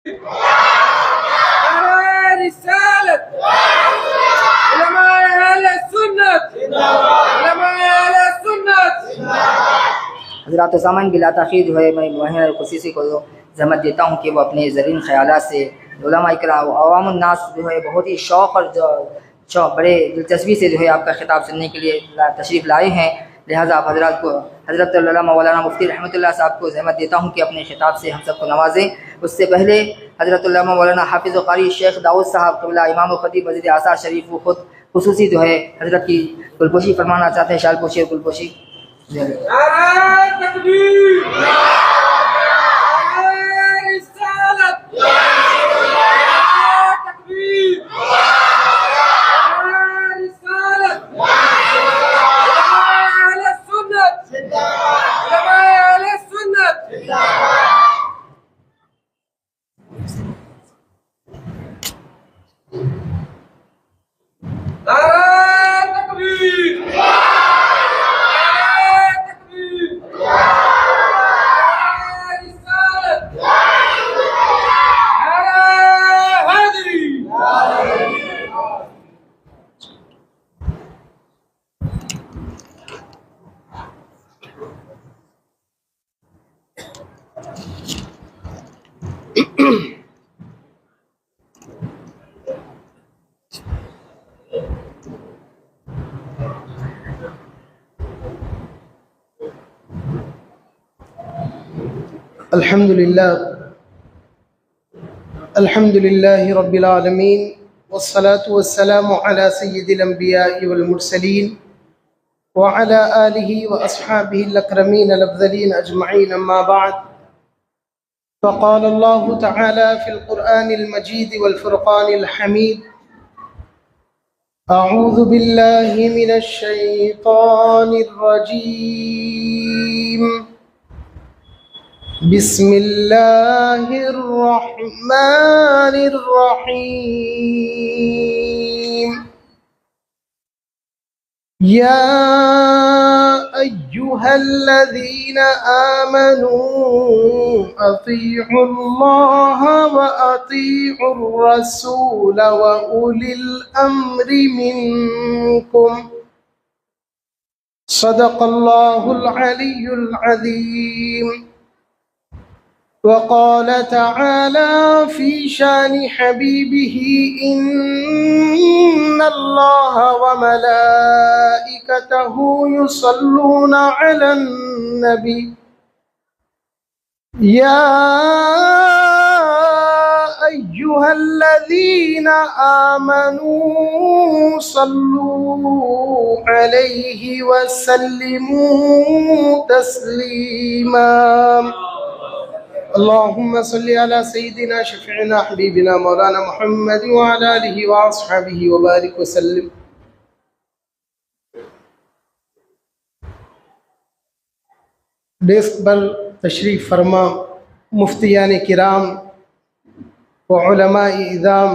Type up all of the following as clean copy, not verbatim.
हज़रात सामान बिला ताख़ीर जो है मैं वहीं खुशी को ज़हमत देता हूँ कि वो अपने ज़रीन ख़यालात से उलमा इकराम अवामुन नास जो है बहुत ही शौक़ और बड़े दिलचस्पी से जो है आपका ख़िताब सुनने के लिए तशरीफ़ लाए हैं। लिहाजा आप हज़रात को हज़रत मौलाना मुफ्ती रहमतुल्लाह साहब को ज़हमत देता हूँ कि अपने ख़िताब से हम सबको नवाजें। उससे पहले हज़रत मौलाना हाफ़िज़ क़ारी शेख दाऊद साहब क़िबला इमाम व ख़तीब मस्जिद आसार शरीफ वो ख़ुद खुसूसी जो है हज़रत की गुलपोशी फरमाना चाहते हैं। शाल पोशी और गुलपोशी। अल्हम्दुलिल्लाहि रब्बिल आलमीन वस्सलातु वस्सलामु अला सय्यिदिल अंबिया'i वल मुरसलीन व अला आलिहि व अस्हाबिहिल अकरमीन अल अफज़लीन अजमईन अम्मा बाद फ़क़ाल अल्लाहु तआला फ़िल क़ुरआनिल मजीद वल फ़ुरक़ानिल हमीद अऊज़ु बिल्लाहि मिनश शैतानिर रजीम बिस्मिल्लाहिर्रहमानिर्रहीम या अय्युहल्लज़ीना आमनू अतीउल्लाह व अतीउर रसूल व उलिल अम्रि मिनकुम सदक़ल्लाहुल अलियुल अज़ीम। वक़ाल तआला फ़ी शानि हबीबिही इन्नल्लाह व मलाइकतहु युसल्लूना अलन नबी या अय्युहल्लज़ीना आमनू सल्लू अलैहि व सल्लिमू तस्लीमा। अल्लाहुम्मा सल्लि अला सय्यिदिना शफ़ीइना हबीबिना मौलाना मुहम्मद व अला आलिहि व अस्हाबिहि व बारिक व सल्लिम। डेस्क पर तशरीफ़ फरमा मुफ्तियान किराम व उलमाए इज़ाम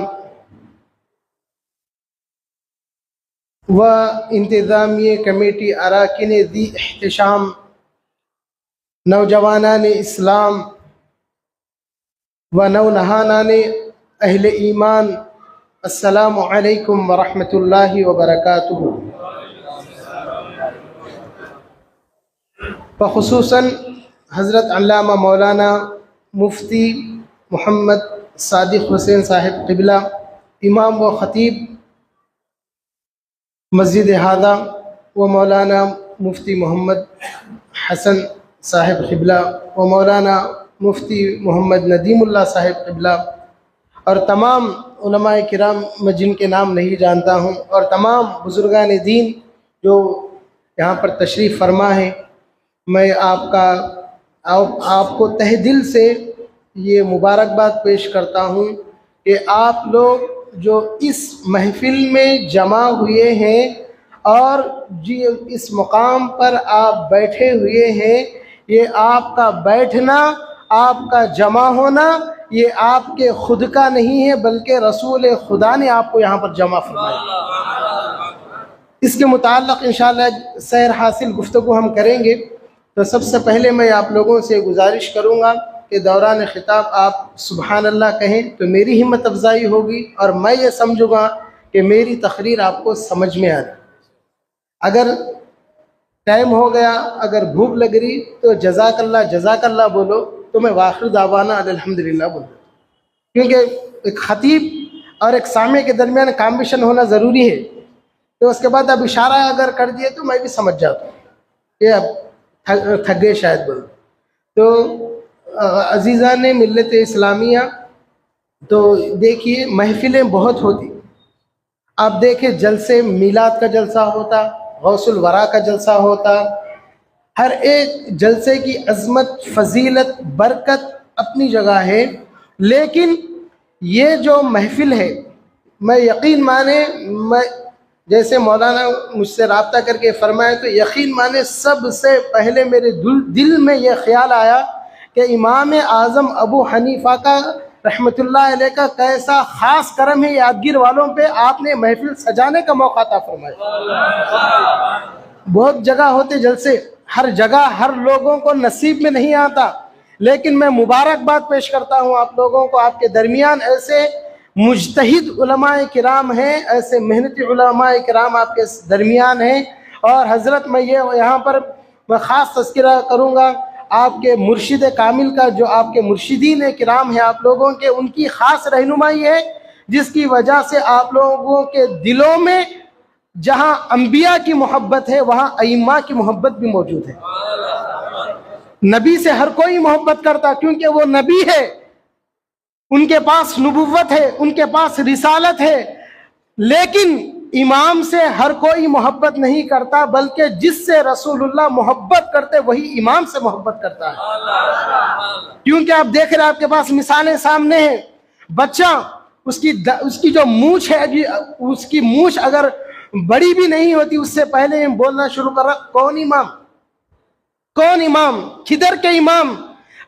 व इंतज़ामिया कमेटी अराकिन ज़ी एहतिशाम नौजवानान इस्लाम व नौनहानान अहले ईमान अस्सलामु अलैकुम व रहमतुल्लाहि व बरकातुहू। ख़ुसूसन हज़रत अल्लामा मौलाना मुफ्ती मोहम्मद सादिक़ हुसैन साहिब क़िबला इमाम व ख़तीब मस्जिद हादा व मौलाना मुफ्ती मोहम्मद हसन साहिब क़िबला व मौलाना मुफ्ती मोहम्मद नदीमुल्लाह साहिब क़िबला और तमाम उलमाए किराम मैं जिनके नाम नहीं जानता हूँ और तमाम बुज़ुर्गान दीन जो यहाँ पर तशरीफ़ फरमा है, मैं आपको तहे दिल से ये मुबारकबाद पेश करता हूँ कि आप लोग जो इस महफ़िल में जमा हुए हैं और जी इस मुकाम पर आप बैठे हुए हैं, ये आपका बैठना, आपका जमा होना ये आपके खुद का नहीं है बल्कि रसूल खुदा ने आपको यहाँ पर जमा फरमाया। इसके मुताल्लिक़ इंशाअल्लाह सैर हासिल गुफ्तगू हम करेंगे। तो सबसे पहले मैं आप लोगों से गुजारिश करूँगा के दौरान खिताब आप सुबहान अल्लाह कहें तो मेरी हिम्मत अफजाई होगी और मैं ये समझूंगा कि मेरी तकरीर आपको समझ में आ रही। अगर टाइम हो गया, अगर भूख लग रही तो जज़ाकल्लाह बोलो, तो मैं वाखिर दावाना अल्हम्दुलिल्लाह बोलो, क्योंकि एक खतीब और एक सामे के दरमियान कॉम्बिनेशन होना ज़रूरी है। तो उसके बाद अब इशारा अगर कर दिए तो मैं भी समझ जाता हूँ कि अब थक गए शायद बोलो। तो अजीज़ा ने मिल्लत इस्लामिया, तो देखिए महफिलें बहुत होती। आप देखिए जलसे मिलाद का जलसा होता, गौसुल वरा का जलसा होता, हर एक जलसे की अज़मत, फजीलत, बरकत अपनी जगह है। लेकिन ये जो महफिल है, मैं यकीन माने, मैं जैसे मौलाना मुझसे रब्ता करके फरमाए तो यकीन माने सबसे पहले मेरे दिल में ये ख्याल आया कि इमाम आज़म अबू हनीफ़ा का रहमतुल्लाह अलैह का कैसा ख़ास करम है यादगीर वालों पे, आपने महफिल सजाने का मौका अता फरमाया। बहुत जगह होते जलसे, हर जगह हर लोगों को नसीब में नहीं आता, लेकिन मैं मुबारकबाद पेश करता हूँ आप लोगों को। आपके दरमियान ऐसे मुजतहिद उलमाए किराम हैं, ऐसे मेहनती उलमाए किराम आपके दरमियान हैं। और हज़रत मैं ये यहाँ पर मैं ख़ास तज़किरा करूँगा आपके मुर्शिद कामिल का, जो आपके मुर्शिदीन किराम हैं आप लोगों के, उनकी ख़ास रहनुमाई है, जिसकी वजह से आप लोगों के दिलों में जहाँ अंबिया की मोहब्बत है वहाँ अइम्मा की मोहब्बत भी मौजूद है। नबी से हर कोई मोहब्बत करता क्योंकि वो नबी है, उनके पास नबुव्वत है, उनके पास रिसालत है। लेकिन इमाम से हर कोई मोहब्बत नहीं करता, बल्कि जिससे रसूलुल्लाह मोहब्बत करते वही इमाम से मोहब्बत करता है। क्योंकि आप देख रहे हैं आपके पास मिसालें सामने हैं। बच्चा उसकी जो मूछ है, उसकी मूछ अगर बड़ी भी नहीं होती, उससे पहले बोलना शुरू कर रहा, कौन इमाम, कौन इमाम, किधर के इमाम।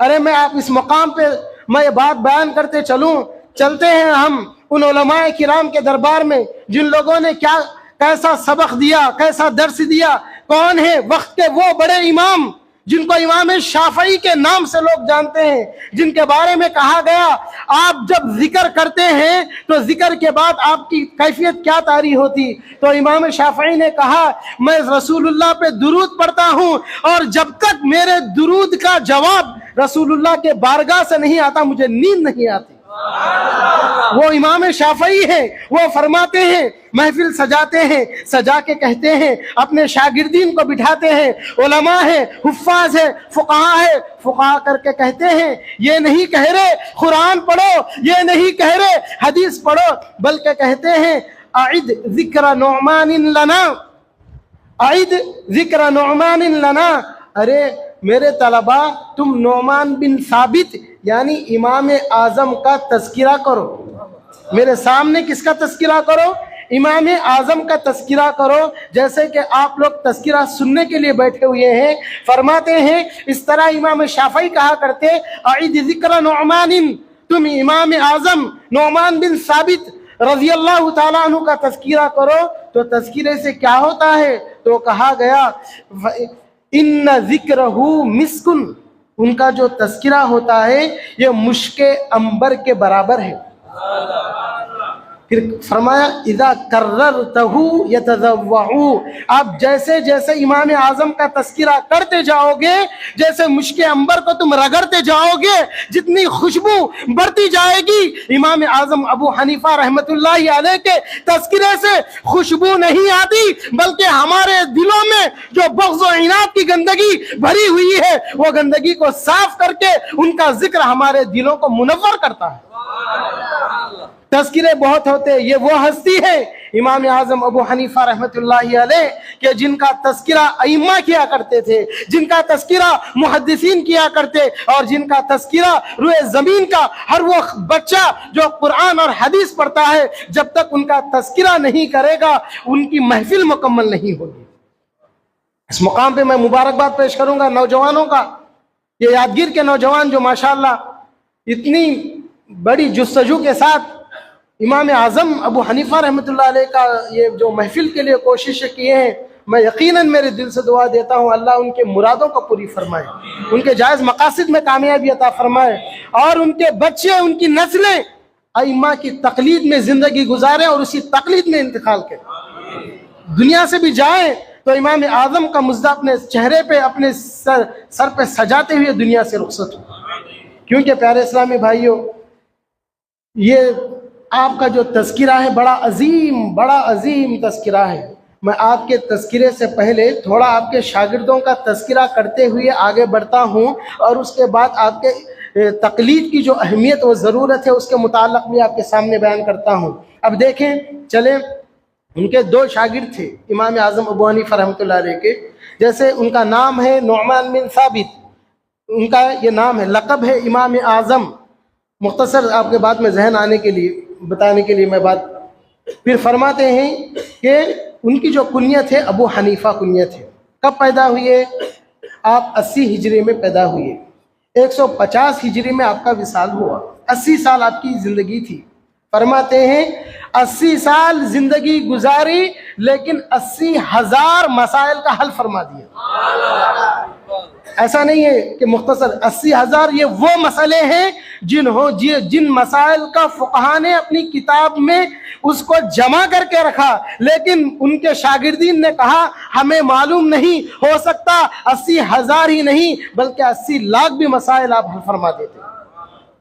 अरे मैं आप इस मकाम पे मैं ये बात बयान करते चलते हैं हम उन उलमाए किराम के दरबार में, जिन लोगों ने कैसा सबक दिया, कैसा दर्स दिया। कौन है वक्त के वो बड़े इमाम जिनको इमाम शाफई के नाम से लोग जानते हैं, जिनके बारे में कहा गया आप जब जिक्र करते हैं तो जिक्र के बाद आपकी कैफियत क्या तारी होती। तो इमाम शाफई ने कहा मैं रसूलुल्लाह पे दुरूद पढ़ता हूँ और जब तक मेरे दुरूद का जवाब रसूलुल्लाह के बारगाह से नहीं आता मुझे नींद नहीं आती। वो इमाम शाफई है, वो फरमाते हैं महफिल सजाते हैं, सजा के कहते हैं अपने शागिर्दीन को बिठाते हैं, उलमा है, हुफ्फाज है, फुक़हा है, फुक़हा करके कहते हैं ये नहीं कह रहे कुरान पढ़ो, ये नहीं कह रहे हदीस पढ़ो, बल्कि कहते हैं अइद ज़िक्र नुअमान लना, अइद ज़िक्र नुअमान लना। अरे मेरे तलबा तुम नुअमान बिन साबित यानी इमाम आज़म का तज़किरा करो। मेरे सामने किसका तज़किरा करो? इमाम आज़म का तज़किरा करो। जैसे कि आप लोग तज़किरा सुनने के लिए बैठे हुए हैं, फरमाते हैं इस तरह इमाम शाफ़ई कहा करते अइद ज़िक्र नुअमान, तुम इमाम आज़म नुअमान बिन साबित रज़ी अल्लाह ताला अन्हु का तज़किरा करो। तो तज़किरे से क्या होता है? तो कहा गया इन्ना ज़िक्रहु मिस्कुन, उनका जो तज़किरा होता है ये मुश्के अंबर के बराबर है। फिर फरमाया इज़ा कर्ररतहु यतज़व्वउ, आप जैसे जैसे इमाम आज़म का तज़किरा करते जाओगे, जैसे मुश्के अंबर को तुम रगड़ते जाओगे, जितनी खुशबू बढ़ती जाएगी। इमाम आज़म अबू हनीफा रहमतुल्लाहि अलैह के तज़किरे से खुशबू नहीं आती, बल्कि हमारे दिलों में जो बग़्ज़ और इनाद की गंदगी भरी हुई है वो गंदगी को साफ करके उनका जिक्र हमारे दिलों को मुनव्वर करता है। तज़किरे बहुत होते हैं। ये वो हस्ती है इमाम आज़म अबू हनीफा रहमतुल्लाहि अलैह के जिनका तज़किरा अइम्मा किया करते थे, जिनका तज़किरा मुहद्दिसीन किया करते, और जिनका तज़किरा रुए ज़मीन का हर वो बच्चा जो कुरान और हदीस पढ़ता है, जब तक उनका तज़किरा नहीं करेगा उनकी महफिल मुकम्मल नहीं होगी। इस मुकाम पे मैं मुबारकबाद पेश करूंगा नौजवानों का। ये यादगीर के नौजवान जो माशाअल्लाह इतनी बड़ी जुस्तजू के साथ इमाम आज़म अबू हनीफा रहमतुल्लाह अलैह का ये जो महफिल के लिए कोशिश किए हैं, मैं यकीनन मेरे दिल से दुआ देता हूँ अल्लाह उनके मुरादों को पूरी फरमाए, उनके जायज़ मकासद में कामयाबी अता फरमाए और उनके बच्चे, उनकी नस्लें अइम्मा की तकलीद में ज़िंदगी गुजारें और उसी तकलीद में इंतकाल करें। दुनिया से भी जाएं तो इमाम आज़म का मुज्जा अपने चेहरे पे, अपने सर पे सजाते हुए दुनिया से रुखसत हो। क्योंकि प्यारे इस्लामी भाइयों, ये आपका जो तज़किरा है बड़ा अजीम तज़किरा है। मैं आपके तज़किरे से पहले थोड़ा आपके शागिर्दों का तज़किरा करते हुए आगे बढ़ता हूँ और उसके बाद आपके तक़लीद की जो अहमियत व ज़रूरत है उसके मुताल्लिक़ भी आपके सामने बयान करता हूँ। अब देखें, चलें, उनके दो शागिर्द थे इमाम आज़म अबू हनीफा रहमतुल्लाह अलैह के। जैसे उनका नाम है नुअमान बिन साबित, उनका ये नाम है, लक़ब है इमाम आज़म। मुख्तसर आपके बात में जहन आने के लिए, बताने के लिए मैं बात फिर फरमाते हैं कि उनकी जो कुनियत है अबू हनीफा कुनियत है। कब पैदा हुए? आप 80 हिजरी में पैदा हुए, 150 हिजरी में आपका विसाल हुआ। 80 साल आपकी ज़िंदगी थी। फरमाते हैं 80 साल ज़िंदगी गुजारी लेकिन 80,000 मसाइल का हल फरमा दिया। ऐसा नहीं है कि मुख्तसर 80,000, ये वो मसले हैं जिन मसाइल का फुक़हा ने अपनी किताब में उसको जमा करके रखा, लेकिन उनके शागिर्दीन ने कहा हमें मालूम नहीं, हो सकता 80,000 ही नहीं बल्कि 80 लाख भी मसाइल आप हल फरमा देते।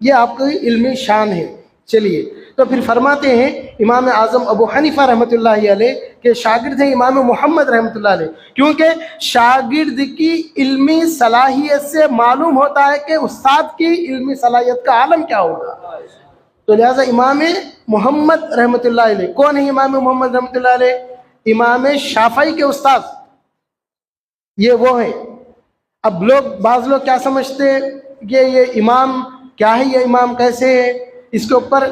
ये आपकी इल्मी शान है। चलिए, तो फिर फरमाते हैं इमाम आज़म अबू हनीफा रहमतुल्लाहि अलैह के शागिर्द हैं इमाम मोहम्मद रहमतुल्लाहि अलैह। क्योंकि शागिर्द की इल्मी सलाहियत से मालूम होता है कि उस्ताद की इल्मी सलाहियत का आलम क्या होगा। तो लिहाजा इमाम मोहम्मद रहमतुल्लाहि अलैह, कौन है इमाम मोहम्मद रहमतुल्लाहि अलैह? इमाम शाफ़ई के उस्ताद, ये वो है। अब बाज़ लोग क्या समझते हैं कि ये इमाम क्या है, ये इमाम कैसे है, इसके ऊपर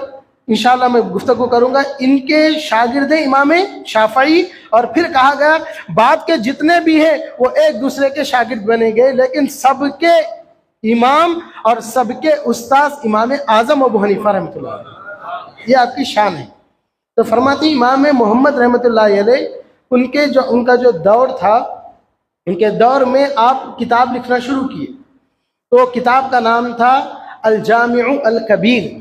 इंशाअल्लाह मैं गुफ्तगू करूँगा। इनके शागिर्द इमाम शाफ़ई, और फिर कहा गया बाद के जितने भी हैं वो एक दूसरे के शागिर्द बने गए, लेकिन सबके इमाम और सबके उस्ताद इमाम आज़म अबू हनीफा रहमतुल्लाह अलैह। ये आपकी शान है। तो फरमाती इमाम मोहम्मद रहमतुल्लाह अलैह उनका जो दौर था, उनके दौर में आप किताब लिखना शुरू किए। तो किताब का नाम था अल जामिउ अल कबीर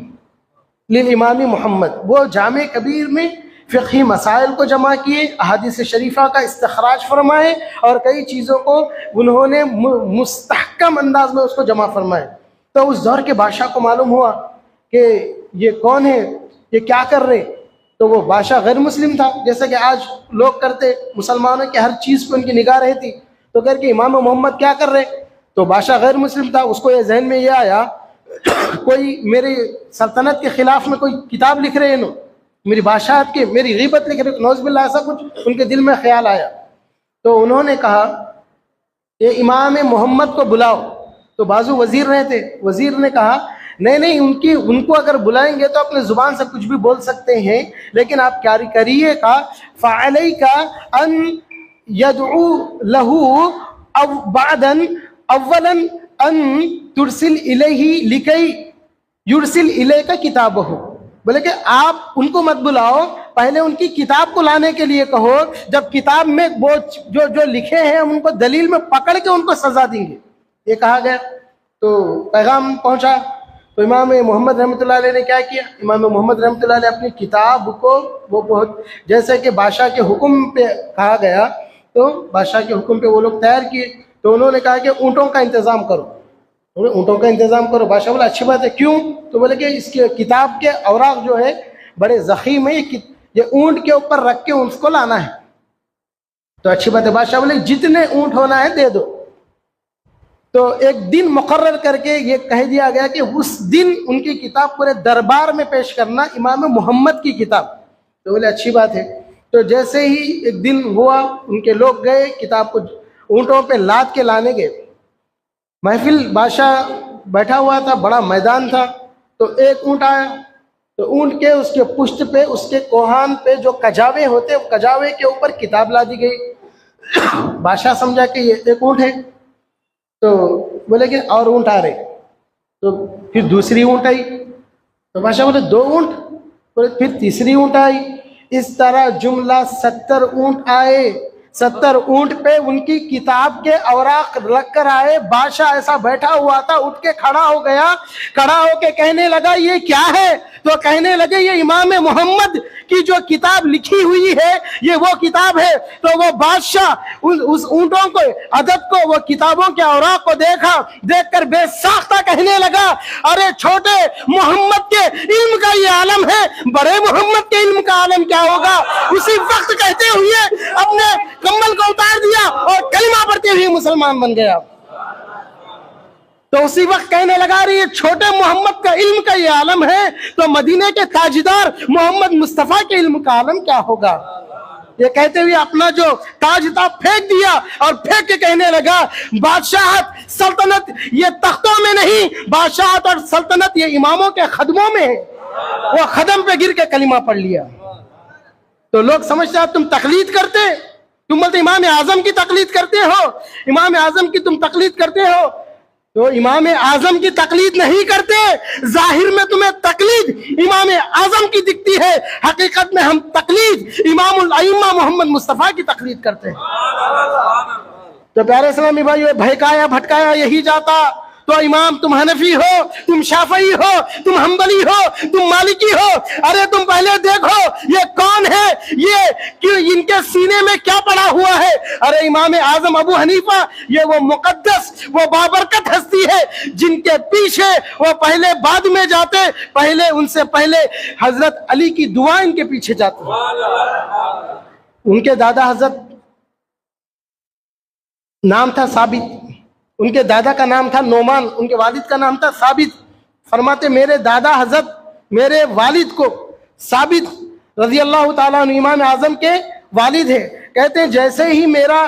लिल इमाम मोहम्मद। वो जामे कबीर में फ़िक़ही मसाइल को जमा किए, अहादीस शरीफा का इस्तखराज फरमाए और कई चीज़ों को उन्होंने मुस्तहकम अंदाज में उसको जमा फरमाए। तो उस दौर के बादशाह को मालूम हुआ कि ये कौन है, ये क्या कर रहे। तो वो बादशाह गैर मुस्लिम था, जैसे कि आज लोग करते, मुसलमानों की हर चीज़ पर उनकी निगाह रहती। तो करके इमाम मोहम्मद क्या कर रहे, तो बादशाह गैर मुस्लिम था, उसको ये जहन में ये आया कोई मेरी सल्तनत के खिलाफ में कोई किताब लिख रहे हैं, नो मेरी बादशाहत के, मेरी ग़ीबत लिख रहे, नौज़ुबिल्लाह, ऐसा कुछ उनके दिल में ख्याल आया। तो उन्होंने कहा ये इमाम मोहम्मद को बुलाओ। तो बाजू वज़ीर रहते, वज़ीर ने कहा नहीं, उनको अगर बुलाएंगे तो अपने ज़ुबान से कुछ भी बोल सकते हैं, लेकिन आप क्या करिए का फ़अलई का अन यदउ लहू अव्वलन अन तुरसिल इलैहि लिकई युरसिल इलैका किताबहु। बोले कि आप उनको मत बुलाओ, पहले उनकी किताब को लाने के लिए कहो, जब किताब में वो जो लिखे हैं हम उनको दलील में पकड़ के उनको सजा देंगे। ये कहा गया। तो पैगाम पहुंचा। तो इमाम मोहम्मद रहमतुल्लाह अलैह ने क्या किया, इमाम मोहम्मद रहमतुल्लाह अलैह अपनी किताब को वो बहुत, जैसे कि बादशाह के हुक्म पे कहा गया, तो बादशाह के हुक्म पे वो लोग तैयार किए। तो उन्होंने कहा कि ऊँटों का इंतज़ाम करो, ऊँटों का इंतज़ाम करो। बादशाह बोला अच्छी बात है, क्यों? तो बोले कि इसके किताब के औराक जो है बड़े ज़ख़ीम है, ये ऊँट के ऊपर रख के उसको लाना है। तो अच्छी बात है। बादशाह बोले जितने ऊँट होना है दे दो। तो एक दिन मुकर्रर करके ये कह दिया गया कि उस दिन उनकी किताब पूरे दरबार में पेश करना, इमाम मोहम्मद की किताब। तो बोले अच्छी बात है। तो जैसे ही एक दिन हुआ, उनके लोग गए, किताब को ऊँटों पे लाद के लाने गए। महफिल, बादशाह बैठा हुआ था, बड़ा मैदान था। तो एक ऊँट आया, तो ऊँट के उसके पुष्ट पे, उसके कोहान पे जो कजावे होते, कजावे के ऊपर किताब ला दी गई। बादशाह समझा कि ये एक ऊँट है। तो बोले कि और ऊँट आ रहे। तो फिर दूसरी ऊँट आई। तो बादशाह बोले 2 ऊँट। बोले फिर तीसरी ऊँट आई। इस तरह जुमला 70 ऊँट आए। 70 ऊंट पे उनकी किताब के औराक रख कर आए। बादशाह ऐसा बैठा हुआ था, उठ के खड़ा हो गया। खड़ा होके कहने लगा ये क्या है? तो कहने लगे ये इमाम मोहम्मद की जो किताब लिखी हुई है ये वो किताब है। तो वो बादशाह उस ऊंटों को, अदब को, वो किताबों के औराक को देखा। देखकर बेसाख्ता कहने लगा अरे छोटे मोहम्मद के इल्म का ये आलम है, बड़े मोहम्मद के इल्म का आलम क्या होगा? उसी वक्त कहते हुए अपने कम्बल को उतार दिया और कलिमा पढ़ते हुए मुसलमान बन गया। तो उसी वक्त कहने लगा अरे ये छोटे मोहम्मद का इल्म का ये आलम है, तो मदीने के ताजदार मोहम्मद मुस्तफा के इल्म का आलम क्या होगा? ये कहते हुए अपना जो ताज था फेंक दिया और फेंक के कहने लगा बादशाहत सल्तनत ये तख्तों में नहीं, बादशाहत और सल्तनत ये इमामों के खदमों में है। वो खदम पे गिर के कलिमा पढ़ लिया। तो लोग समझते तुम तकलीद करते, तुम बोलते इमाम आजम की तकलीद करते हो, इमाम आजम की तुम तकलीद करते हो। तो इमाम आजम की तकलीद नहीं करते, जाहिर में तुम्हें तकलीद इमाम आजम की दिखती है, हकीकत में हम तकलीद इमामुल अइम्मा मोहम्मद मुस्तफा की तकलीद करते हैं। तो प्यारे इस्लामी भाई भड़काया भटकाया यही जाता। तो इमाम तुम हनफी हो, तुम शाफई हो, तुम हम्बली हो, तुम मालिकी हो, अरे तुम पहले देखो ये कौन है, ये कि इनके सीने में क्या पड़ा हुआ है? अरे इमाम आजम अबू हनीफा ये वो मुकद्दस वो बाबरकत हस्ती है जिनके पीछे वो पहले बाद में जाते, पहले उनसे पहले हजरत अली की दुआ इनके पीछे जाती। उनके दादा हजरत नाम था साबित, उनके दादा का नाम था नोमान, उनके वालिद का नाम था साबित। फरमाते मेरे दादा हजरत मेरे वालिद को साबित रजी अल्लाह ताला अन्हु इमाम आजम के वालिद है। कहते हैं जैसे ही मेरा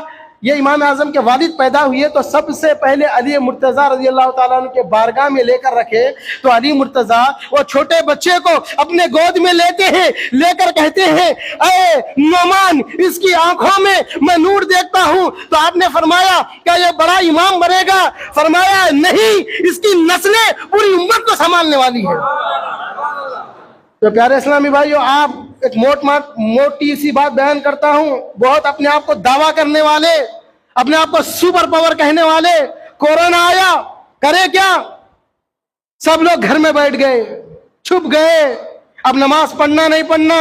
ये इमाम आजम के वालिद पैदा हुए तो सबसे पहले अली मुर्तज़ा रजी अल्लाह ताला अन्हु के बारगाह में लेकर रखे। तो अली मुर्तज़ा वो छोटे बच्चे को अपने गोद में लेते हैं, लेकर कहते हैं अरे नोमान इसकी आंखों में मैं नूर देखता हूं। तो आपने फरमाया क्या ये बड़ा इमाम बनेगा? फरमाया नहीं, इसकी नस्लें पूरी उम्मत को संभालने वाली है। तो प्यारे इस्लामी भाइयों आप एक मोटी सी बात बयान करता हूं। बहुत अपने आप को दावा करने वाले, अपने आप को सुपर पावर कहने वाले, कोरोना आया करे क्या? सब लोग घर में बैठ गए, छुप गए, अब नमाज पढ़ना नहीं पढ़ना।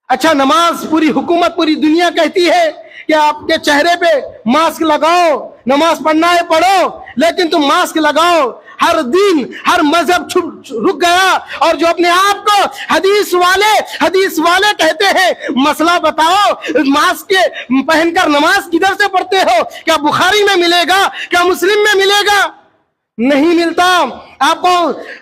अच्छा नमाज पूरी हुकूमत पूरी दुनिया कहती है कि आपके चेहरे पे मास्क लगाओ, नमाज पढ़ना है पढ़ो, लेकिन तुम मास्क लगाओ। हर दिन हर मजहब रुक गया और जो अपने आप को हदीस वाले कहते हैं मसला बताओ मास्क के पहनकर नमाज किधर से पढ़ते हो? क्या बुखारी में मिलेगा? क्या मुस्लिम में मिलेगा? नहीं मिलता। आपको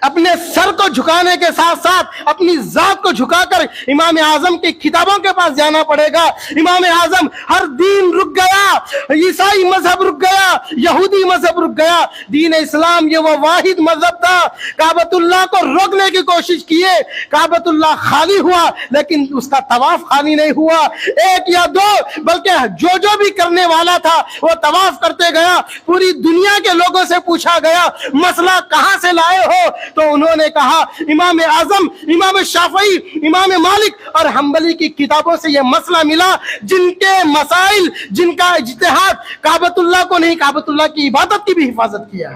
अपने सर को झुकाने के साथ साथ अपनी जात को झुकाकर इमाम आजम की किताबों के पास जाना पड़ेगा। इमाम आजम हर दिन रुक गया, ईसाई मजहब रुक गया, यहूदी मजहब रुक गया, दीन इस्लाम ये वो वाहिद मजहब था। काबतुल्लाह को रोकने की कोशिश किए, काबतुल्लाह खाली हुआ लेकिन उसका तवाफ खाली नहीं हुआ। एक या दो बल्कि जो भी करने वाला था वो तवाफ करते गया। पूरी दुनिया के लोगों से पूछा गया मसला कहां से लाए हो? तो उन्होंने कहा इमाम आजम, इमाम शाफई, इमाम मालिक और हम्बली की किताबों से यह मसला मिला, जिनके मसाइल जिनका इज्तिहाद काबतुल्लाह को नहीं काबतुल्लाह की इबादत की भी हिफाजत किया।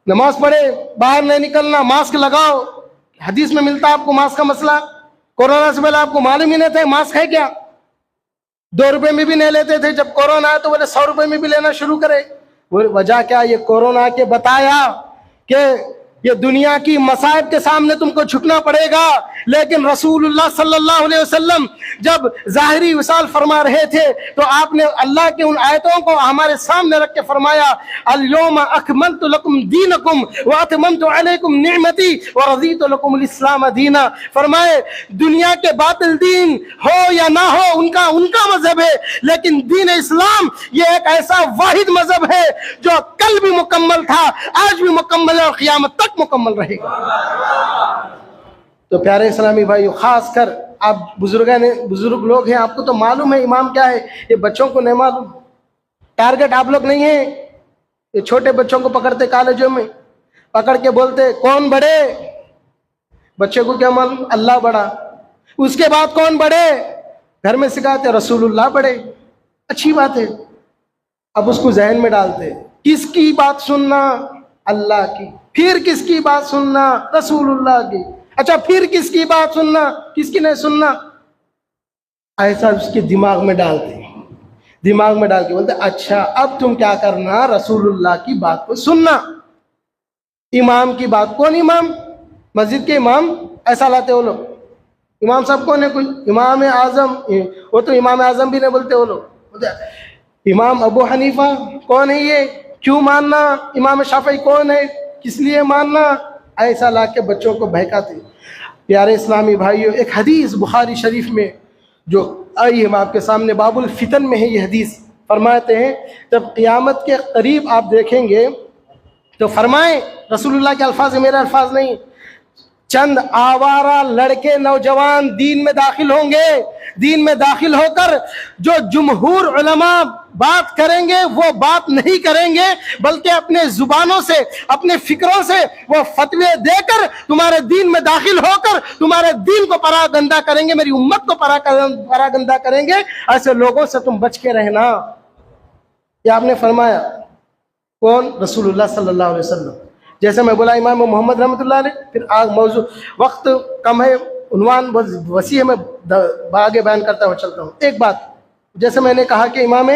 नमाज पढ़े, बाहर नहीं निकलना, मास्क लगाओ। हदीस में मिलता है आपको मास्क का मसला। कोरोना से पहले आपको मालूम ही नहीं था मास्क है क्या। 2 रुपए में भी नहीं लेते थे, जब कोरोना आया तो बोले 100 रुपए में भी लेना शुरू करे। वजह क्या? ये कोरोना के बताया कि ये दुनिया की मसाइब के सामने तुमको झुकना पड़ेगा। लेकिन रसूलुल्लाह सल्लल्लाहु अलैहि वसल्लम जब ज़ाहिरी विसाल फरमा रहे थे तो आपने अल्लाह के उन आयतों को हमारे सामने रख के फरमाया अल-यौमा अकमलतु लकुम दीनकुम व अतममतु अलैकुम निअमती व रज़ीतु लकुमुल इस्लाम दीना। फरमाए दुनिया के बातिल दीन हो या ना हो उनका मजहब है, लेकिन दीन इस्लाम ये एक ऐसा वाहिद मजहब है जो कल भी मुकम्मल था, आज भी मुकम्मल है और क़यामत तक मुकम्मल रहेगा। तो प्यारे इस्लामी भाई खास कर आप बुजुर्ग लोग हैं, आपको तो मालूम है इमाम क्या है, ये बच्चों को नहीं मालूम। टारगेट आप लोग नहीं है। ये छोटे बच्चों को पकड़ते कॉलेजों में, पकड़ के बोलते कौन बड़े? बच्चे को क्या मालूम? अल्लाह बड़ा। उसके बाद कौन बड़े? घर में सिखाते रसूलुल्लाह पढ़े, अच्छी बात है। अब उसको जहन में डालते किसकी बात सुनना, अल्लाह की, फिर किसकी बात सुनना, रसूलुल्लाह की, अच्छा फिर किसकी बात सुनना, किसकी नहीं सुनना, ऐसा उसके दिमाग में डालते, दिमाग में डाल के बोलते अच्छा अब तुम क्या करना, रसूलुल्लाह की बात को सुनना, इमाम की बात। कौन इमाम? मस्जिद के इमाम ऐसा लाते वो लोग। इमाम साहब कौन है? कोई इमाम आजम, वो तो इमाम आजम भी नहीं बोलते वो लोग, बोलते इमाम अबू हनीफा। कौन है ये? क्यों मानना? इमाम शाफी कौन है? किस लिए मानना? ऐसा ला के बच्चों को बहकाते। प्यारे इस्लामी भाइयों, एक हदीस बुखारी शरीफ में जो आई हम आपके सामने, बाबुल फितन में है ये हदीस। फरमाते हैं जब क़यामत के करीब आप देखेंगे तो फरमाएं, रसूलुल्लाह के अल्फाज है, मेरे अल्फाज नहीं, चंद आवारा लड़के नौजवान दीन में दाखिल होंगे। दीन में दाखिल होकर जो जुमहूर उलमा बात करेंगे वो बात नहीं करेंगे, बल्कि अपने जुबानों से, अपने फिक्रों से वो फतवे देकर तुम्हारे दीन में दाखिल होकर तुम्हारे दीन को परागंदा करेंगे, मेरी उम्मत को परागंदा करेंगे। ऐसे लोगों से तुम बच के रहना। ये आपने फरमाया। कौन? रसूलुल्लाह सल्लल्लाहु अलैहि वसल्लम। जैसे मैं बोला इमाम मोहम्मद रहमतुल्लाह अलैह, फिर आज मौजू वक्त कम है, उन्वान बहुत वसी है, मैं आगे बयान करता हुआ चलता हूँ। एक बात, जैसे मैंने कहा कि इमाम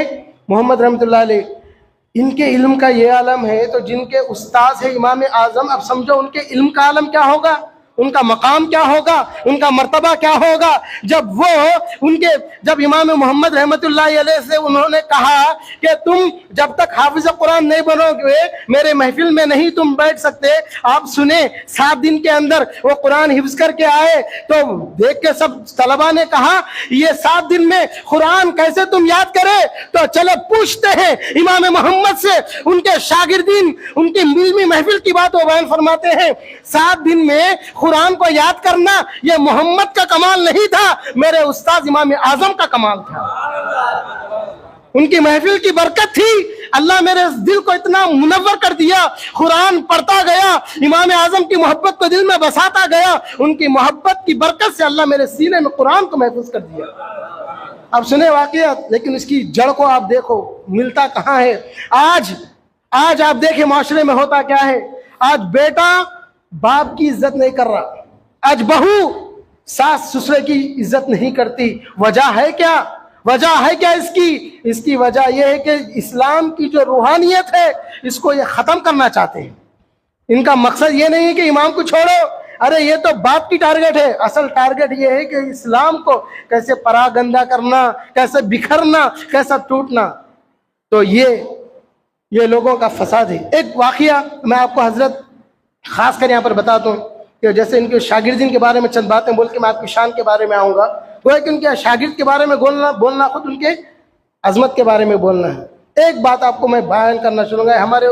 मोहम्मद रहमतुल्लाह अलैह, इनके इल्म का ये आलम है, तो जिनके उस्ताद है इमाम आजम, अब समझो उनके इल्म का आलम क्या होगा, उनका मकाम क्या होगा, उनका मर्तबा क्या होगा। जब इमाम मोहम्मद रहमतुल्लाह अलैह से उन्होंने कहा कि तुम जब तक हाफिज कुरान नहीं बनोगे मेरे महफिल में नहीं तुम बैठ सकते। आप सुने 7 दिन के अंदर वो कुरान हिफ्ज करके आए, तो देख के सब तलबा ने कहा ये 7 दिन में कुरान कैसे तुम याद करे। तो चलो पूछते हैं इमाम मोहम्मद से, उनके शागिर्दीन, उनकी मिल्मी महफिल की बात वो बयान फरमाते हैं। 7 दिन में कुरान को याद करना ये मोहम्मद का कमाल नहीं था, मेरे उस्ताद इमाम आजम का कमाल था। उनकी महफिल की बरकत थी, अल्लाह मेरे दिल को इतना मुनव्वर कर दिया, कुरान पढ़ता गया, इमाम आजम की मोहब्बत को दिल में बसाता गया, उनकी मोहब्बत की बरकत से अल्लाह मेरे सीने में कुरान को महफूज कर दिया। अब सुने वाकयात, लेकिन इसकी जड़ को आप देखो मिलता कहाँ है। आज आप देखें माशरे में होता क्या है। आज बेटा बाप की इज्जत नहीं कर रहा, आज बहू सास ससुर की इज्जत नहीं करती। वजह है क्या? वजह है क्या इसकी वजह यह है कि इस्लाम की जो रूहानियत है इसको ये खत्म करना चाहते हैं। इनका मकसद ये नहीं है कि इमाम को छोड़ो, अरे ये तो बाप की टारगेट है। असल टारगेट ये है कि इस्लाम को कैसे परागंदा करना, कैसे बिखरना, कैसा टूटना। तो ये लोगों का फसाद है। एक वाकया मैं आपको हजरत खास कर यहाँ पर बताता हूँ कि जैसे इनके शागिर्दीन के बारे में चंद बातें बोल के मैं आपकी शान के बारे में आऊँगा। वो है कि उनके शागिर्द के बारे में बोलना खुद उनके अजमत के बारे में बोलना है। एक बात आपको मैं बयान करना चाहूँगा। हमारे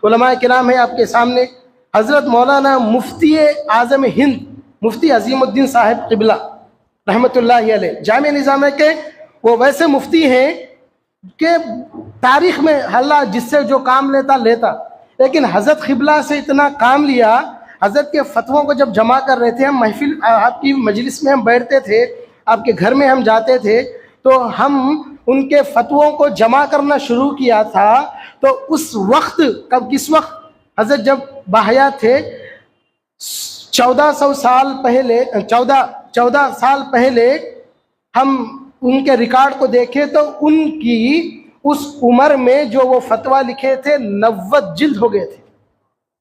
उलमाए किराम है आपके सामने, हज़रत मौलाना मुफ्ती आज़म हिंद मुफ्ती अजीमुद्दीन साहिब क़िबला रहमतुल्लाहि अलैह जामिया निज़ामिया के वो वैसे मुफ्ती हैं कि तारीख़ में अल्लाह जिससे जो काम लेता, लेकिन हज़रत क़िबला से इतना काम लिया। हज़रत के फतवों को जब जमा कर रहे थे, हम महफिल आपकी मजलिस में हम बैठते थे, आपके घर में हम जाते थे, तो हम उनके फतवों को जमा करना शुरू किया था। तो उस वक्त किस वक्त हज़रत जब बाहयात थे, 1400 साल पहले 14 साल पहले हम उनके रिकॉर्ड को देखें तो उनकी उस उम्र में जो वो फतवा लिखे थे 90 जिल्द हो गए थे।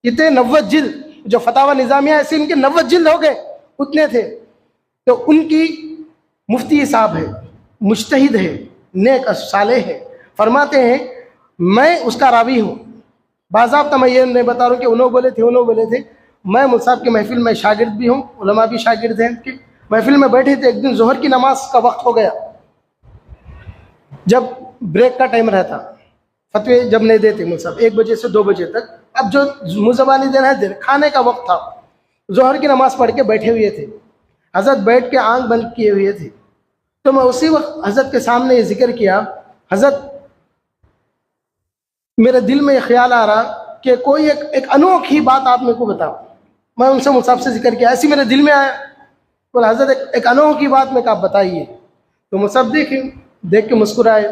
कितने? 90 जिल्द। जो फतावा निज़ामिया ऐसे इनके 90 जिल्द हो गए, उतने थे। तो उनकी मुफ्ती साहब है, मुज्तहिद है, नेक सालेह है। फरमाते हैं मैं उसका रावी हूँ। बाज़ाब्ता मैं ये नहीं बता रहा हूँ कि उन्होंने बोले थे। मैं मुसाहब की महफिल में शागिर्द भी हूँ, उलमा भी शागिर्द हैं। कि महफिल में बैठे थे, एक दिन जोहर की नमाज का वक्त हो गया। जब ब्रेक का टाइम रहता, फतवे जब नहीं देते मुसाहब 1 बजे से 2 बजे तक, अब जो मुज़बानी देना है खाने का वक्त था, जोहर की नमाज पढ़ के बैठे हुए थे। हज़रत बैठ के आंख बंद किए हुए थे। तो मैं उसी वक्त हज़रत के सामने ये जिक्र किया, हज़रत मेरे दिल में ये ख्याल आ रहा कि कोई एक अनोखी बात आप मेरे को बताओ। मैं उनसे मुसाहब से जिक्र किया, ऐसी मेरे दिल में आया। बोला हज़रत एक अनोखी बात मेरे को आप बताइए। तो मुसब देख के मुस्कुराए,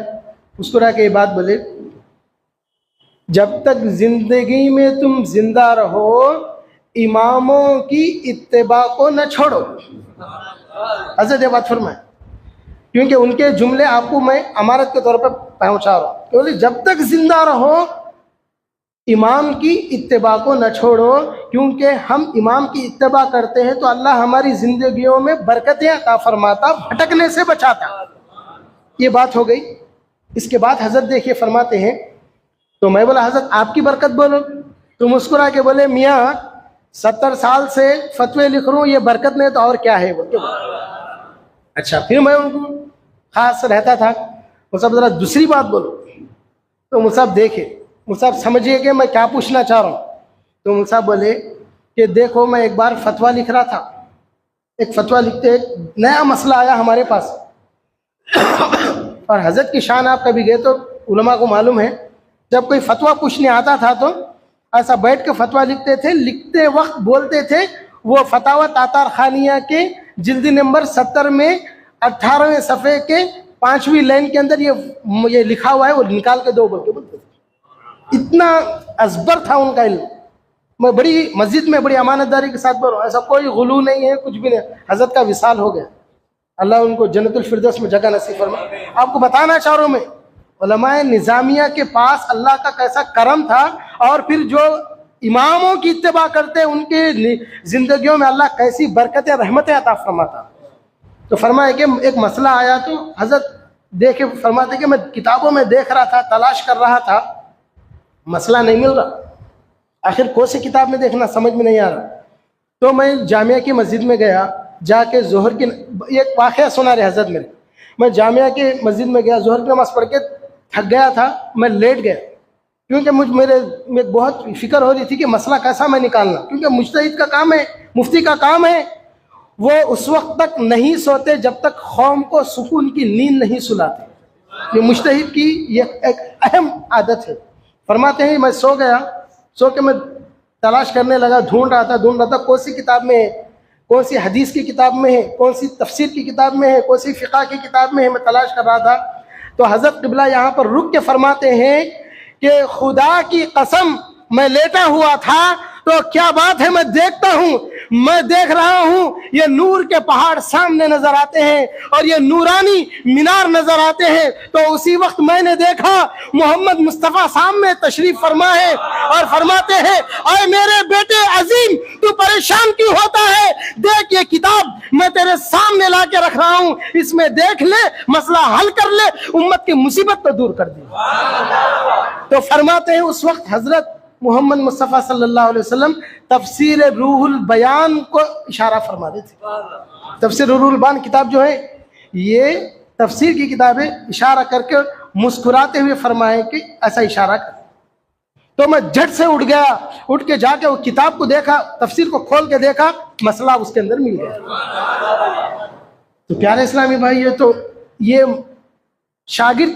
मुस्कुरा के ये बात बोले, जब तक जिंदगी में तुम जिंदा रहो इमामों की इत्तिबा को न छोड़ो। हज़रत ये बात फरमाए, क्योंकि उनके जुमले आपको मैं अमानत के तौर पर पहुंचा रहा हूँ। बोले जब तक जिंदा रहो इमाम की इत्तिबा को न छोड़ो, क्योंकि हम इमाम की इत्तिबा करते हैं तो अल्लाह हमारी जिंदगियों में बरकतें अता फरमाता, भटकने से बचाता। ये बात हो गई। इसके बाद हजरत देखिए फरमाते हैं, तो मैं बोला हजरत आपकी बरकत बोलो। तो मुस्कुरा के बोले मियाँ 70 साल से फतवे लिख रहा हूँ, ये बरकत नहीं तो और क्या है बोल के। अच्छा, फिर मैं उनको खास रहता था, मुसाब जरा दूसरी बात बोलो। तो मुसाब देखे, मुसाब समझिए कि मैं क्या पूछना चाह रहा हूँ। तो मुसाब बोले कि देखो मैं एक बार फतवा लिख रहा था, एक फतवा लिखते एक नया मसला आया हमारे पास और हजरत की शान आप कभी गए तो उलमा को मालूम है, जब कोई फतवा पूछने आता था तो ऐसा बैठ के फतवा लिखते थे, लिखते वक्त बोलते थे वो फतावा तातार खानिया के जिल्दी नंबर 70 में 18वें सफ़े के 5वीं लाइन के अंदर ये लिखा हुआ है, वो निकाल के दो बोल के बोलते थे। इतना अजबर था उनका इल्म। मैं बड़ी मस्जिद में बड़ी अमानतदारी के साथ बोल रहा हूँ, ऐसा कोई गुलू नहीं है, कुछ भी नहीं। हजरत का विसाल हो गया, अल्लाह उनको जन्नतुल फिरदौस में जगह नसीब फरमाए। आपको बताना चाह रहा हूँ मैं, उलमाए निज़ामिया के पास अल्लाह का कैसा करम था, और फिर जो इमामों की इत्तिबा करते उनके जिंदगियों में अल्लाह कैसी बरकतें रहमतें अता फरमाता। तो फरमाए कि एक मसला आया तो हजरत देखे फरमाते कि मैं किताबों में देख रहा था, तलाश कर रहा था, मसला नहीं मिल रहा, आखिर कौन सी किताब में देखना समझ में नहीं आ रहा। तो मैं जामिया की मस्जिद में गया, जाके जोहर की एक वाक़या सुना रहे हजरत मेरे। मैं जामिया की मस्जिद में गया, जोहर की नमाज़ पढ़ के थक गया था, मैं लेट गया, क्योंकि मेरे बहुत फिक्र हो रही थी कि मसला कैसा मैं निकालना, क्योंकि मुज्तहिद का काम है, मुफ्ती का काम है, वो उस वक्त तक नहीं सोते जब तक कौम को सुकून की नींद नहीं सुलाते। ये मुज्तहिद की ये एक अहम आदत है। फरमाते हैं मैं सो गया, सो के मैं तलाश करने लगा, ढूंढ रहा था कौन सी किताब में है, कौन सी हदीस की किताब में है, कौन सी तफसीर की किताब में है, कौन सी फ़िक़ा की किताब में है, मैं तलाश कर रहा था। तो हज़रत क़िबला यहाँ पर रुक के फरमाते हैं कि खुदा की कसम मैं लेटा हुआ था तो क्या बात है, मैं देखता हूँ, मैं देख रहा हूँ ये नूर के पहाड़ सामने नजर आते हैं और ये नूरानी मीनार नजर आते हैं। तो उसी वक्त मैंने देखा मोहम्मद मुस्तफ़ा सामने तशरीफ फरमा है और फरमाते हैं अय मेरे बेटे अजीम तू परेशान क्यों होता है, देख ये किताब मैं तेरे सामने ला के रख रहा हूँ, इसमें देख ले, मसला हल कर ले, उम्मत की मुसीबत को दूर कर दे। तो फरमाते हैं उस वक्त हजरत मोहम्मद मुस्तफ़ा सल्लल्लाहु अलैहि वसल्लम तफसीर रूहुल बयान को इशारा फरमा रहे थे। तफसीर रूहुल बयान किताब जो है ये तफसीर की किताब है, इशारा करके मुस्कुराते हुए फरमाए कि ऐसा इशारा कर। तो मैं झट से उठ गया, उठ के जाके वो किताब को देखा, तफसीर को खोल के देखा, मसला उसके अंदर मिल गया। तो प्यारे इस्लामी भाई, ये शागिर्द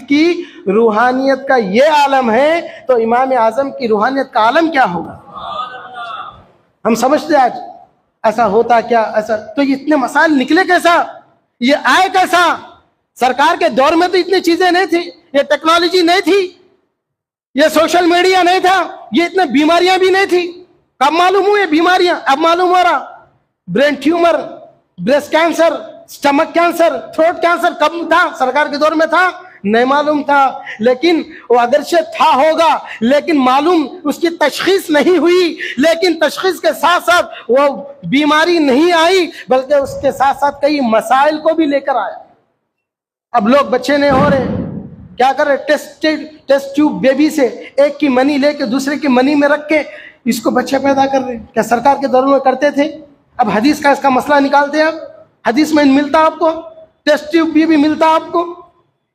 की रूहानियत का ये आलम है, तो इमाम आज़म की रूहानियत का आलम क्या होगा। हम समझते आज ऐसा होता क्या, ऐसा तो ये इतने मसाइल निकले कैसा, ये आए कैसा। सरकार के दौर में तो इतनी चीजें नहीं थी, ये टेक्नोलॉजी नहीं थी, ये सोशल मीडिया नहीं था, ये इतने बीमारियां भी नहीं थी। कब मालूम हुई बीमारियां, अब मालूम हो रहा। Brain tumour, breast cancer, stomach cancer, throat cancer कब था, सरकार के दौर में था, नहीं मालूम था। लेकिन वो अगरचे था होगा, लेकिन मालूम उसकी तशखीस नहीं हुई, लेकिन तशखीस के साथ साथ वो बीमारी नहीं आई, बल्कि उसके साथ साथ कई मसाइल को भी लेकर आया। अब लोग बच्चे नहीं हो रहे, क्या कर रहे, टेस्ट ट्यूब बेबी से एक की मनी लेके दूसरे की मनी में रख के इसको बच्चे पैदा कर रहे। क्या सरकार के दौर में करते थे? अब हदीस का इसका मसला निकालते हैं। आप हदीस में मिलता आपको, टेस्ट ट्यूब भी मिलता आपको।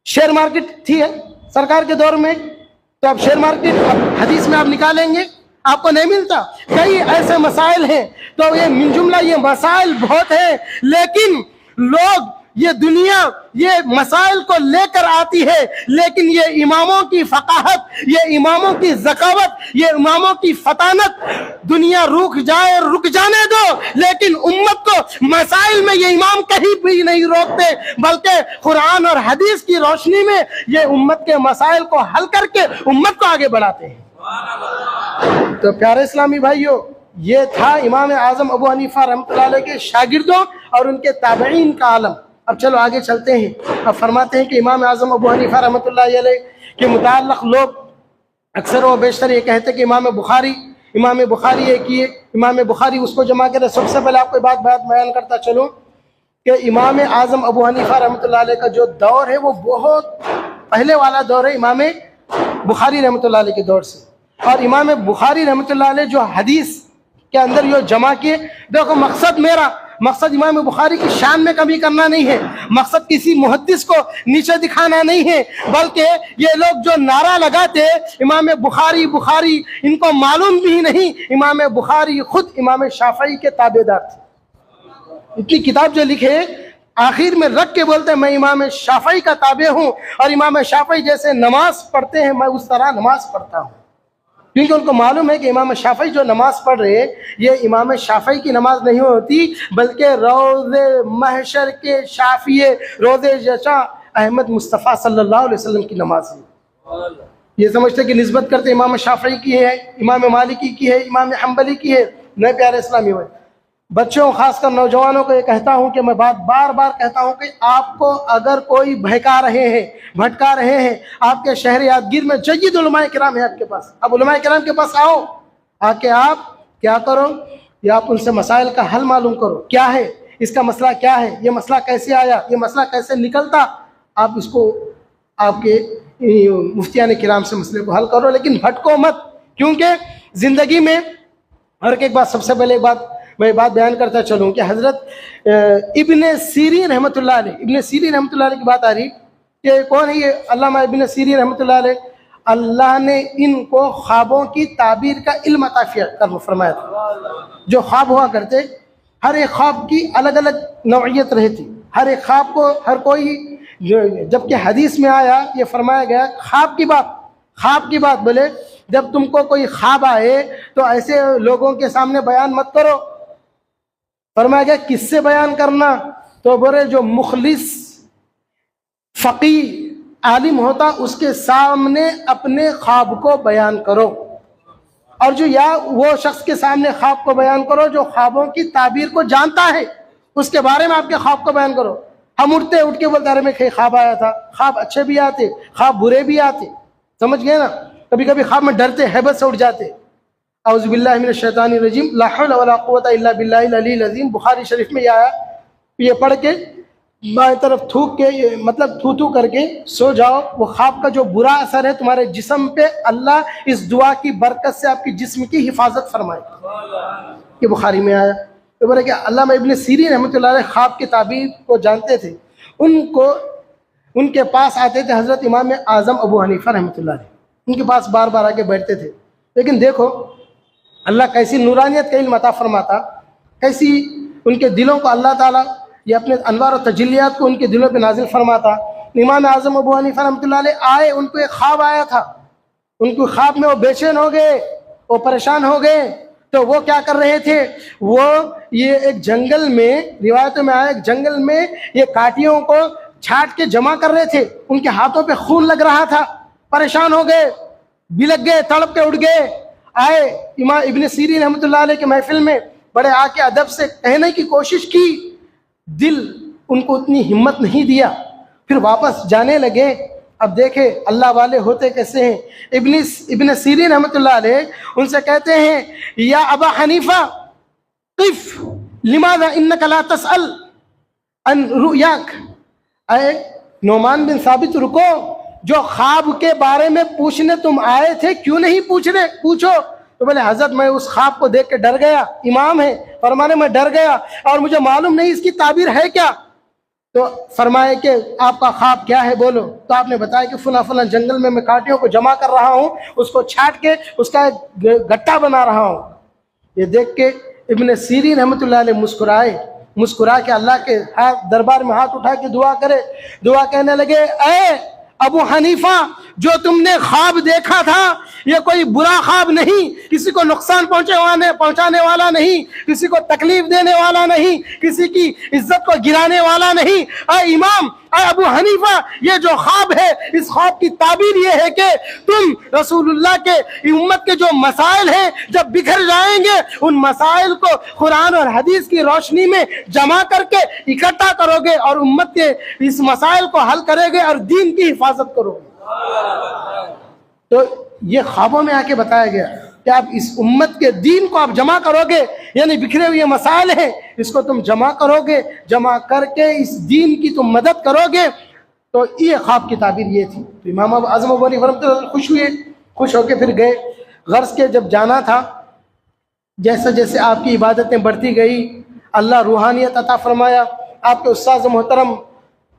शेयर मार्केट थी है सरकार के दौर में, तो अब शेयर मार्केट अब हदीस में आप निकालेंगे, आपको नहीं मिलता। कई ऐसे मसाइल हैं, तो ये मिन जुमला ये मसाइल बहुत है, लेकिन लोग ये दुनिया ये मसाइल को लेकर आती है, लेकिन ये इमामों की फ़क़ाहत, ये इमामों की ज़कावत, ये इमामों की फतानत, दुनिया रुक जाए और रुक जाने दो, लेकिन उम्मत को मसाइल में ये इमाम कहीं भी नहीं रोकते, बल्कि कुरान और हदीस की रोशनी में ये उम्मत के मसाइल को हल करके उम्मत को आगे बढ़ाते हैं। तो प्यारे इस्लामी भाइयों, ये था इमाम आज़म अबू हनीफा रहमतुल्लाह अलैह के शागिर्दों और उनके ताबईन का आलम। अब चलो आगे चलते हैं। अब फरमाते हैं कि इमाम आज़म अबू हनीफा रहमतुल्लाह अलैह के मुताल्लिक़ लोग अक्सर व बेशतर ये कहते हैं कि इमाम बुखारी ये किए, इमाम बुखारी उसको जमा करे। सबसे पहले आपको बात बयान करता चलूँ कि इमाम आज़म अबू हनीफा रहमतुल्लाह अलैह का जो दौर है वो बहुत पहले वाला दौर है इमाम बुखारी रहमतुल्लाह अलैह के दौर से। और इमाम बुखारी रहमतुल्लाह अलैह जो हदीस के अंदर यो जमा किए, देखो मकसद इमाम बुखारी की शान में कमी करना नहीं है, मकसद किसी मुहद्दिस को नीचे दिखाना नहीं है, बल्कि ये लोग जो नारा लगाते इमाम बुखारी बुखारी, इनको मालूम भी नहीं इमाम बुखारी खुद इमाम शाफई के ताबेदार थे। इनकी किताब जो लिखे आखिर में रख के बोलते हैं मैं इमाम शाफई का ताबे हूँ, और इमाम शाफई जैसे नमाज पढ़ते हैं मैं उस तरह नमाज पढ़ता हूँ, क्योंकि उनको मालूम है कि इमाम शाफई जो नमाज पढ़ रहे ये इमाम शाफई की नमाज नहीं होती, बल्कि रोज़े महशर के शाफिए रोज़े जशा अहमद मुस्तफ़ा सल्लल्लाहु अलैहि वसल्लम की नमाज है। ये समझते कि निस्बत करते इमाम शाफई की है, इमाम मालिकी की है, इमाम हम्बली की है। नए प्यारे इस्लामी हुए बच्चों, खासकर नौजवानों को ये कहता हूँ कि मैं बात बार बार कहता हूँ कि आपको अगर कोई बहका रहे हैं, भटका रहे हैं, आपके शहर यादगीर में जय्यद उलमाए किराम है आपके पास, अब उलमाए किराम के पास आओ, आके आप क्या करो, या आप उनसे मसाइल का हल मालूम करो, क्या है इसका मसला, क्या है ये मसला, कैसे आया, ये मसला कैसे निकलता, आप इसको आपके मुफ्तियान किराम से मसले को हल करो, लेकिन भटको मत। क्योंकि ज़िंदगी में हर एक बात, सबसे पहले एक बात मैं बात बयान करता चलूँ कि हज़रत इब्ने सीरीन रहमतुल्लाह अलैह की बात आ रही कि कौन है ये अल्लामा इब्ने सीरीन रहमतुल्लाह अलैह, अल्लाह ने इनको ख्वाबों की ताबीर का इल्म अता कर फरमाया था। जो ख्वाब हुआ करते, हर एक ख्वाब की अलग अलग नौइयत रहती, हर एक ख्वाब को हर कोई, जबकि हदीस में आया ये फरमाया गया ख्वाब की बात बोले जब तुमको कोई ख्वाब आए तो ऐसे लोगों के सामने बयान मत करो। फरमाया गया किससे बयान करना, तो बोले जो मुखलिस फ़क़ी आलिम होता उसके सामने अपने ख्वाब को बयान करो, और जो या वो शख्स के सामने ख्वाब को बयान करो जो ख्वाबों की ताबीर को जानता है, उसके बारे में आपके ख्वाब को बयान करो। हम उठ के बोलते अरे मैं ख्वाब आया था, ख्वाब अच्छे भी आते, ख्वाब बुरे भी आते, समझ गए ना। कभी कभी ख्वाब में डरते, हैबत से उठ जाते। औज़ु बिल्लाहि मिनश शैतानिर रजीम, ला हौला वला कुव्वता इल्ला बिल्लाहिल अलील अज़ीम, बुखारी शरीफ में आया। ये पढ़ के बाएं तरफ थूक के, मतलब थू करके सो जाओ। वो ख्वाब का जो बुरा असर है तुम्हारे जिस्म पे, अल्लाह इस दुआ की बरकत से आपकी जिस्म की हिफाजत फरमाए। ये बुखारी में आया। तो बोले कि अल्लामा इब्ने सीरीन रहमतुल्लाह अलैह ख्वाब की ताबीर को जानते थे। उनके पास आते थे हज़रत इमाम आज़म अबू हनीफा रहमतुल्लाह अलैह, उनके पास बार बार आके बैठते थे। लेकिन देखो अल्लाह कैसी नूरानियत का इल्म अता फरमाता, कैसी उनके दिलों को अल्लाह ताला ये अपने अनवार और तजल्लियात को उनके दिलों पे नाजिल फरमाता। इमाम आज़म अबू हनीफा रहमतुल्लाह अलैह आए, उनको एक ख्वाब आया था, उनको ख्वाब में वो बेचैन हो गए, वो परेशान हो गए। तो वो क्या कर रहे थे, वो ये एक जंगल में, रिवायतों में आया, एक जंगल में ये काटियों को छाट के जमा कर रहे थे। उनके हाथों पे खून लग रहा था, परेशान हो गए, बिलक गए, तड़प के उठ गए। आए इमाम इब्ने सीरीन रहमतुल्लाह अलैह के महफिल में, बड़े आके अदब से कहने की कोशिश की, दिल उनको उतनी हिम्मत नहीं दिया, फिर वापस जाने लगे। अब देखे अल्लाह वाले होते कैसे हैं। इब्ने सीरीन रहमतुल्लाह अलैह उनसे कहते हैं या अबा हनीफा क़िफ़ लिमाज़ा इन्नका ला तसअल अन रुयाक, अरे नोमान बिन साबित रुको, जो ख्वाब के बारे में पूछने तुम आए थे क्यों नहीं पूछो। तो बोले हजरत मैं उस ख्वाब को देख के डर गया, इमाम है फरमाने में डर गया और मुझे मालूम नहीं इसकी ताबीर है क्या। तो फरमाए कि आपका ख्वाब क्या है बोलो। तो आपने बताया कि फला जंगल में मैं कांटियों को जमा कर रहा हूँ, उसको छाट के उसका गट्टा बना रहा हूँ। ये देख के इब्ने सीरीन रहमतुल्लाह अलैह मुस्कुराए मुस्कुरा के अल्लाह के हाथ दरबार में हाथ उठा के दुआ करे। दुआ कहने लगे, ऐ अबू हनीफा, जो तुमने ख्वाब देखा था ये कोई बुरा ख्वाब नहीं, किसी को नुकसान पहुंचाने वाला नहीं, किसी को तकलीफ देने वाला नहीं, किसी की इज्जत को गिराने वाला नहीं। ऐ इमाम, ऐ अबू हनीफा, ये जो ख्वाब है, इस ख्वाब की ताबीर ये है कि तुम रसूलुल्लाह के उम्मत के जो मसाइल हैं जब बिखर जाएंगे, उन मसाइल को कुरान और हदीस की रोशनी में जमा करके इकट्ठा करोगे और उम्मत के इस मसाइल को हल करोगे और दीन की हिफाजत करोगे। तो ये ख्वाबों में आके बताया गया कि आप इस उम्मत के दीन को आप जमा करोगे, यानी बिखरे हुए मसाइल हैं इसको तुम जमा करोगे, जमा करके इस दीन की तुम मदद करोगे। तो ये ख्वाब की ताबीर ये थी। तो इमाम आज़म अबू हनीफा रहमतुल्लाह खुश हुए, खुश होके फिर गए। गर्ज के जब जाना था, जैसे जैसे आपकी इबादतें बढ़ती गई, अल्लाह रूहानियत अता फरमाया। आपके उस्ताद मोहतरम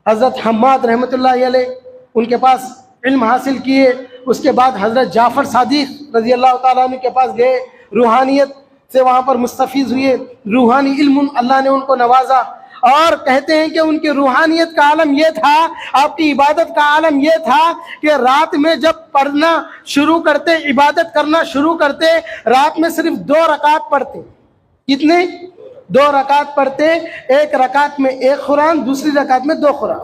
हज़रत हम्माद रहमतुल्लाह अलैह, उनके पास इल्म हासिल किए। उसके बाद हज़रत जाफ़र सादिक रज़ी अल्लाह ताला अन्हु के पास गए, रूहानियत से वहाँ पर मुस्तफ़ीज़ हुए, रूहानी इल्म अल्लाह ने उनको नवाजा। और कहते हैं कि उनकी रूहानियत का आलम यह था, आपकी इबादत का आलम यह था कि रात में जब पढ़ना शुरू करते, इबादत करना शुरू करते, रात में सिर्फ 2 रकात पढ़ते। कितने? 2 रकात पढ़ते। एक रकात में 1 कुरान, दूसरी रकात में 2 कुरान।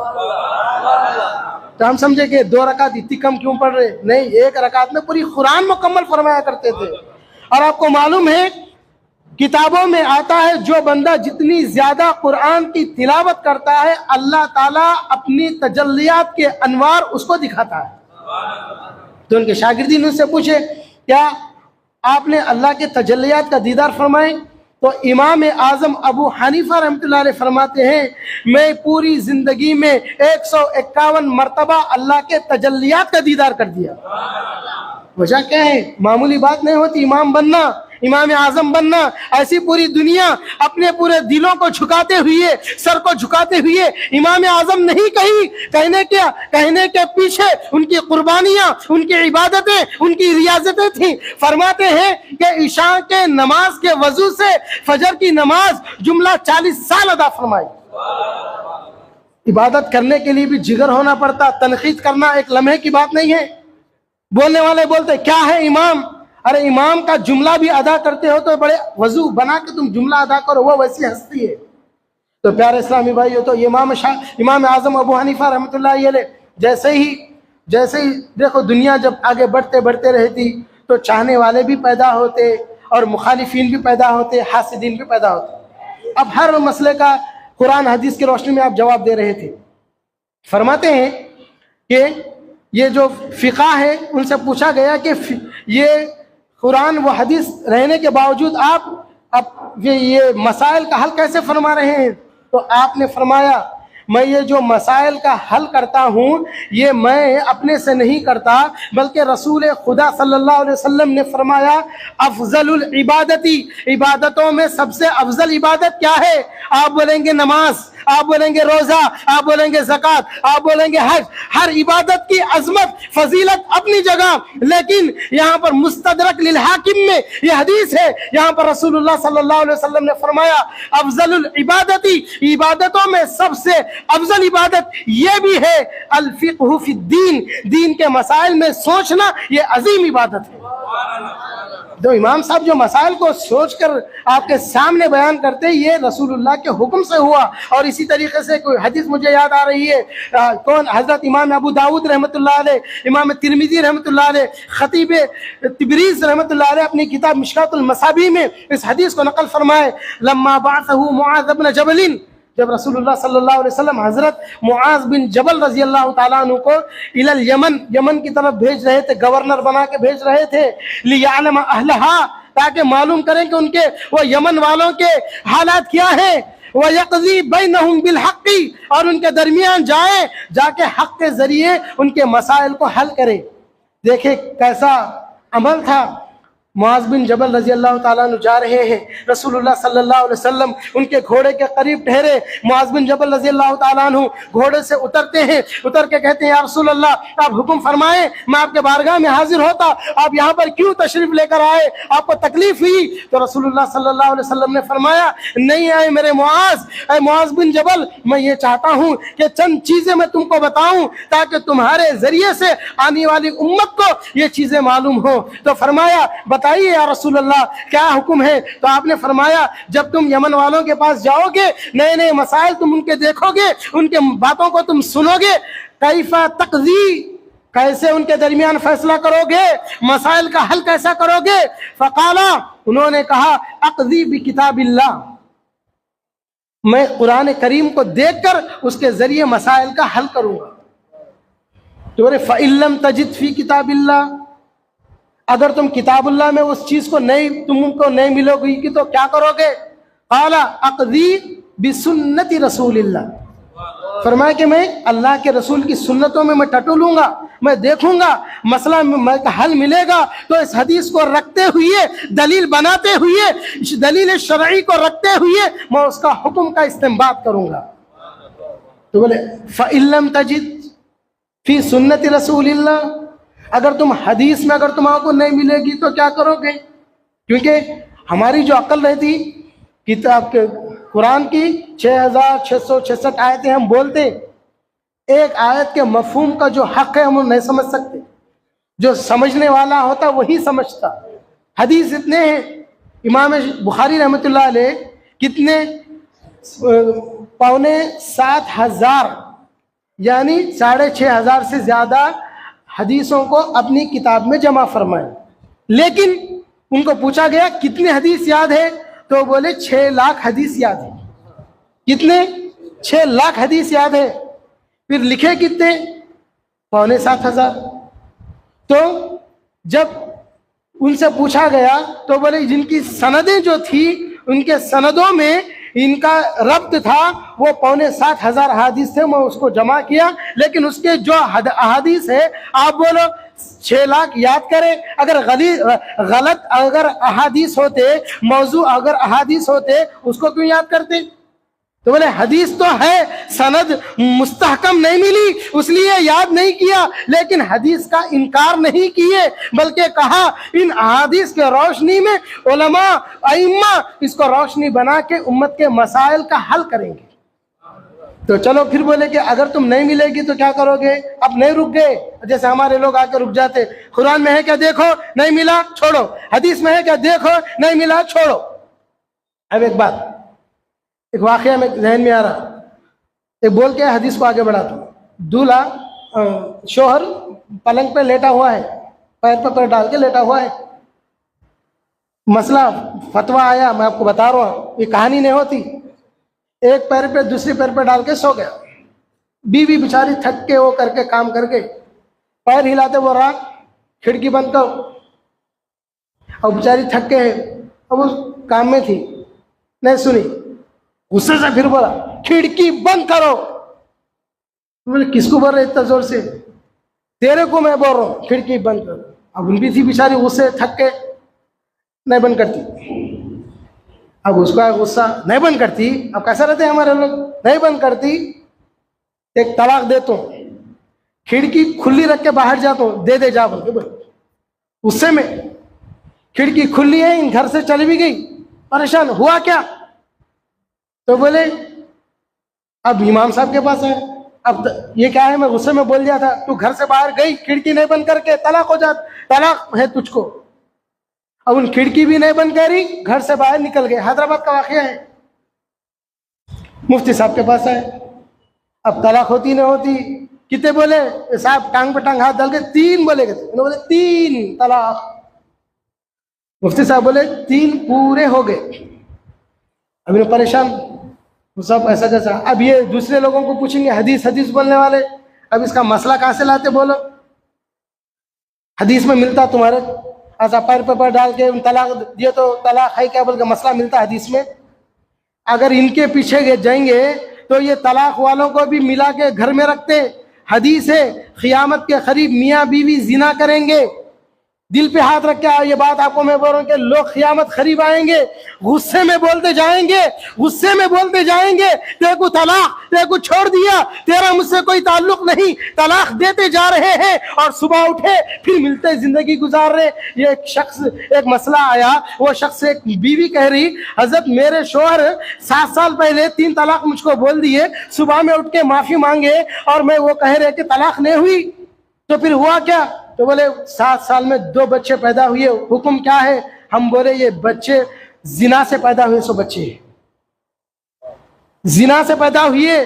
तो हम समझे कि 2 रकात इतनी कम क्यों पढ़ रहे? नहीं, 1 रकात में पूरी कुरान मुकम्मल फरमाया करते थे। और आपको मालूम है किताबों में आता है, जो बंदा जितनी ज्यादा कुरान की तिलावत करता है, अल्लाह ताला अपनी तजल्लियात के अनवार उसको दिखाता है। तो उनके शागिर्दीन उससे पूछे, क्या आपने अल्लाह के तजल्लियात का दीदार फरमाए? तो इमाम आज़म अबू हनीफा रहमतुल्लाह अलैह फरमाते हैं, मैं पूरी जिंदगी में 151 मरतबा अल्लाह के तजल्लियात का दीदार कर दिया। वजह क्या है? मामूली बात नहीं होती इमाम बनना, इमाम आज़म बनना। ऐसी पूरी दुनिया अपने पूरे दिलों को झुकाते हुए, सर को झुकाते हुए इमाम आज़म नहीं कही। कहने के पीछे उनकी कुर्बानियां, उनकी इबादतें, उनकी रियाजतें थी। फरमाते हैं कि इशा के नमाज के वजू से फजर की नमाज जुमला 40 साल अदा फरमाई। इबादत करने के लिए भी जिगर होना पड़ता, तनकीद करना एक लम्हे की बात नहीं है। बोलने वाले बोलते क्या है इमाम, अरे इमाम का जुमला भी अदा करते हो तो बड़े वजू बना के तुम जुमला अदा करो, वो वैसी हस्ती है। तो प्यारे इस्लामी भाई, तो इमाम आज़म अबू हनीफा रहमतुल्लाह अलैह जैसे ही देखो दुनिया जब आगे बढ़ते रहती तो चाहने वाले भी पैदा होते और मुखालिफिन भी पैदा होते, हासिदीन भी पैदा होते। अब हर मसले का कुरान हदीस की रोशनी में आप जवाब दे रहे थे। फरमाते हैं कि ये जो फ़िक़ा है, उनसे पूछा गया कि ये कुरान व हदीस रहने के बावजूद आप अब ये मसाइल का हल कैसे फरमा रहे हैं? तो आपने फरमाया, मैं ये जो मसाइल का हल करता हूँ ये मैं अपने से नहीं करता, बल्कि रसूल खुदा सल्लल्लाहु अलैहि वसल्लम ने फरमाया, अफजलुल इबादती, इबादतों में सबसे अफजल इबादत क्या है? आप बोलेंगे नमाज, आप बोलेंगे रोजा, आप बोलेंगे ज़कात, आप बोलेंगे हज। हर इबादत की अजमत फजीलत अपनी जगह, लेकिन यहाँ पर मुस्तदरक लिल हाकिम में यह हदीस है, यहाँ पर रसूलुल्लाह सल्लल्लाहु अलैहि वसल्लम ने फरमाया, अफजलुल इबादती, इबादतों में सबसे अफजल इबादत ये भी है अल फिक़्हु फिद्दीन, दीन के मसाइल में सोचना, ये अजीम इबादत है। तो इमाम साहब जो मसाइल को सोचकर आपके सामने बयान करते, ये रसूलुल्लाह के हुक्म से हुआ। और इसी तरीके से कोई हदीस मुझे याद आ रही है, कौन? हजरत इमाम अबू दाऊद रहमतुल्लाह अलैह, इमाम तिरमिज़ी रहमतुल्लाह अलैह, खतीब तिब्रीज़ रहमतुल्लाह अलैह अपनी किताब मिशकातुल मसाबी में इस हदीस को नकल फरमाए, लम्मा बअसहु मुआज़ इब्न जबल, जब रसूलुल्लाह सल्लल्लाहु अलैहि वसल्लम हजरत मुआज़ बिन जबल रजी अल्लाह ताला अन्हु को इलल यमन की तरफ भेज रहे थे, गवर्नर बना के भेज रहे थे, लियालम अहलहा, ताकि मालूम करें कि उनके वो यमन वालों के हालात क्या है, व यक़ज़ी बैनहुम बिल हक़्क़ी, और उनके दरमियान जाके हक़ के जरिए उनके मसाइल को हल करे। देखे कैसा अमल था। मुआज़ बिन जबल रज़ी अल्लाह ताला अन्हु जा रहे हैं, रसूलुल्लाह सल्लल्लाहु अलैहि वसल्लम उनके घोड़े के करीब ठहरे। मुआज़ बिन जबल रज़ी अल्लाह ताला अन्हु घोड़े से उतरते हैं, उतर के कहते हैं, या रसूल अल्लाह, आप हुक्म फरमाएं, मैं आपके बारगाह में हाजिर होता, आप यहाँ पर क्यों तशरीफ लेकर आए, आपको तकलीफ हुई? तो रसूलुल्लाह सल्लल्लाहु अलैहि वसल्लम ने फरमाया, नहीं आए मेरे मुआज़ बिन जबल, मैं ये चाहता हूँ कि चंद चीज़ें मैं तुमको बताऊँ ताकि तुम्हारे ज़रिए से आने वाली उम्मत को ये चीज़ें मालूम हो। तो फरमाया, बताइए या रसूल अल्लाह, क्या हुक्म है? तो आपने फरमाया, जब तुम यमन वालों के पास जाओगे, नए नए मसाइल तुम उनके देखोगे, उनके बातों को तुम सुनोगे, कैफा तक़ज़ी, कैसे उनके दरमियान फैसला करोगे, मसाइल का हल कैसा करोगे? फ़क़ाला, उन्होंने कहा, अक़ज़ी बि किताबिल्लाह, मैं कुरान करीम को देखकर उसके जरिए मसाइल का हल करूंगा। तो बोले, फ़इल्लम तजिद फ़ी किताबिल्लाह, अगर तुम किताबुल्लाह में उस चीज को तुमको नहीं मिलोगी कि तो क्या करोगे? क़ाला अक़ज़ी बिसुन्नति रसूलिल्लाह, फरमाया कि मैं अल्लाह के रसूल की सुन्नतों में मैं टटोलूंगा, मैं देखूंगा मसला हल मिलेगा तो इस हदीस को रखते हुए, दलील बनाते हुए, दलील शरई को रखते हुए मैं उसका हुक्म का इस्तेमाल करूंगा। तो बोले, फ़इल्लम तजिद फ़ी सुन्नति रसूलिल्लाह, अगर तुम हदीस में अगर तुमको नहीं मिलेगी तो क्या करोगे? क्योंकि हमारी जो अक्ल रहती, किताब के कुरान की 6666 आयतें हम बोलते, एक आयत के मफहूम का जो हक है हम नहीं समझ सकते, जो समझने वाला होता वही समझता। हदीस इतने हैं, इमाम बुखारी रहमतुल्लाह अलैह कितने 6,25,000 यानी 6,500 से ज़्यादा हदीसों को अपनी किताब में जमा फरमाए। लेकिन उनको पूछा गया कितने हदीस याद है, तो बोले 6 लाख हदीस याद है। कितने? 6 लाख हदीस याद है। फिर लिखे कितने? 6,25,000। तो जब उनसे पूछा गया तो बोले जिनकी सनदें जो थी, उनके सनदों में इनका रब्त था, वो 6,25,000 अहादीस थे, मैं उसको जमा किया। लेकिन उसके जो अहादीस है, आप बोलो 6 लाख याद करें, अगर गलत अगर अहादीस होते, मौजू अगर अहादीस होते, उसको क्यों याद करते? तो बोले हदीस तो है, सनद मुस्तहकम नहीं मिली इसलिए याद नहीं किया, लेकिन हदीस का इनकार नहीं किए, बल्कि कहा इन अहादीस के रोशनी में उलमा अइम्मा इसको रोशनी बना के उम्मत के मसाइल का हल करेंगे। तो चलो फिर बोले कि अगर तुम नहीं मिलेगी तो क्या करोगे? अब नहीं रुक गए, जैसे हमारे लोग आके रुक जाते, कुरान में है क्या देखो, नहीं मिला छोड़ो, हदीस में है क्या देखो, नहीं मिला छोड़ो। अब एक बात, एक वाकया में जहन में आ रहा, एक बोल के हदीस को आगे बढ़ाता हूँ। दूल्हा शोहर पलंग पे लेटा हुआ है, पैर पर पैर डाल के लेटा हुआ है। मसला फतवा आया, मैं आपको बता रहा हूँ, ये कहानी नहीं होती। एक पैर पे दूसरी पैर पे डाल के सो गया। बीवी बेचारी थक के वो करके काम करके पैर हिलाते वो रहा, खिड़की बंद करो, और बेचारी थक के अब उस काम में थी, नहीं सुनी, गुस्से से फिर बोला खिड़की बंद करो। बोले किसको बोल रहे इतना जोर से? तेरे को मैं बोल रहा हूँ खिड़की बंद करो। अब उनकी थी बेचारी गुस्से थक के नहीं बंद करती। अब उसका गुस्सा, नहीं बंद करती। अब कैसा रहते हैं हमारे लोग, नहीं बंद करती, एक तलाक देता हूँ, खिड़की खुली रख के बाहर जाता हूँ, दे जा बोल के बोल। गुस्से में खिड़की खुली है, इन घर से चली भी गई, परेशान हुआ क्या? तो बोले अब इमाम साहब के पास है, अब ये क्या है, मैं गुस्से में बोल दिया था, तू घर से बाहर गई खिड़की नहीं बंद करके, तलाक हो जा, तलाक है तुझको। अब उन खिड़की भी नहीं बंद करी, घर से बाहर निकल गए। हैदराबाद का वाकया है। मुफ्ती साहब के पास है, अब तलाक होती नहीं होती, कितने बोले साहब, टांग पे टांग हाथ डाल के 3 बोले गए, बोले 3 तलाक। मुफ्ती साहब बोले 3 पूरे हो गए। अभी परेशान वो सब ऐसा जैसा। अब ये दूसरे लोगों को पूछेंगे हदीस हदीस बोलने वाले, अब इसका मसला कहाँ से लाते? बोलो हदीस में मिलता तुम्हारे ऐसा पैर पर पैर डाल के तलाक दिए तो तलाक है क्या बोल के मसला मिलता हदीस में? अगर इनके पीछे जाएंगे तो ये तलाक वालों को भी मिला के घर में रखते। हदीस है क़ियामत के करीब मियाँ बीवी जिना करेंगे, दिल पे हाथ रख के ये बात आपको मैं बोल रहा हूँ कि लोग क़यामत करीब आएंगे, गुस्से में बोलते जाएंगे, गुस्से में बोलते जाएंगे, तेरे को तलाक, तेरे को छोड़ दिया, तेरा मुझसे कोई ताल्लुक नहीं, तलाक देते जा रहे हैं और सुबह उठे फिर मिलते जिंदगी गुजार रहे। ये एक शख्स, एक मसला आया, वो शख्स, एक बीवी कह रही, हजरत मेरे शोहर 7 साल पहले 3 तलाक मुझको बोल दिए, सुबह में उठ के माफी मांगे और मैं वो कह रहे कि तलाक नहीं हुई, तो फिर हुआ क्या? तो बोले 7 साल में 2 बच्चे पैदा हुए, हुक्म क्या है? हम बोले ये बच्चे जिना से पैदा हुए, सो बच्चे जिना से पैदा हुए।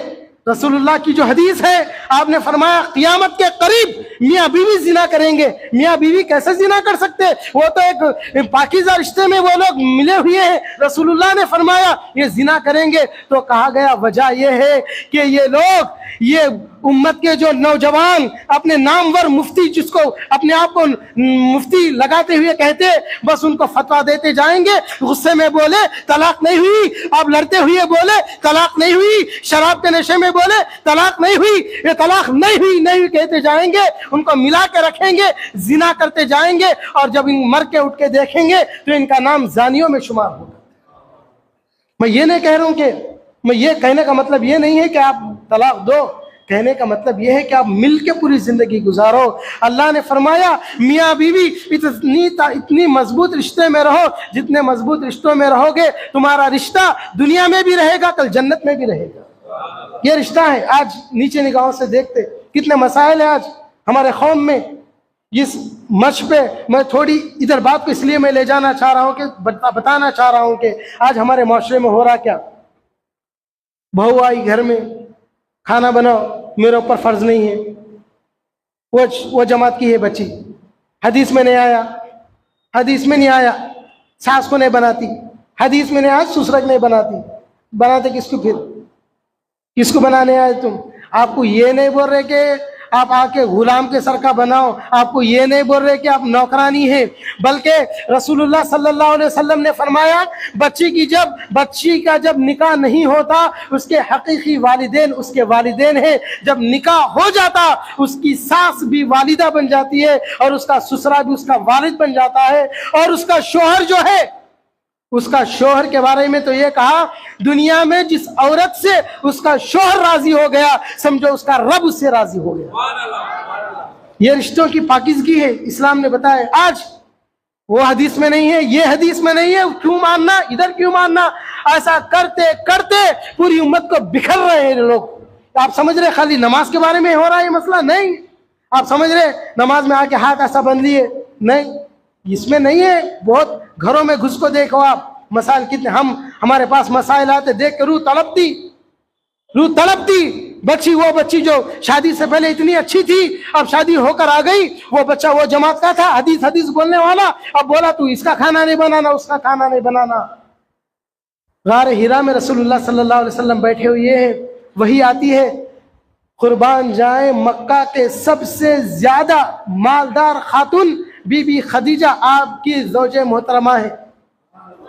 रसूलुल्लाह की जो हदीस है, आपने फरमाया क़यामत के करीब मियाँ बीवी जिना करेंगे। मियाँ बीवी कैसे जिना कर सकते? वो तो एक पाकीज़ा रिश्ते में वो लोग मिले हुए हैं। रसूलुल्लाह ने फरमाया ये जिना करेंगे। तो कहा गया वजह ये है कि ये लोग, ये उम्मत के जो नौजवान अपने नामवर मुफ्ती, जिसको अपने आप को मुफ्ती लगाते हुए कहते, बस उनको फतवा देते जाएंगे। गुस्से में बोले तलाक नहीं हुई, अब लड़ते हुए बोले तलाक नहीं हुई, शराब के नशे में बोले तलाक नहीं हुई, ये तलाक नहीं हुई नहीं हुई कहते जाएंगे, उनको मिला के रखेंगे, जिना करते जाएंगे और जब इन मर के उठ के देखेंगे तो इनका नाम जानियों में शुमार होगा। मैं ये नहीं कह रहा हूं कि, मैं ये कहने का मतलब ये नहीं है कि आप तलाक दो, कहने का मतलब यह है कि आप मिल के पूरी जिंदगी गुजारो। अल्लाह ने फरमाया मियाँ बीवी इतनी मजबूत रिश्ते में रहो, जितने मजबूत रिश्तों में रहोगे तुम्हारा रिश्ता दुनिया में भी रहेगा, कल जन्नत में भी रहेगा। ये रिश्ता है। आज नीचे निगाहों से देखते कितने मसाइल है आज हमारे कौम में। इस मंच पे मैं थोड़ी इधर बात को इसलिए मैं ले जाना चाह रहा हूँ कि बताना चाह रहा हूँ कि आज हमारे माशरे में हो रहा क्या। बहू आई घर में, खाना बनाओ, मेरे ऊपर फर्ज नहीं है, वो जमात की है बच्ची, हदीस में नहीं आया, हदीस में नहीं आया, सास को नहीं बनाती, हदीस में नहीं आया, ससुर नहीं बनाती, बनाते किसको? फिर किसको बनाने आए तुम? आपको ये नहीं बोल रहे कि आप आके गुलाम के सर का बनाओ, आपको ये नहीं बोल रहे कि आप नौकरानी है, बल्कि रसूलुल्लाह सल्लल्लाहु अलैहि वसल्लम ने फरमाया बच्ची का जब निकाह नहीं होता उसके हकीकी वालिदैन उसके वालिदैन है, जब निकाह हो जाता उसकी सास भी वालिदा बन जाती है और उसका ससुरा भी उसका वालिद बन जाता है। और उसका शोहर जो है, उसका शोहर के बारे में तो ये कहा, दुनिया में जिस औरत से उसका शोहर राजी हो गया, समझो उसका रब उससे राजी हो गया। ये रिश्तों की पाकीज़गी है, इस्लाम ने बताया। आज वो हदीस में नहीं है, ये हदीस में नहीं है, क्यों मानना, इधर क्यों मानना? ऐसा करते करते पूरी उम्मत को बिखर रहे हैं लोग। आप समझ रहे खाली नमाज के बारे में हो रहा है ये मसला? नहीं। आप समझ रहे नमाज में आके हाथ ऐसा बंध लिए? नहीं, इसमें नहीं है। बहुत घरों में घुस को देखो आप, मसाइल कितने, हमारे पास मसाइल आते देख के रूह तड़पती। बच्ची, वो बच्ची जो शादी से पहले इतनी अच्छी थी, अब शादी होकर आ गई, वो बच्चा वो जमात का था, हदीस बोलने वाला, अब बोला तू इसका खाना नहीं बनाना, उसका खाना नहीं बनाना। गार हिरा में रसूलुल्लाह सल्लल्लाहु अलैहि वसल्लम बैठे हुए हैं, वही आती है, कुर्बान जाए मक्का के सबसे ज्यादा मालदार खातून बीबी खदीजा आपकी ज़ौजे मोहतरमा है।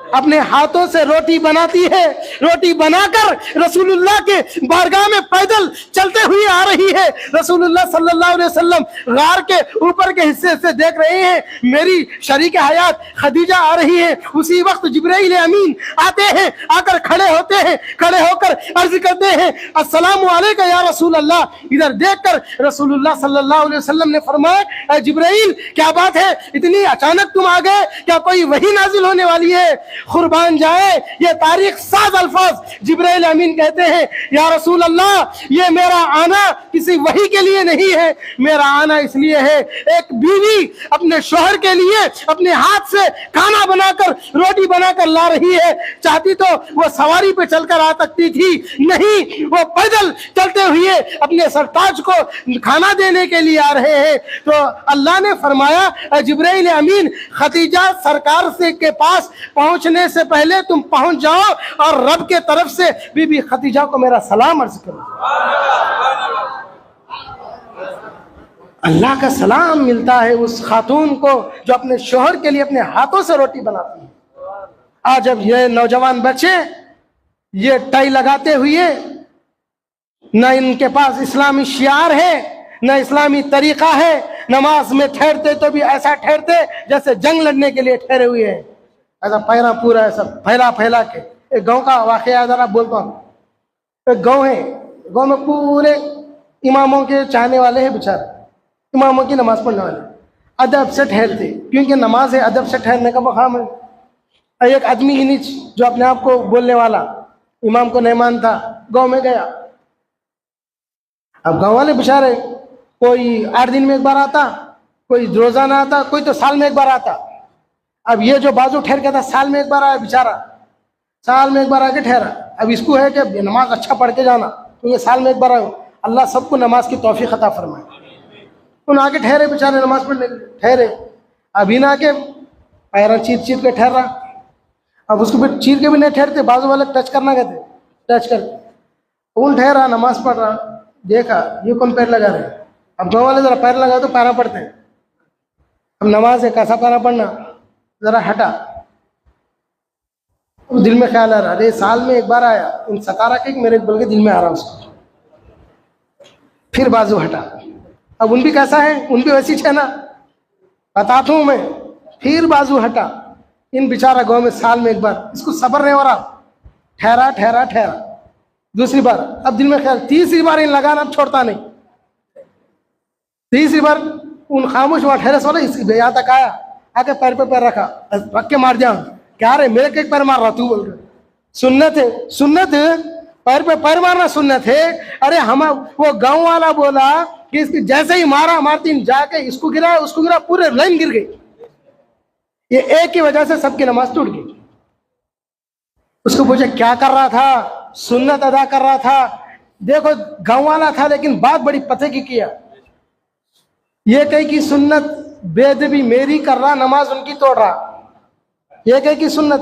अपने हाथों से रोटी बनाती है, रोटी बनाकर रसूलुल्लाह के बारगाह में पैदल चलते हुए आ रही है। रसूलुल्लाह सल्लल्लाहु अलैहि वसल्लम गार के ऊपर के हिस्से से देख रहे हैं, मेरी शरीक हयात खदीजा आ रही है। उसी वक्त जिब्राइल अमीन आते हैं, आकर खड़े होते हैं, खड़े होकर अर्ज करते हैं अस्सलामु अलैका या रसूल अल्लाह। इधर देखकर रसूलुल्लाह सल्लल्लाहु अलैहि वसल्लम ने फरमाया, जिब्राइल क्या बात है, इतनी अचानक तुम आ गए, क्या कोई वही नाजिल होने वाली है? कुर्बान जाए ये तारीख साज अल्फाज जिब्राइल अमीन कहते हैं, या रसूल अल्लाह, ये मेरा आना किसी वही के लिए नहीं है, मेरा आना इसलिए है, एक बीवी अपने शोहर के लिए अपने हाथ से खाना बनाकर रोटी बनाकर ला रही है। चाहती तो वो सवारी पे चलकर आ सकती थी, नहीं, वो पैदल चलते हुए अपने सरताज को खाना देने के लिए आ रहे हैं। तो अल्लाह ने फरमाया, जिब्राइल अमीन खदीजा सरकार से के पास पहुंचने से पहले तुम पहुंच जाओ और रब के तरफ से बीबी खदीजा को मेरा सलाम अर्ज करो। अल्लाह का सलाम मिलता है उस खातून को जो अपने शोहर के लिए अपने हाथों से रोटी बनाती है। आज जब ये नौजवान बच्चे ये टाई लगाते हुए, न इनके पास इस्लामी शियार है, न इस्लामी तरीका है, नमाज में ठहरते तो भी ऐसा ठहरते जैसे जंग लड़ने के लिए ठहरे हुए हैं, ऐसा पैरा पूरा ऐसा फैला फैला के। एक गांव का वाकया जरा बोलता हूँ। एक गांव है, गांव में पूरे इमामों के चाहने वाले हैं बेचारे, इमामों की नमाज पढ़ने वाले, अदब से ठहरते, क्योंकि नमाज है, अदब से ठहरने का मकाम है। एक आदमी ही नीच जो अपने आप को बोलने वाला, इमाम को नहीं मानता, गांव में गया। अब गांव वाले बेचारे, कोई 8 दिन में एक बार आता, कोई रोजाना आता, कोई तो साल में एक बार आता। अब ये जो बाजू ठहर गया था, साल में एक बार आया बेचारा, साल में एक बार आके ठहरा। अब इसको है कि नमाज अच्छा पढ़ के जाना, तो ये साल में एक बार आयो। अल्लाह सबको नमाज की तौफीक अता फरमाए। उन आके ठहरे बेचारे नमाज पढ़ने ठहरे। अभी ना के पैरा चीर चीर के ठहर रहा। अब उसको फिर चीर के भी नहीं ठहरते, बाजू वाले टच करना कहते, टच करके उन ठहरा, नमाज पढ़ रहा। देखा ये कौन पैर लगा रहे। अब गाँव वाले जरा पैर लगा तो पैरा पढ़ते हैं। अब नमाज है, कैसा पैरा पढ़ना, जरा हटा। दिल में ख्याल आ रहा, अरे साल में एक बार आया, उन सकारा के मेरे बल्कि दिल में आ रहा उसको। फिर बाजू हटा। अब उन भी कैसा है, उन भी वैसी है ना, बताता हूँ मैं। फिर बाजू हटा। इन बेचारा गाँव में साल में एक बार, इसको सब्र नहीं हो रहा, ठहरा ठहरा ठहरा। दूसरी बार, अब दिल में ख्याल, तीसरी बार इन लगाना, अब छोड़ता नहीं। तीसरी बार उन खामोश वहां ठहरे सोना, यहाँ तक आया, आके पैर पे पैर रखा, रख के मार दिया। क्या रे मेरे के पैर मार रहा तू, बोल रहे सुन्नत है, सुन्नत पैर पे पैर मारना सुन्नत है। अरे हम वो गांव वाला बोला कि इसकी जैसे ही मारा, मारती जाके इसको गिरा, उसको गिरा, पूरे लाइन गिर गई। ये एक की वजह से सबकी नमाज टूट गई। उसको पूछे क्या कर रहा था, सुन्नत अदा कर रहा था। देखो गांव वाला था, लेकिन बात बड़ी पते की किया। ये कही कि सुन्नत बेदबी मेरी कर रहा, नमाज उनकी तोड़ रहा। ये कही कि सुन्नत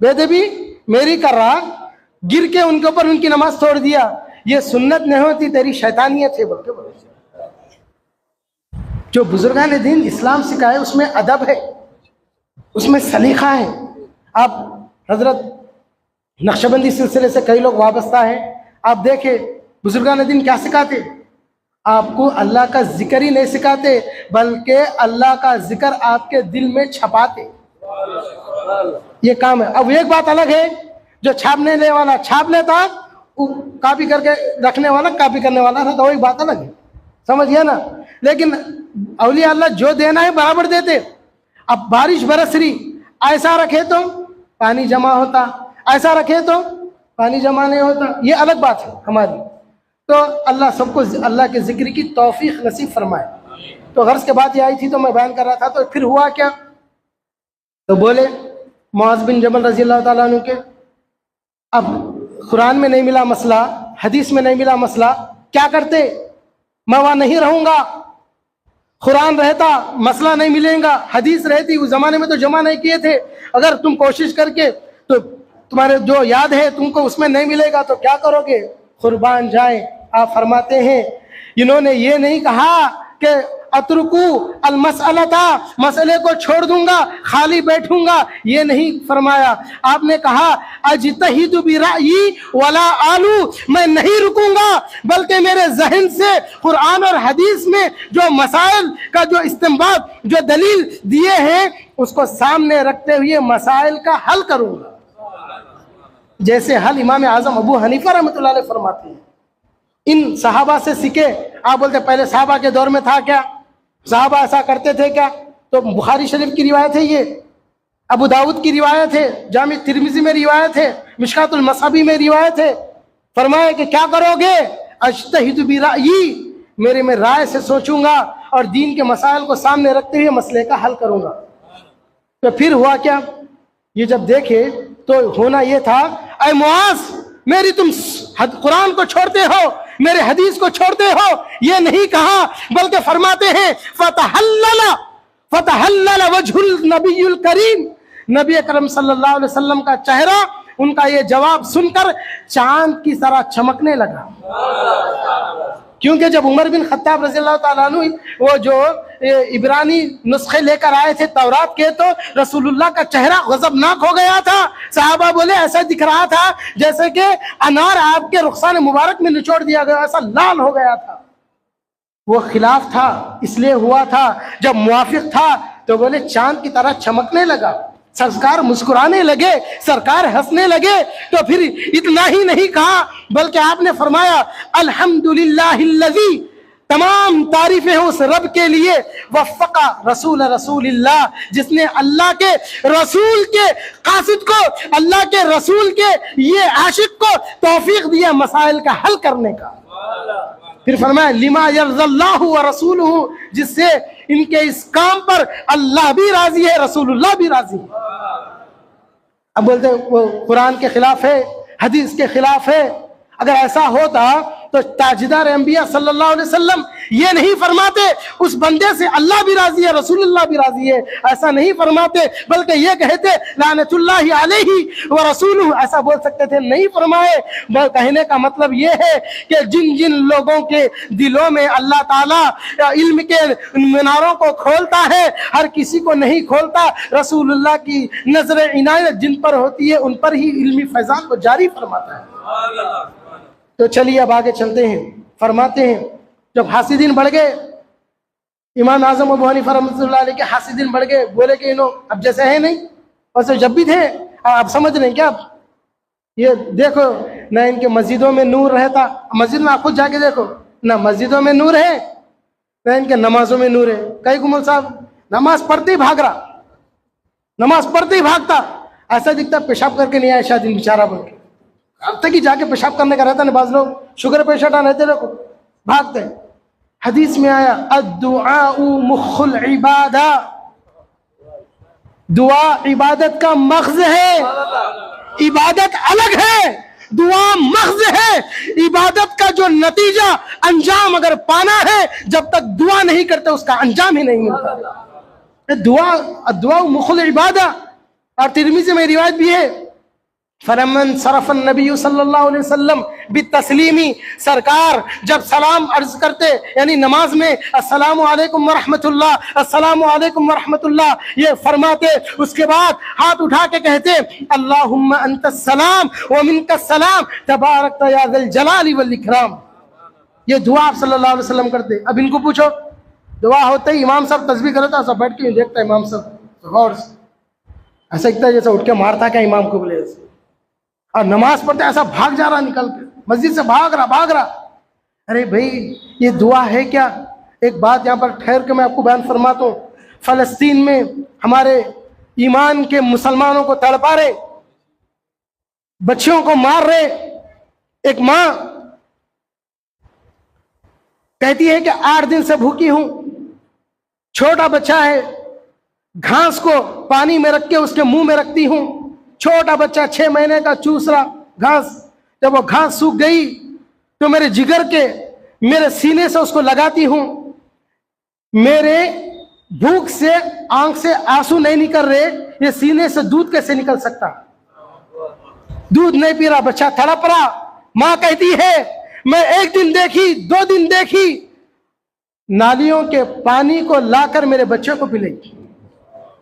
बेदबी मेरी कर रहा, गिर के उनके ऊपर उनकी नमाज तोड़ दिया। ये सुन्नत नहीं होती, तेरी शैतानियत है, बोलते बोले। जो बुजुर्गान दीन इस्लाम सिखाए उसमें अदब है, उसमें सलीका है। आप हजरत नक्शबंदी सिलसिले से कई लोग वाबस्ता हैं। आप देखें बुजुर्गान दीन क्या सिखाते, आपको अल्लाह का जिक्र ही नहीं सिखाते, बल्कि अल्लाह का जिक्र आपके दिल में छपाते। ये काम है। अब एक बात अलग है, जो छापने ले वाला छाप लेता, कॉपी करके रखने वाला कॉपी करने वाला था, तो वही बात अलग है, समझ गया ना। लेकिन औलिया अल्लाह जो देना है बराबर देते। अब बारिश बरस रही, ऐसा रखे तो पानी जमा होता, ऐसा रखे तो पानी जमा नहीं होता, ये अलग बात है हमारी। तो अल्लाह सबको अल्लाह के जिक्र की तौफीक नसीब फरमाए। तो गर्ज के बात ये आई थी, तो मैं बयान कर रहा था। तो फिर हुआ क्या, तो बोले मुआज़ बिन जबल रज़ी अल्लाह ताला अन्हु के, अब कुरान में नहीं मिला मसला, हदीस में नहीं मिला मसला, क्या करते, मैं वहां नहीं रहूंगा। कुरान रहता मसला नहीं मिलेगा, हदीस रहती, उस जमाने में तो जमा नहीं किए थे। अगर तुम कोशिश करके तो तुम्हारे जो याद है तुमको उसमें नहीं मिलेगा, तो क्या करोगे, कुर्बान जाए। आप फरमाते हैं इन्होंने ये नहीं कहा कि अतरुकू अल मसअलता, मसले को छोड़ दूंगा, खाली बैठूंगा, ये नहीं फरमाया। आपने कहा अजतहिदु बिराई वला आलू, मैं नहीं रुकूंगा, बल्कि मेरे जहन से कुरान और हदीस में जो मसाइल का जो इस्तेमाल, जो दलील दिए हैं, उसको सामने रखते हुए मसाइल का हल करूंगा। जैसे हल इमाम आजम अबू हनीफा रहमतुल्लाह अलैह फरमाते हैं। इन सहाबा से सीखे। आप बोलते पहले सहाबा के दौर में था क्या, सहाबा ऐसा करते थे क्या, तो बुखारी शरीफ की रिवायत है, ये अबू दाऊद की रिवायत है, जामी तिरमिजी में रिवायत है, मिशकातुल मसहबी में रिवायत है। फरमाया कि क्या करोगे, अज्तहिदु बिराई, मेरे में राय से सोचूंगा और दीन के मसाइल को सामने रखते हुए मसले का हल करूंगा। तो फिर हुआ क्या, ये जब देखे तो होना ये था, ऐ मुआज़ मेरी तुम कुरान को छोड़ते हो, मेरे हदीस को छोड़ते हो, ये नहीं कहा, बल्कि फरमाते हैं फतहल्लल वजहुल नबीयुल करीम, नबी अकरम सल्लल्लाहु अलैहि वसल्लम का चेहरा, उनका ये जवाब सुनकर चांद की तरह चमकने लगा। क्योंकि जब उमर बिन खत्ताब रज़ी अल्लाह ताला अन्हु वो जो इब्रानी नुस्खे लेकर आए थे तौरात के, तो रसूलुल्लाह का चेहरा गजबनाक हो गया था। सहाबा बोले ऐसा दिख रहा था जैसे कि अनार आपके रुखसाने मुबारक में निचोड़ दिया गया, ऐसा लाल हो गया था। वो खिलाफ था, इसलिए हुआ था। जब मुवाफिक था तो बोले चांद की तरह चमकने लगा, सरकार मुस्कुराने लगे, सरकार हंसने लगे। तो फिर इतना ही नहीं कहा, बल्कि आपने फरमाया अल्हम्दुलिल्लाहिल्लज़ी, तमाम तारीफें हैं उस रब के लिए, वफ़क़ा रसूलिल्लाह, जिसने अल्लाह के रसूल के कासिद को, अल्लाह के रसूल के ये आशिक को तौफीक दिया मसाइल का हल करने का। फिर फरमाया लिमा यर्ज़ल्लाहु व रसूलुहु, जिससे इनके इस काम पर अल्लाह भी राजी है, रसूलुल्लाह भी राजी है। अब बोलते वो कुरान के खिलाफ है, हदीस के खिलाफ है। अगर ऐसा होता तो ताजदार अंबिया सल्लल्लाहु अलैहि वसल्लम ये नहीं फरमाते उस बंदे से अल्लाह भी राजी है, रसूलुल्लाह भी राजी है, ऐसा नहीं फरमाते, बल्कि ये कहते लानतुल्लाहि अलैहि व रसूलुहु, ऐसा बोल सकते थे, नहीं फरमाए। कहने का मतलब ये है कि जिन जिन लोगों के दिलों में अल्लाह ताला इल्म के मीनारों को खोलता है, हर किसी को नहीं खोलता। रसूलुल्लाह की नजर इनायत जिन पर होती है उन पर ही इल्मी फैजान को जारी फरमाता है। तो चलिए अब आगे चलते हैं। फरमाते हैं जब हासिदीन बढ़ गए, इमाम आजम अबू हनीफा रहमतुल्लाह अलैह के हासिदीन बढ़ गए, बोले कि इन्हों अब जैसे है नहीं, वैसे जब भी थे, आप समझ रहे हैं क्या? ये देखो ना, इनके मस्जिदों में नूर रहता, मस्जिद में आप खुद जाके देखो ना, मस्जिदों में नूर है ना इनके नमाजों में नूर है। कई कुमल साहब नमाज पढ़ते ही भाग रहा, नमाज पढ़ते ही भागता, ऐसा दिखता पेशाब करके नहीं आया शायद इन बेचारा बोल के, अब तक ही जाके पेशाब करने का रहता ना। बाज लोग शुगर पेशेंट रहते देखो भागते हैं। हदीस में आया अद्दुआउ मुख्खुल इबादा, दुआ इबादत का मग़ज़ है, इबादत अलग है, दुआ मग़ज़ है। इबादत का जो नतीजा अंजाम अगर पाना है, जब तक दुआ नहीं करते उसका अंजाम ही नहीं मिलता। दुआ मुख्खुल इबादा। और तिरमिज़ी में रिवायत भी है, फरमन सरफन नबी सल्लल्लाहु अलैहि वसल्लम बितस्लीमी, सरकार जब सलाम अर्ज करते यानी नमाज में अस्सलामु अलैकुम व रहमतुल्लाह, अस्सलामु अलैकुम व रहमतुल्लाह ये फरमाते, उसके बाद हाथ उठा के कहते अल्लाहुम्मा अंतस सलाम व मिनकस सलाम तबारकता या ज़ल जलाली वल इकराम। ये दुआ आप सल्लल्लाहु अलैहि वसल्लम करते। अब इनको पूछो, दुआ होते ही इमाम साहब तस्बीह करता, सब बैठ के देखता है इमाम साहब और ऐसा दिखता है जैसे उठ के मारता क्या इमाम को बोले, और नमाज पढ़ते ऐसा भाग जा रहा, निकल के मस्जिद से भाग रहा। अरे भाई ये दुआ है क्या? एक बात यहाँ पर ठहर के मैं आपको बयान फरमाता हूँ। फ़लस्तीन में हमारे ईमान के मुसलमानों को तड़पा रहे, बच्चियों को मार रहे। एक माँ कहती है कि 8 दिन से भूखी हूं, छोटा बच्चा है, घास को पानी में रख के उसके मुंह में रखती हूं, छोटा बच्चा 6 महीने का चूस रहा घास। जब वो घास सूख गई तो मेरे जिगर के, मेरे सीने से उसको लगाती हूं। मेरे भूख से आंख से आंसू नहीं निकल रहे, ये सीने से दूध कैसे निकल सकता? दूध नहीं पी रहा, बच्चा तड़प रहा। मां कहती है मैं 1 दिन देखी, 2 दिन देखी, नालियों के पानी को लाकर मेरे बच्चे को पिलाई।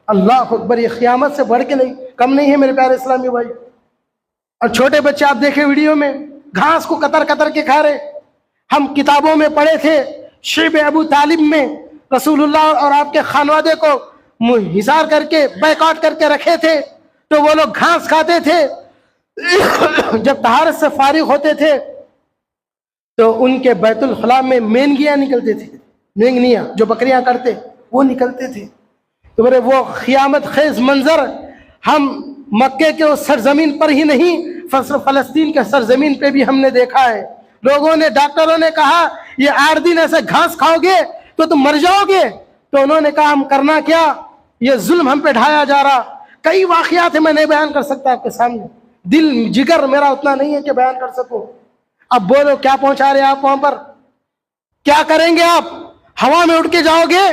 अल्लाह अकबर, ये क़यामत से बढ़ के नहीं, कम नहीं है मेरे प्यारे इस्लामी भाई। और छोटे बच्चे आप देखे वीडियो में घास को कतर कतर के खा रहे। हम किताबों में पढ़े थे शिब अबू तालिब में रसूलुल्लाह और आपके खानवादे को हिसार करके बैकआउट करके रखे थे, तो वो लोग घास खाते थे। जब तहारत से फारिग होते थे तो उनके बैतुल खला में मेंगियां निकलते थे, मेंगनियां जो बकरियां करते वो निकलते थे। तो मेरे वो क़यामत खेज मंजर हम मक्के के उस सरजमीन पर ही नहीं, फ़लस्तीन के सरजमीन पे भी हमने देखा है। लोगों ने, डॉक्टरों ने कहा ये 8 दिन ऐसे घास खाओगे तो तुम मर जाओगे। तो उन्होंने कहा हम करना क्या, ये जुल्म हम पे ढाया जा रहा। कई वाक़यात है, मैं नहीं बयान कर सकता आपके सामने, दिल जिगर मेरा उतना नहीं है कि बयान कर सकूं। अब बोलो क्या पहुंचा रहे आप वहां पर? क्या करेंगे आप? हवा में उड़ के जाओगे,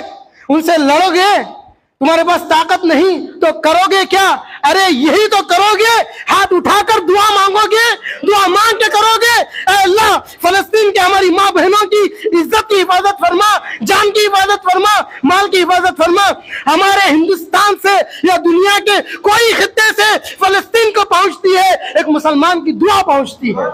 उनसे लड़ोगे? तुम्हारे पास ताकत नहीं तो करोगे क्या? अरे यही तो करोगे, हाथ उठाकर दुआ मांगोगे, दुआ मांग के करोगे अल्लाह फ़लस्तीन के हमारी माँ बहनों की इज्जत की हिफाजत फरमा, जान की हिफाजत फरमा, माल की हिफाजत फरमा। हमारे हिंदुस्तान से या दुनिया के कोई खित्ते से फ़लस्तीन को पहुंचती है एक मुसलमान की दुआ पहुंचती है।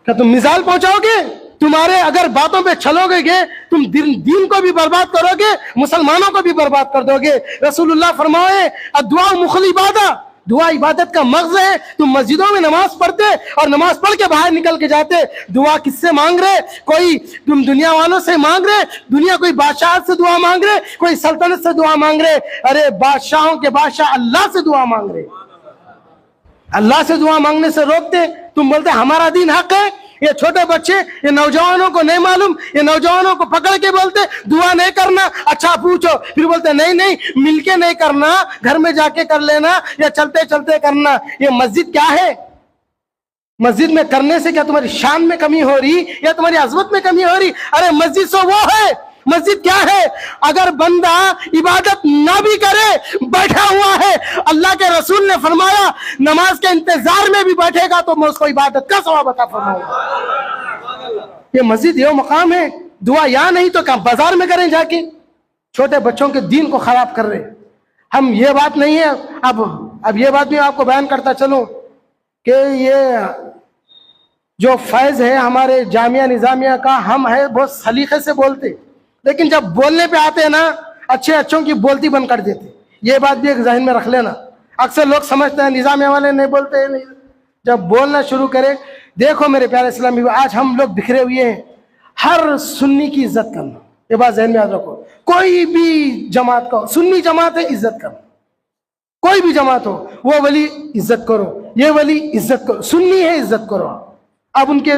क्या तुम मिसाल पहुंचाओगे? तुम्हारे अगर बातों पे चलोगे तुम दीन को भी बर्बाद करोगे, मुसलमानों को भी बर्बाद कर दोगे। रसूलुल्लाह फरमाए दुआ मुखल इबादत, दुआ इबादत का मग़ज़ है। तुम मस्जिदों में नमाज पढ़ते और नमाज पढ़ के बाहर निकल के जाते, दुआ किससे मांग रहे? कोई तुम दुनिया वालों से मांग रहे, दुनिया कोई बादशाह से दुआ मांग रहे, कोई सल्तनत से दुआ मांग रहे? अरे बादशाहों के बादशाह अल्लाह से दुआ मांग रहे। अल्लाह से दुआ मांगने से रोकते, तुम बोलते हमारा दीन हक है। ये छोटे बच्चे, ये नौजवानों को नहीं मालूम, ये नौजवानों को पकड़ के बोलते दुआ नहीं करना, अच्छा पूछो, फिर बोलते नहीं नहीं मिलके नहीं करना, घर में जाके कर लेना या चलते चलते करना। ये मस्जिद क्या है? मस्जिद में करने से क्या तुम्हारी शान में कमी हो रही या तुम्हारी अजमत में कमी हो रही? अरे मस्जिद तो वो है, मस्जिद क्या है? अगर बंदा इबादत ना भी करे, बैठा हुआ है, अल्लाह के रसूल ने फरमाया नमाज के इंतजार में भी बैठेगा तो मैं उसको इबादत का सवाब अता फरमाऊंगा। ये मस्जिद ये मकाम है। दुआ यहाँ नहीं तो कहाँ बाजार में करें जाके? छोटे बच्चों के दीन को खराब कर रहे हम। ये बात नहीं है। अब ये बात भी आपको बयान करता चलूं कि ये जो फैज है हमारे जामिया निजामिया का, हम है बहुत सलीके से बोलते, लेकिन जब बोलने पे आते हैं ना अच्छे अच्छों की बोलती बंद कर देते। ये बात भी एक जहन में रख लेना। अक्सर लोग समझते हैं निजामिया वाले नहीं बोलते, नहीं। जब बोलना शुरू करें, देखो मेरे प्यारे इस्लामी, आज हम लोग बिखरे हुए हैं। हर सुन्नी की इज्जत करना, ये बात जहन में याद रखो। कोई भी जमात का, सुन्नी जमात है इज्जत करना, कोई भी जमात हो, वो वली इज्जत करो, ये वली इज्जत करो, सुन्नी है इज्जत करो। अब उनके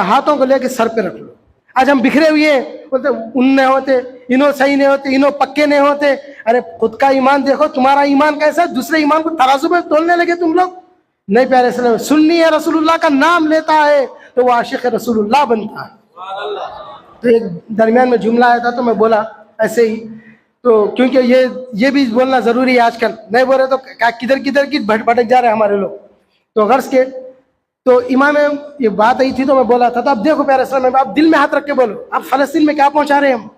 हाथों को लेके सर पे रख लो। आज हम बिखरे हुए हैं, बोलते उन नहीं होते, इनो सही नहीं होते, इनो पक्के नहीं होते। अरे खुद का ईमान देखो, तुम्हारा ईमान कैसा है? दूसरे ईमान को तराजू में तोलने लगे तुम लोग। नहीं प्यारे सल्लल्लाहु, सुन्नी है, रसूलुल्लाह का नाम लेता है तो वो आशिक रसूलुल्लाह बनता है। तो एक दरमियान में जुमला आया था तो मैं बोला ऐसे ही, तो क्योंकि ये भी बोलना जरूरी है आजकल, नहीं बोल रहे तो किधर किधर की भटक जा रहे हैं हमारे लोग। तो गर्ज के तो इमाम ये बात आई थी तो मैं बोला था। तो अब देखो प्यारे इस्लाम, आप दिल में हाथ रख के बोलो, आप फलस्तीन में क्या पहुंचा रहे हैं? हम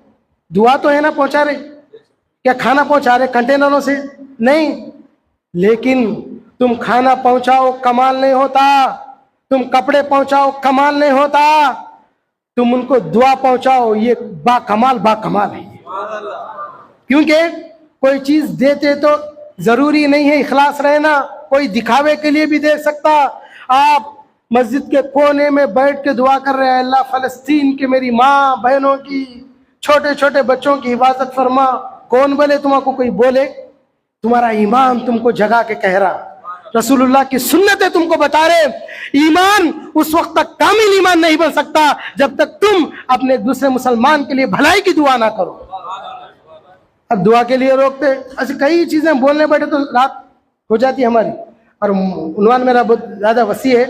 दुआ तो है ना पहुंचा रहे, क्या खाना पहुंचा रहे कंटेनरों से? नहीं, लेकिन तुम खाना पहुंचाओ कमाल नहीं होता, तुम कपड़े पहुंचाओ कमाल नहीं होता, तुम उनको दुआ पहुंचाओ, ये बाकमाल है। क्योंकि कोई चीज देते तो जरूरी नहीं है इखलास रहना, कोई दिखावे के लिए भी दे सकता। आप मस्जिद के कोने में बैठ के दुआ कर रहे हैं, अल्लाह फलस्तीन के मेरी माँ बहनों की, छोटे छोटे बच्चों की हिफाजत फरमा। कौन बोले तुमको कोई बोले? तुम्हारा ईमान तुमको जगा के कह रहा, रसूलुल्लाह की सुन्नतें तुमको बता रहे। ईमान उस वक्त तक कामिल ईमान नहीं बन सकता जब तक तुम अपने दूसरे मुसलमान के लिए भलाई की दुआ ना करो। अब दुआ के लिए रोकते, ऐसे कई चीजें बोलने बैठे तो रात हो जाती है हमारी। और उन्वान मेरा बहुत ज़्यादा वसी है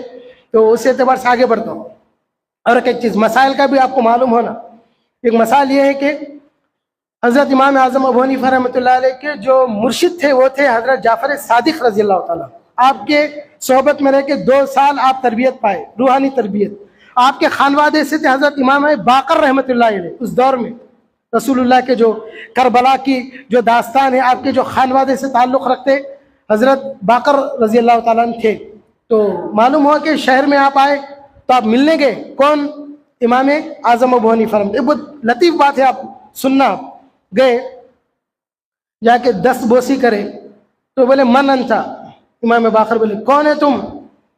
तो उस एतबार से आगे बढ़ता हूँ। और एक चीज़ मसाइल का भी आपको मालूम होना, एक मसाइल ये है कि हज़रत इमाम आज़म अबू हनीफा रहमतुल्लाह अलैह के जो मुर्शिद थे वो थे हज़रत जाफ़र सादिक रज़ी अल्लाह ताला। आपके सोहबत में रह के 2 साल आप तरबियत पाए, रूहानी तरबियत। आपके खानवादे से थे हज़रत इमाम बाकर रहमतुल्लाह अलैह। उस दौर में रसूलुल्लाह के जो करबला की जो दास्तान है, आपके जो खानवादे से ताल्लुक़ रखते हज़रत बाकर रज़ी अल्लाह ताला थे। तो मालूम हुआ कि शहर में आप आए तो आप मिलने गए, कौन? इमाम आज़म अबू हनीफा। बहुत लतीफ़ बात है, आप सुनना। गए जाके 10 बोसी करे तो बोले मन अंता। इमाम बाकर बोले कौन है तुम?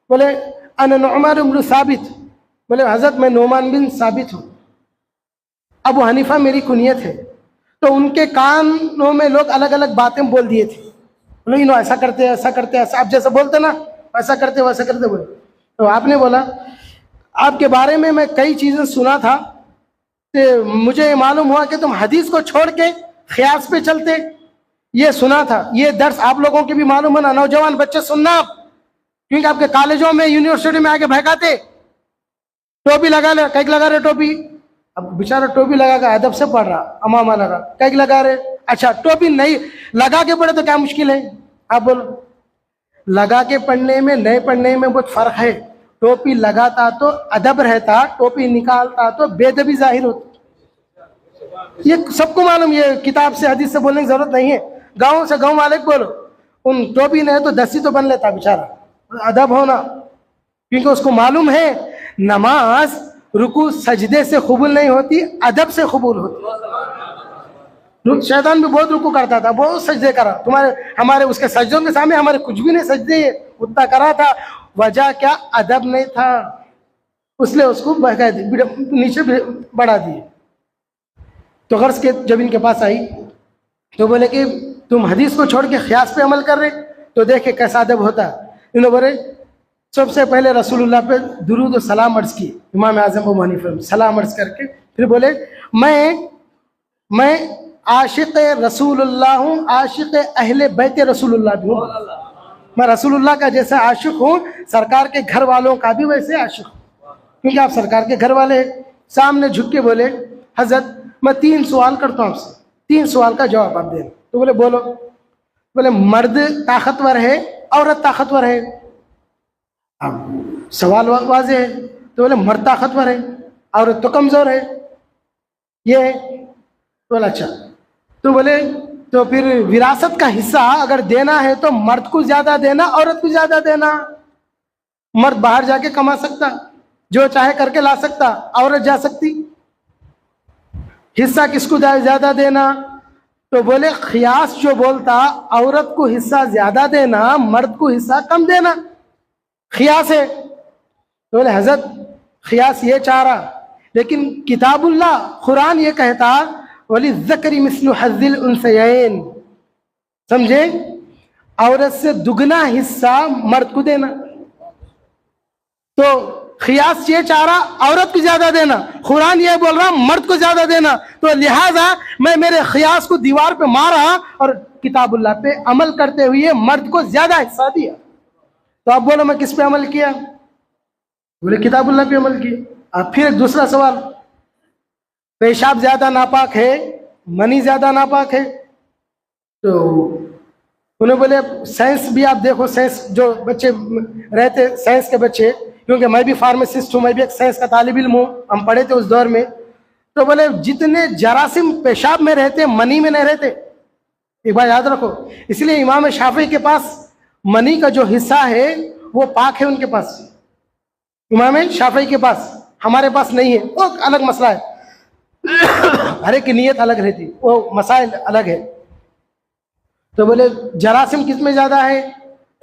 बोले अन नुअमान इब्न साबित। बोले हज़रत मैं नुअमान बिन साबित हूँ, अबू हनीफा मेरी कुनियत है। तो उनके कानों में लोग अलग अलग बातें बोल दिए थे, बोले इन्हों ऐसा करते ऐसा करते, ऐसा आप जैसा बोलते ना ऐसा करते वैसा करते बोले। तो आपने बोला आपके बारे में मैं कई चीज़ें सुना था, तो मुझे मालूम हुआ कि तुम हदीस को छोड़ के ख्यास पे चलते, ये सुना था। ये दर्स आप लोगों के भी मालूम है ना, नौजवान बच्चे सुनना आप, क्योंकि आपके कॉलेजों में यूनिवर्सिटी में आके भगाते, टोपी लगा ले, कैक लगा रहे टोपी। अब बेचारा टोपी लगा कर अदब से पढ़ रहा, अमामा लगा, कैक लगा रहे। अच्छा टोपी नहीं लगा के पढ़े तो क्या मुश्किल है? आप बोलो। लगा के पढ़ने में नहीं पढ़ने में बहुत फर्क है। टोपी लगाता तो अदब रहता, टोपी निकालता तो बेदबी जाहिर होती। ये सबको मालूम, ये किताब से हदीस से बोलने की जरूरत नहीं है। गाँव से गाँव वाले को बोलो, उन टोपी नहीं तो दस्ती तो बन लेता बेचारा, अदब होना। क्योंकि उसको मालूम है नमाज रुकू सजदे से कबूल नहीं होती, अदब से कबूल होती। शैतान भी बहुत रुकू करता था, बहुत सजदे करा, तुम्हारे हमारे उसके सजदों के सामने हमारे कुछ भी नहीं, सजदे उतना करा था, वजह क्या, अदब नहीं था, इसलिए उसको बहका नीचे बढ़ा दिए। तो गर्ज के जब इनके पास आई तो बोले कि तुम हदीस को छोड़ के ख्यास पे अमल कर रहे, तो देखे कैसा अदब होता। इन्होंने बोले सबसे पहले रसूलुल्लाह पे दुरूद और सलाम अर्ज की, इमाम आज़म अबू हनीफा सलाम अर्ज करके फिर बोले मैं आशिक रसूलुल्लाह हूँ, आशिक अहले बैत रसूलुल्लाह भी हूँ। मैं रसूलुल्लाह का जैसा आशिक हूँ, सरकार के घर वालों का भी वैसे आशिक हूँ, क्योंकि आप सरकार के घर वाले। सामने झुक के बोले हजरत मैं 3 सवाल करता हूँ आपसे, 3 सवाल का जवाब आप देना। तो बोले बोलो। बोले मर्द ताकतवर है, औरत ताकतवर है? अब सवाल वाजे है। तो बोले मर्द ताकतवर है, औरत तो कमजोर है, ये है। तो बोला अच्छा। तो बोले तो फिर विरासत का हिस्सा अगर देना है तो मर्द को ज्यादा देना, औरत को ज्यादा देना? मर्द बाहर जाके कमा सकता, जो चाहे करके ला सकता, औरत जा सकती, हिस्सा किसको ज्यादा देना? तो बोले खियास जो बोलता औरत को हिस्सा ज्यादा देना, मर्द को हिस्सा कम देना, खियास है। तो बोले हजरत खियास ये चाह रहा, लेकिन किताबुल्लाह कुरान ये कहता वली ज़करी मिस्लु हज़्ज़िल उन्सयैन, समझे, औरत से दुगना हिस्सा मर्द को देना। तो खियास ये चाह रहा औरत को ज्यादा देना, कुरान ये बोल रहा मर्द को ज्यादा देना, तो लिहाजा मैं मेरे खियास को दीवार पे मारा और किताबुल्लाह पे अमल करते हुए मर्द को ज्यादा हिस्सा दिया। तो आप बोलो मैं किस पे अमल किया? बोले किताबुल्लाह पे अमल किया। अब फिर एक दूसरा सवाल, पेशाब ज्यादा नापाक है, मनी ज्यादा नापाक है? तो उन्हें बोले साइंस भी आप देखो, साइंस जो बच्चे रहते, साइंस के बच्चे, क्योंकि मैं भी फार्मासिस्ट हूँ, मैं भी एक साइंस का तालिब इल्म हूँ, हम पढ़े थे उस दौर में। तो बोले जितने जरासीम पेशाब में रहते मनी में नहीं रहते, एक बात याद रखो। इसलिए इमाम शाफी के पास मनी का जो हिस्सा है वो पाक है उनके पास, इमाम शाफी के पास, हमारे पास नहीं है, वो अलग मसला है। हर एक की नीयत अलग रहती, वो मसाइल अलग है। तो बोले जरासीम किस में ज्यादा है?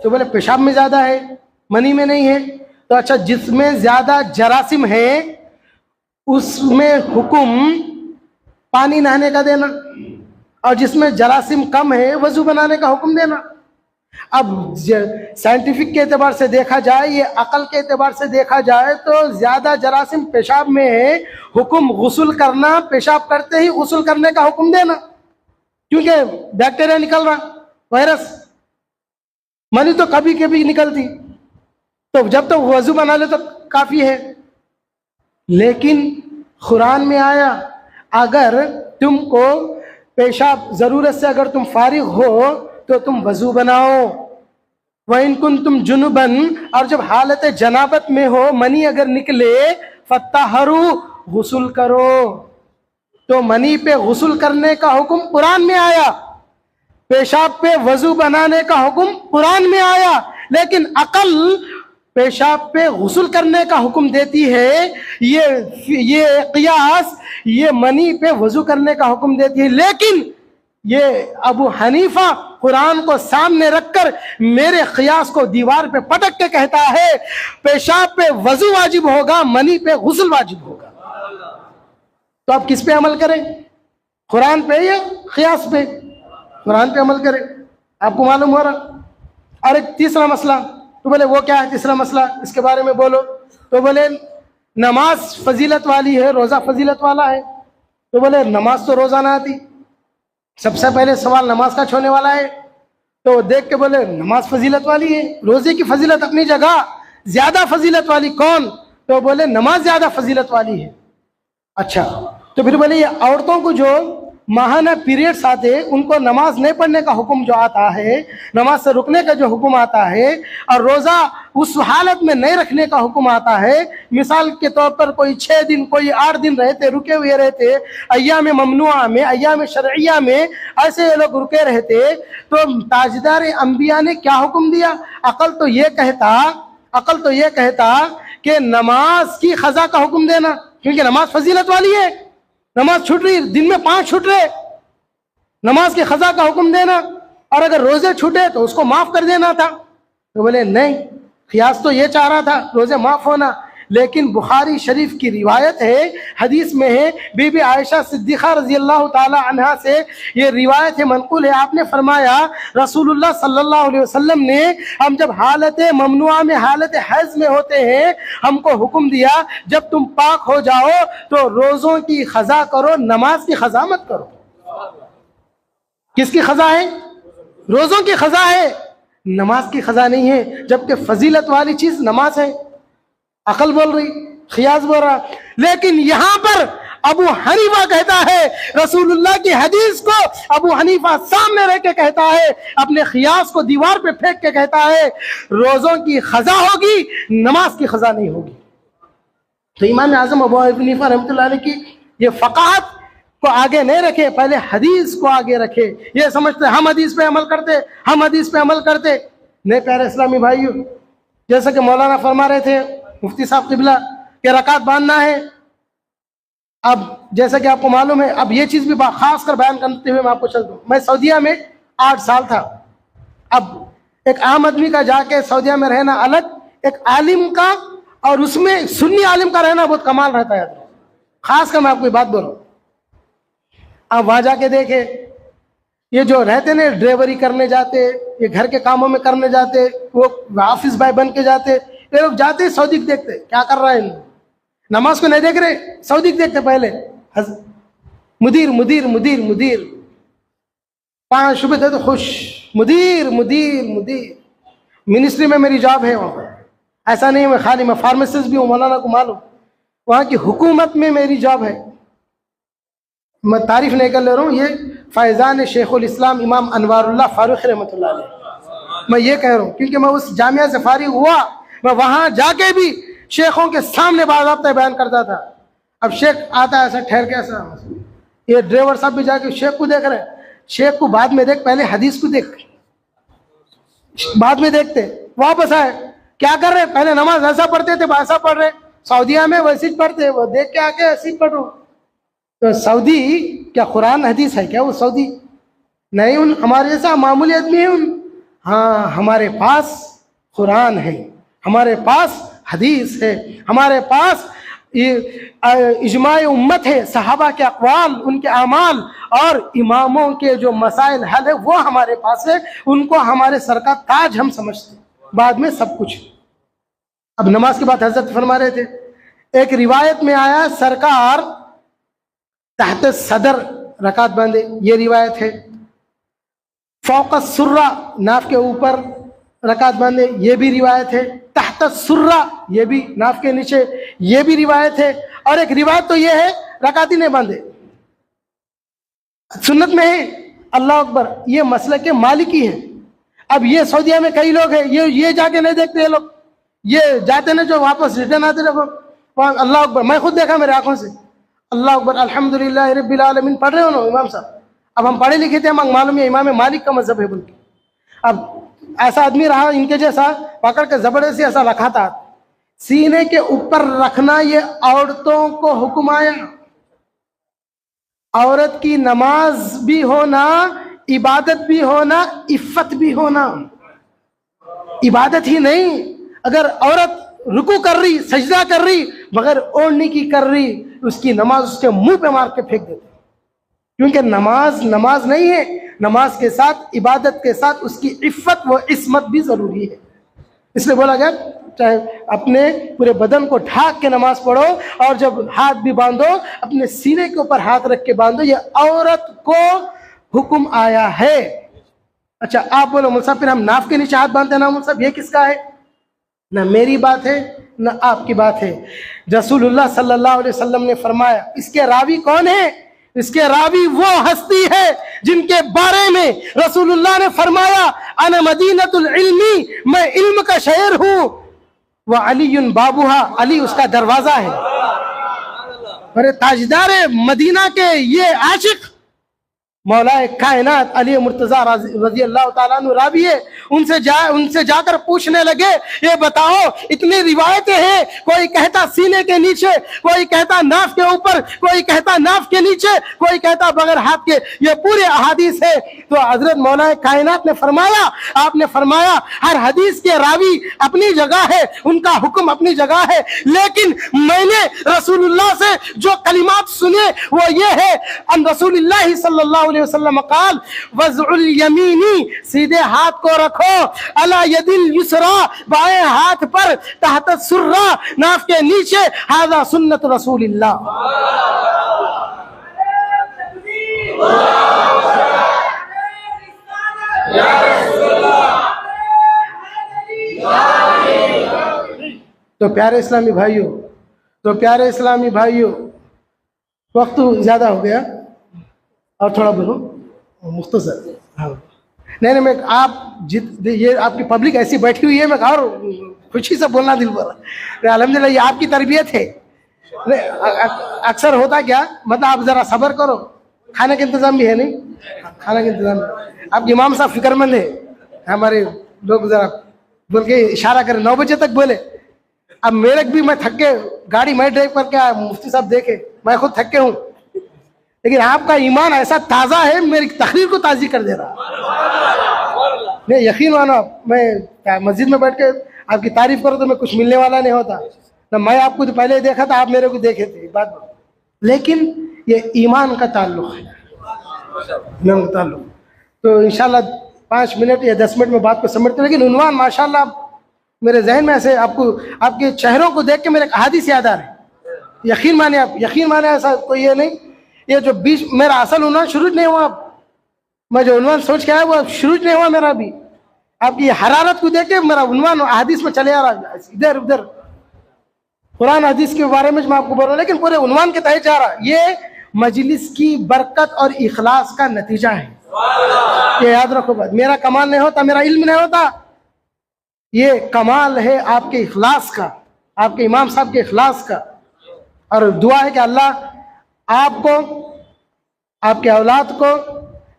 तो बोले पेशाब में ज्यादा है, मनी में नहीं है। तो अच्छा, जिसमें ज्यादा जरासीम है उसमें हुक्म पानी नहाने का देना, और जिसमें जरासीम कम है वजू बनाने का हुक्म देना। अब साइंटिफिक के एतबार से देखा जाए, ये अकल के एतबार से देखा जाए तो ज्यादा जरासीम पेशाब में है, हुक्म गुस्ल करना, पेशाब करते ही गुस्ल करने का हुक्म देना, क्योंकि बैक्टीरिया निकल रहा, वायरस। मनी तो कभी कभी निकलती, तो जब तक वजू बना ले तो काफी है। लेकिन कुरान में आया अगर तुमको पेशाब जरूरत से अगर तुम फारिग हो तो तुम वजू बनाओ, वइन कुन तुम जुनुबन, और जब हालत जनाबत में हो, मनी अगर निकले, फत्ताहरू, गुस्ल करो। तो मनी पे गुस्ल करने का हुक्म कुरान में आया, पेशाब पे वजू बनाने का हुक्म कुरान में आया, लेकिन अकल पेशाब पे गुस्ल करने का हुक्म देती है, ये कियास ये मनी पे वजू करने का हुक्म देती है। लेकिन ये अबू हनीफा कुरान को सामने रखकर मेरे कियास को दीवार पे पटक के कहता है पेशाब पे वजू वाजिब होगा, मनी पे गुस्ल वाजिब होगा। तो आप किस पे अमल करें, कुरान पे या कियास पे? कुरान पे अमल करें, आपको मालूम हो रहा। और एक तीसरा मसला, तो बोले वो क्या है तीसरा मसला, इसके बारे में बोलो। तो बोले नमाज फजीलत वाली है, रोज़ा फजीलत वाला है। तो बोले नमाज तो रोज़ाना आती, सबसे पहले सवाल नमाज का छोड़ने वाला है। तो देख के बोले नमाज फजीलत वाली है, रोज़े की फजीलत अपनी जगह, ज़्यादा फजीलत वाली कौन? तो बोले नमाज ज़्यादा फजीलत वाली है। अच्छा, तो फिर बोले ये औरतों को जो माहाना पीरियड्स आते उनको नमाज नहीं पढ़ने का हुक्म जो आता है, नमाज से रुकने का जो हुक्म आता है, और रोज़ा उस हालत में नहीं रखने का हुक्म आता है। मिसाल के तौर पर कोई 6 दिन, कोई 8 दिन रहते, रुके हुए रहते, अय्याम ममनुआ में, अय्याम शरइया में ऐसे ये लोग रुके रहते, तो ताजदार अंबिया ने क्या हुक्म दिया? अकल तो ये कहता कि नमाज की खजा का हुक्म देना, क्योंकि नमाज फजीलत वाली है, नमाज छूट रही, दिन में 5 छूट रहे, नमाज की खजा का हुक्म देना, और अगर रोजे छूटे तो उसको माफ कर देना था। तो बोले नहीं, खियास तो ये चाह रहा था रोजे माफ होना, लेकिन बुखारी शरीफ की रिवायत है, हदीस में है, बीबी आयशा सिद्दीक़ा रज़ी अल्लाह ताला अन्हा से ये रिवायत है, मनक़ूल है, आपने फरमाया रसूलुल्लाह सल्लल्लाहु अलैहि वसल्लम ने हम जब हालत ममनुआ में, हालत हैज़ में होते हैं, हमको हुक्म दिया जब तुम पाक हो जाओ तो रोज़ों की खज़ा करो, नमाज की खज़ा मत करो। किसकी खज़ा है? रोज़ों की खज़ा है, नमाज की खज़ा नहीं है, जबकि फजीलत वाली चीज़ नमाज है। अकल बोल रही, खियास बोल रहा। लेकिन यहां पर अबू हनीफा कहता है, रसूलुल्लाह की हदीस को अबू हनीफा सामने रख के कहता है, अपने खियास को दीवार पे फेंक के कहता है रोजों की खजा होगी, नमाज की खजा नहीं होगी। तो इमाम आजम अबू हनीफा रहमतुल्लाह अलैह की ये फ़क़ाहत को आगे नहीं रखे, पहले हदीस को आगे रखे। ये समझते हम हदीस पे अमल करते, हम हदीस पे अमल करते नहीं। प्यारे इस्लामी भाइयों, जैसा कि मौलाना फरमा रहे थे मुफ्ती साहब क़िबला के रकात बांधना है। अब जैसा कि आपको मालूम है, अब ये चीज़ भी खास कर बयान करते हुए मैं आपको चल दूँ, मैं सऊदीया में 8 साल था। अब एक आम आदमी का जाके सऊदीया में रहना अलग, एक आलिम का और उसमें सुन्नी आलिम का रहना बहुत कमाल रहता है। खास कर मैं आपको बात बोलूँ, आप वहाँ जाके देखे, ये जो रहते ना ड्राइवरी करने जाते, ये घर के कामों में करने जाते, वो ऑफिस बॉय बन के जाते, ये लोग जाते सऊदी को देखते क्या कर रहा है, नमाज को नहीं देख रहे, सऊदी को देखते पहले। मुदीर मुदीर मुदीर मुदीर 5 शुबे थे तो खुश, मुदीर मुदीर मुदीर, मिनिस्ट्री में मेरी जॉब है वहाँ पर। ऐसा नहीं मैं खाली, मैं फार्मासिस्ट भी हूँ, मौलाना को मालूम, वहाँ की हुकूमत में मेरी जॉब है। मैं तारीफ नहीं कर ले रहा हूँ, ये फैज़ान शेखुल इस्लाम इमाम अनवारुल्लाह फारूक़ी रहमतुल्लाह अलैह, मैं ये कह रहा हूँ क्योंकि मैं उस जामिया से फारिग हुआ, मैं वहाँ जाके भी शेखों के सामने बाज़ाब्ता बयान करता था। अब शेख आता है ऐसा ठहर के, ऐसा ये ड्राइवर साहब भी जाके शेख को देख रहे, शेख को बाद में देख, पहले हदीस को देख, बाद में देखते। वापस आए, क्या कर रहे, पहले नमाज ऐसा पढ़ते थे ऐसा पढ़ रहे, सऊदीया में वैसे पढ़ते, वो देख के आके ऐसे ही पढ़ो। तो सऊदी क्या कुरान हदीस है क्या? वो सऊदी नहीं, उन हमारे जैसा मामूली आदमी है उन। हाँ, हमारे पास कुरान है, हमारे पास हदीस है, हमारे पास इजमाए उम्मत है, सहाबा के अक़वाल, उनके अमाल और इमामों के जो मसाइल हल है वो हमारे पास है। उनको हमारे सर का ताज हम समझते, बाद में सब कुछ। अब नमाज की बात हजरत फरमा रहे थे, एक रिवायत में आया सरकार तहत सदर रकात बांधे, ये रिवायत है। फौक़ सुर्रा, नाफ के ऊपर रकात बांधे, ये भी रिवायत है। तहत सुर्रा, ये भी नाफ के नीचे, ये भी रिवायत है। और एक रिवायत तो ये है रकात ही नहीं बांधे, सुन्नत में है। अल्लाह अकबर, ये मसलक के मालिकी है। अब ये सऊदीया में कई लोग हैं, ये जाके नहीं देखते, ये लोग ये जाते ना जो वापस रिटर्न आते रहो, अल्लाह अकबर, मैं खुद देखा मेरे आंखों से, अल्लाह अकबर अल्हम्दुलिल्लाह रब्बिल आलमीन पढ़ रहे हो ना इमाम साहब। अब हम पढ़े लिखे थे, हम मालूम है इमाम मालिक का मजहब है बोल के। अब ऐसा आदमी रहा इनके जैसा, पकड़ के जबड़े से ऐसा रखा था, सीने के ऊपर रखना, ये औरतों को हुक्म आया। औरत की नमाज भी होना, इबादत भी होना, इफ़्फ़त भी होना। इबादत ही नहीं, अगर औरत रुकू कर रही, सजदा कर रही, मगर ओढ़नी की कर रही, उसकी नमाज उसके मुंह पे मार के फेंक देते, क्योंकि नमाज नमाज नहीं है। नमाज के साथ, इबादत के साथ उसकी इफ़्फ़त व इस्मत भी ज़रूरी है। इसलिए बोला गया चाहे अपने पूरे बदन को ढाक के नमाज पढ़ो, और जब हाथ भी बांधो अपने सीने के ऊपर हाथ रख के बांधो, ये औरत को हुक्म आया है। अच्छा, आप बोलो मुसाफिर हम नाफ के नीचे हाथ बांधते हैं ना, मुसाफिर ये किसका है? ना मेरी बात है ना आपकी बात है। रसूलुल्लाह सल्लल्लाहु अलैहि वसल्लम ने फरमाया, इसके रावी कौन है? इसके रावी वो हस्ती है जिनके बारे में रसूलुल्लाह ने फरमाया, अना मदीनतुल इल्मी, मैं इल्म का शहर हूँ, व अलीयुन बाबुहा, अली उसका दरवाजा है। अरे ताजदार मदीना के ये आशिक, मौलाए कायनात अली मुर्तज़ा रज़ी अल्लाह ताला अन्हु रावी है, उनसे जाकर पूछने लगे, ये बताओ इतनी रिवायतें हैं, कोई कहता सीने के नीचे, कोई कहता नाफ के ऊपर, कोई कहता नाफ के नीचे, कोई कहता बगैर हाथ के, ये पूरे अहादीस है। तो हजरत मौला कायनात ने फरमाया, आपने फरमाया हर हदीस के रावी अपनी जगह है, उनका हुक्म अपनी जगह है, लेकिन मैंने रसूलुल्लाह से जो कलिमात सुने वो ये है, अन रसूलुल्लाह सल्लल्लाहु अलैहि वसल्लम क़ाल वज़उल यमीनी, सीधे हाथ को रखो, अला यदिल युसरा, बाएं हाथ पर, तहत सुर्रा, नाफ के नीचे, हाज़ा सुन्नत रसूलिल्लाह। तो प्यारे इस्लामी भाइयों, वक्त ज़्यादा हो गया और थोड़ा बोलो मुख्तसर। हाँ नहीं, मैं आप ये आपकी पब्लिक ऐसी बैठी हुई है, मैं और खुशी से बोलना दिल बोला। अल्हम्दुलिल्लाह ये आपकी तरबियत है। अक्सर होता क्या, मतलब आप ज़रा सब्र करो, खाने का इंतज़ाम भी है नहीं, खाना का इंतज़ाम, आपके इमाम साहब फिक्रमंद है, हमारे लोग ज़रा बोल के इशारा करें 9 बजे तक बोले। अब मेरे भी मैं थक के गाड़ी मैं ड्राइव करके आया, मुफ्ती साहब देखे, मैं खुद थक के हूँ, लेकिन आपका ईमान ऐसा ताज़ा है, मेरी तकरीर को ताज़ी कर दे रहा। नहीं यकीन मानो, मैं मस्जिद में बैठ के आपकी तारीफ करो तो मैं कुछ मिलने वाला नहीं होता ना, मैं आपको तो पहले देखा था, आप मेरे को देखे थे, बात, लेकिन ये ईमान का ताल्लुक है, ईमान का ताल्लुक। तो इंशाल्लाह 5 मिनट या 10 मिनट में बात को समझते, लेकिन उन्वान माशाल्लाह मेरे जहन में ऐसे आपको, आपके चेहरों को देख के मेरे हदीस याद आ रहे। यकीन माने आप, यकीन माने, ऐसा कोई ये नहीं, ये जो बीच मेरा असल उन्वान शुरू नहीं हुआ, मैं जो उन्वान सोच के आया वो शुरू नहीं हुआ मेरा भी, आपकी हरारत को देख के मेरा उन्वान हदीस में चले आ रहा, इधर उधर कुरान हदीस के बारे में मैं आपको बोल रहा हूँ, लेकिन पूरे उन्वान के तहत जा रहा। ये मजलिस की बरकत और इखलास का नतीजा है, ये याद रखो बात। मेरा कमाल नहीं होता, मेरा इल्म नहीं होता, ये कमाल है आपके इखलास का, आपके इमाम साहब के इखलास का। और दुआ है कि अल्लाह आपको, आपके औलाद को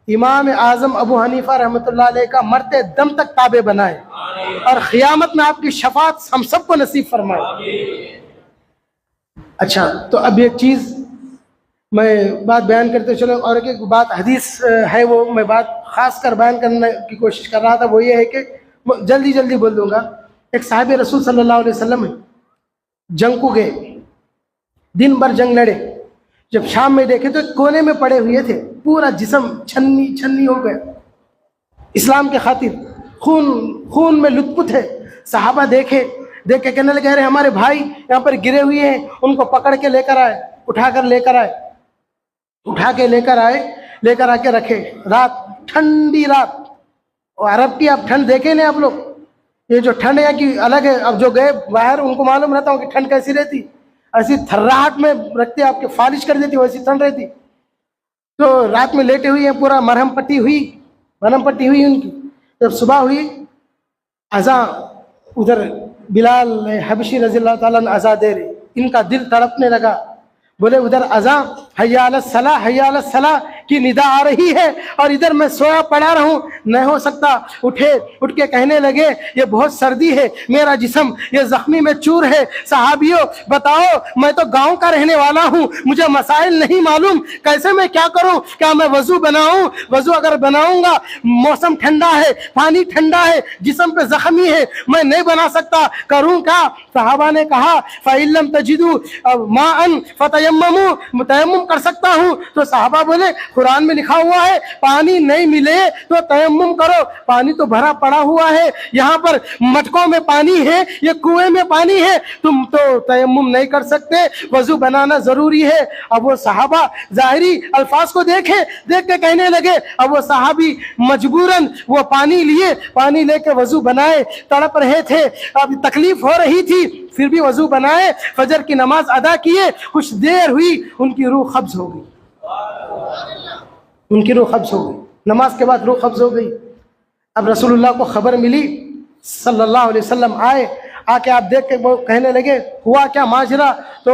इमाम आज़म अबू हनीफा रहमतुल्लाह अलैह का मरते दम तक ताबे बनाए और क़ियामत में आपकी शफाअत हम सबको नसीब फरमाए। अच्छा, तो अब एक चीज़ मैं बात बयान करते चलो, और एक बात हदीस है वो मैं बात ख़ास कर बयान करने की कोशिश कर रहा था, वो ये है कि जल्दी जल्दी बोल दूंगा। एक साहिब रसूल सल्लल्लाहु अलैहि वसल्लम जंग को गए, दिन भर जंग लड़े, जब शाम में देखे तो कोने में पड़े हुए थे, पूरा जिस्म छन्नी छन्नी हो गया, इस्लाम के खातिर खून में लुत्फ थे। सहाबा देख के कहने लगे, अरे हमारे भाई यहाँ पर गिरे हुए हैं, उनको पकड़ के लेकर आए, उठा के लेकर आके रखे। रात, ठंडी रात, और अरब की आप ठंड देखे नहीं आप लोग, ये जो ठंड है कि अलग है। अब जो गए बाहर उनको मालूम रहता हूँ कि ठंड कैसी रहती, ऐसी थर्राहट में रखते, आपके फालिश कर देती, वैसी ठंड रहती। तो रात में लेटे हुई है, पूरा मरहम पट्टी हुई उनकी। जब सुबह हुई, अज़ा उधर बिलाल हबशी रज़ियल्लाहु ताला अन्हु अज़ा दे रहे, इनका दिल तड़पने लगा, बोले उधर अज़ा हय्या अलस सलाह की निदा आ रही है और इधर मैं सोया पड़ा रहूं, नहीं हो सकता। उठ के कहने लगे, ये बहुत सर्दी है, मेरा जिस्म ये जख्मी में चूर है। सहाबियों बताओ, मैं तो गांव का रहने वाला हूं, मुझे मसाइल नहीं मालूम, कैसे मैं क्या करूं? क्या मैं वजू बनाऊं? वजू अगर बनाऊंगा, मौसम ठंडा है, पानी ठंडा है, जिस्म पे जख्मी है, मैं नहीं बना सकता, करूं क्या? सहाबा ने कहा, फ़इल्लम तजिदू माअन फतयम्ममू, तयम्मुम कर सकता हूं। तो सहाबा बोले, कुरान में लिखा हुआ है पानी नहीं मिले तो तयम्मुम करो, पानी तो भरा पड़ा हुआ है, यहाँ पर मटकों में पानी है, ये कुएं में पानी है, तुम तो तयम्मुम नहीं कर सकते, वजू बनाना जरूरी है। अब वो सहाबा जाहिरी अल्फाज को देख के कहने लगे, अब वो सहाबी मजबूरन वो पानी लेके वजू बनाए, तड़प रहे थे, अब तकलीफ हो रही थी, फिर भी वजू बनाए, फजर की नमाज अदा किए, कुछ देर हुई, उनकी रूह कब्ज हो गई, नमाज के बाद रूह कब्ज हो गई। अब रसूलुल्लाह को खबर मिली, सल्लल्लाहु अलैहि वसल्लम आके आप देख के वो कहने लगे, हुआ क्या माजरा? तो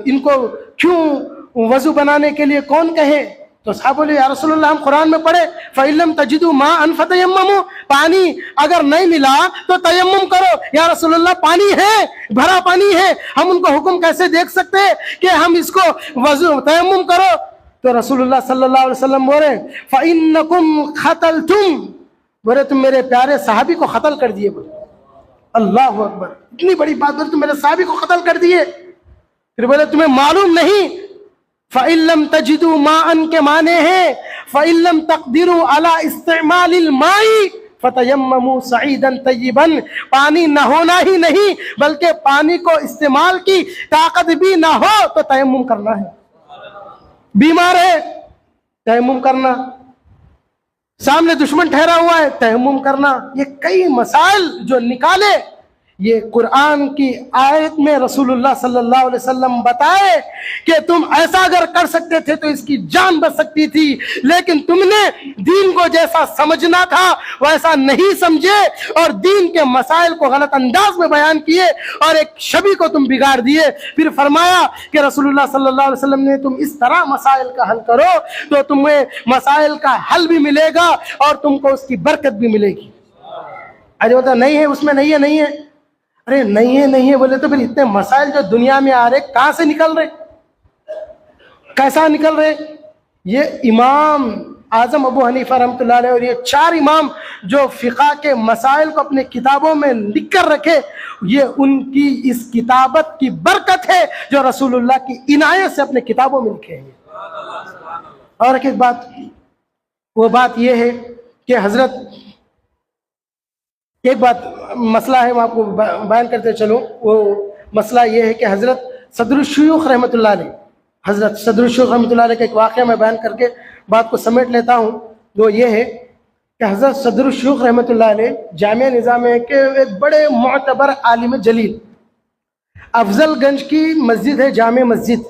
इनको क्यों वजू बनाने के लिए कौन कहे? तो साहब बोले या रसूलल्लाह हम कुरान में पढ़े फ़इल्लम तजिदू माअन फतयम्ममू, पानी अगर नहीं मिला तो तयम्मुम करो। या रसूलल्लाह पानी है, भरा पानी है, हम उनको हुक्म कैसे देख सकते हैं कि हम इसको वजू तयम्मुम करो। तो रसूलुल्लाह सल्लल्लाहु अलैहि वसल्लम बोले फ़इन्नकुम ख़तलतुम, बोले तुम मेरे प्यारे सहाबी को कत्ल कर दिए। बोले अल्लाह अकबर, इतनी बड़ी बात बोले तुम मेरे सहाबी को कत्ल कर दिए। फिर बोले तुम्हें मालूम नहीं, फ़इल्लम तजिदू माअन के माने हैं फ़इल्लम तक़दिरू अला इस्तेमालिल माई फतयम्ममू सईदन तय्यिबन, पानी न होना ही नहीं बल्कि पानी को इस्तेमाल की ताकत भी ना हो तो तयम्मुम करना है। बीमार है तयम्मुम करना, सामने दुश्मन ठहरा हुआ है तयम्मुम करना। ये कई मसाइल जो निकाले ये कुरान की आयत में रसूलुल्लाह सल्लल्लाहु अलैहि वसल्लम बताए कि तुम ऐसा अगर कर सकते थे तो इसकी जान बच सकती थी, लेकिन तुमने दीन को जैसा समझना था वैसा नहीं समझे और दीन के मसाइल को गलत अंदाज में बयान किए और एक शबी को तुम बिगाड़ दिए। फिर फरमाया कि रसूलुल्लाह सल्लल्लाहु अलैहि वसल्लम ने तुम इस तरह मसाइल का हल करो तो तुम्हें मसाइल का हल भी मिलेगा और तुमको उसकी बरकत भी मिलेगी। अरे बता नहीं है उसमें, नहीं है, नहीं है, अरे नहीं है, नहीं है बोले तो फिर इतने मसाइल जो दुनिया में आ रहे कहां से निकल रहे, कैसा निकल रहे। ये इमाम आजम अबू हनीफा रहमतुल्लाह अलैह और ये 4 इमाम जो फिक़ा के मसाइल को अपने किताबों में लिख कर रखे, ये उनकी इस किताबत की बरकत है जो रसूलुल्लाह की इनायत से अपने किताबों में लिखे हैं। और एक बात, वो बात ये है कि हजरत एक बात मसला है, मैं आपको बयान करते चलूँ। वो मसला ये है कि हज़रत सदरुश्शयूख़ रहमतुल्लाह अलैह, हज़रत सदरुश्शयूख़ रहमतुल्लाह अलैह का एक वाक़या मैं बयान करके बात को समेट लेता हूँ। वो ये है कि हज़रत सदरुश्शयूख़ रहमतुल्लाह अलैह जामिया निज़ामिया के एक बड़े मुअतबर आलिम जलील, अफजलगंज की मस्जिद है जामे मस्जिद,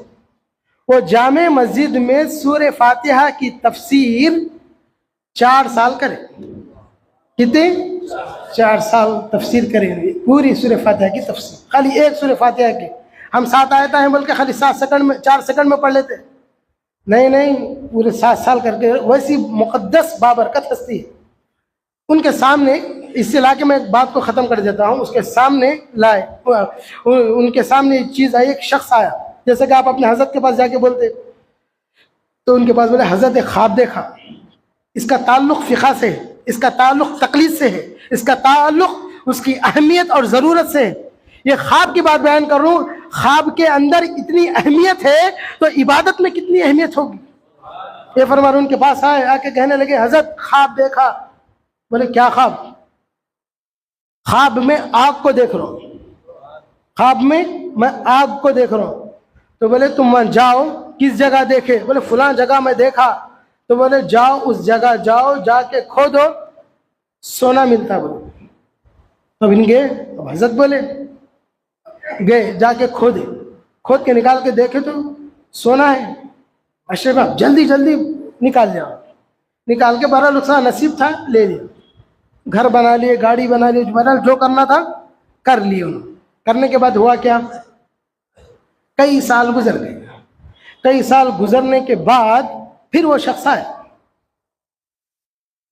वो जामे मस्जिद में सूरह फातिहा की तफसीर 4 साल करे। कितने? 4 साल तफसीर करेंगे पूरी सूरह फातिहा की तफसीर, खाली एक सूरह फातिहा की। हम 7 आयत हैं बोल के खाली 7 सेकंड में 4 सेकंड में पढ़ लेते, नहीं नहीं, पूरे 7 साल करके। वैसी मुक़द्दस बाबरकत हस्ती है, उनके सामने इस इलाके में एक बात को ख़त्म कर देता हूँ, उसके सामने लाए, उनके सामने एक चीज़ आई, एक शख्स आया, जैसे कि आप अपने हज़रत के पास जाके बोलते तो उनके पास बोले हज़रत एक ख्वाब देखा, इसका ताल्लुक़ फ़िक़ा से है, इसका ताल्लुक़ तक़लीद से है, इसका ताल्लुक़ उसकी अहमियत और ज़रूरत से है। ये ख्वाब की बात बयान कर रहा हूँ, ख्वाब के अंदर इतनी अहमियत है तो इबादत में कितनी अहमियत होगी। ये फरमान उनके पास आए, आके कहने लगे हज़रत ख्वाब देखा। बोले क्या ख्वाब? ख्वाब में आग को देख रहा हूँ, ख्वाब में मैं आग को देख रहा हूँ। तो बोले तुम जाओ, किस जगह देखे? बोले फलां जगह में देखा। तो बोले जाओ उस जगह जाओ, जाके खोदो, सोना मिलता। बोले तब इन गए, अब हज़रत बोले गए, जाके खोदे, खोद के निकाल के देखे तो सोना है। अशरफ आप जल्दी जल्दी निकाल जाओ, निकाल के बहरहाल उसका नसीब था ले लिया, घर बना लिए, गाड़ी बना ली, बहरहाल जो करना था कर लिए उन्होंने। करने के बाद हुआ क्या, कई साल गुजर गए। कई साल गुजरने के बाद फिर वो शख्स आया,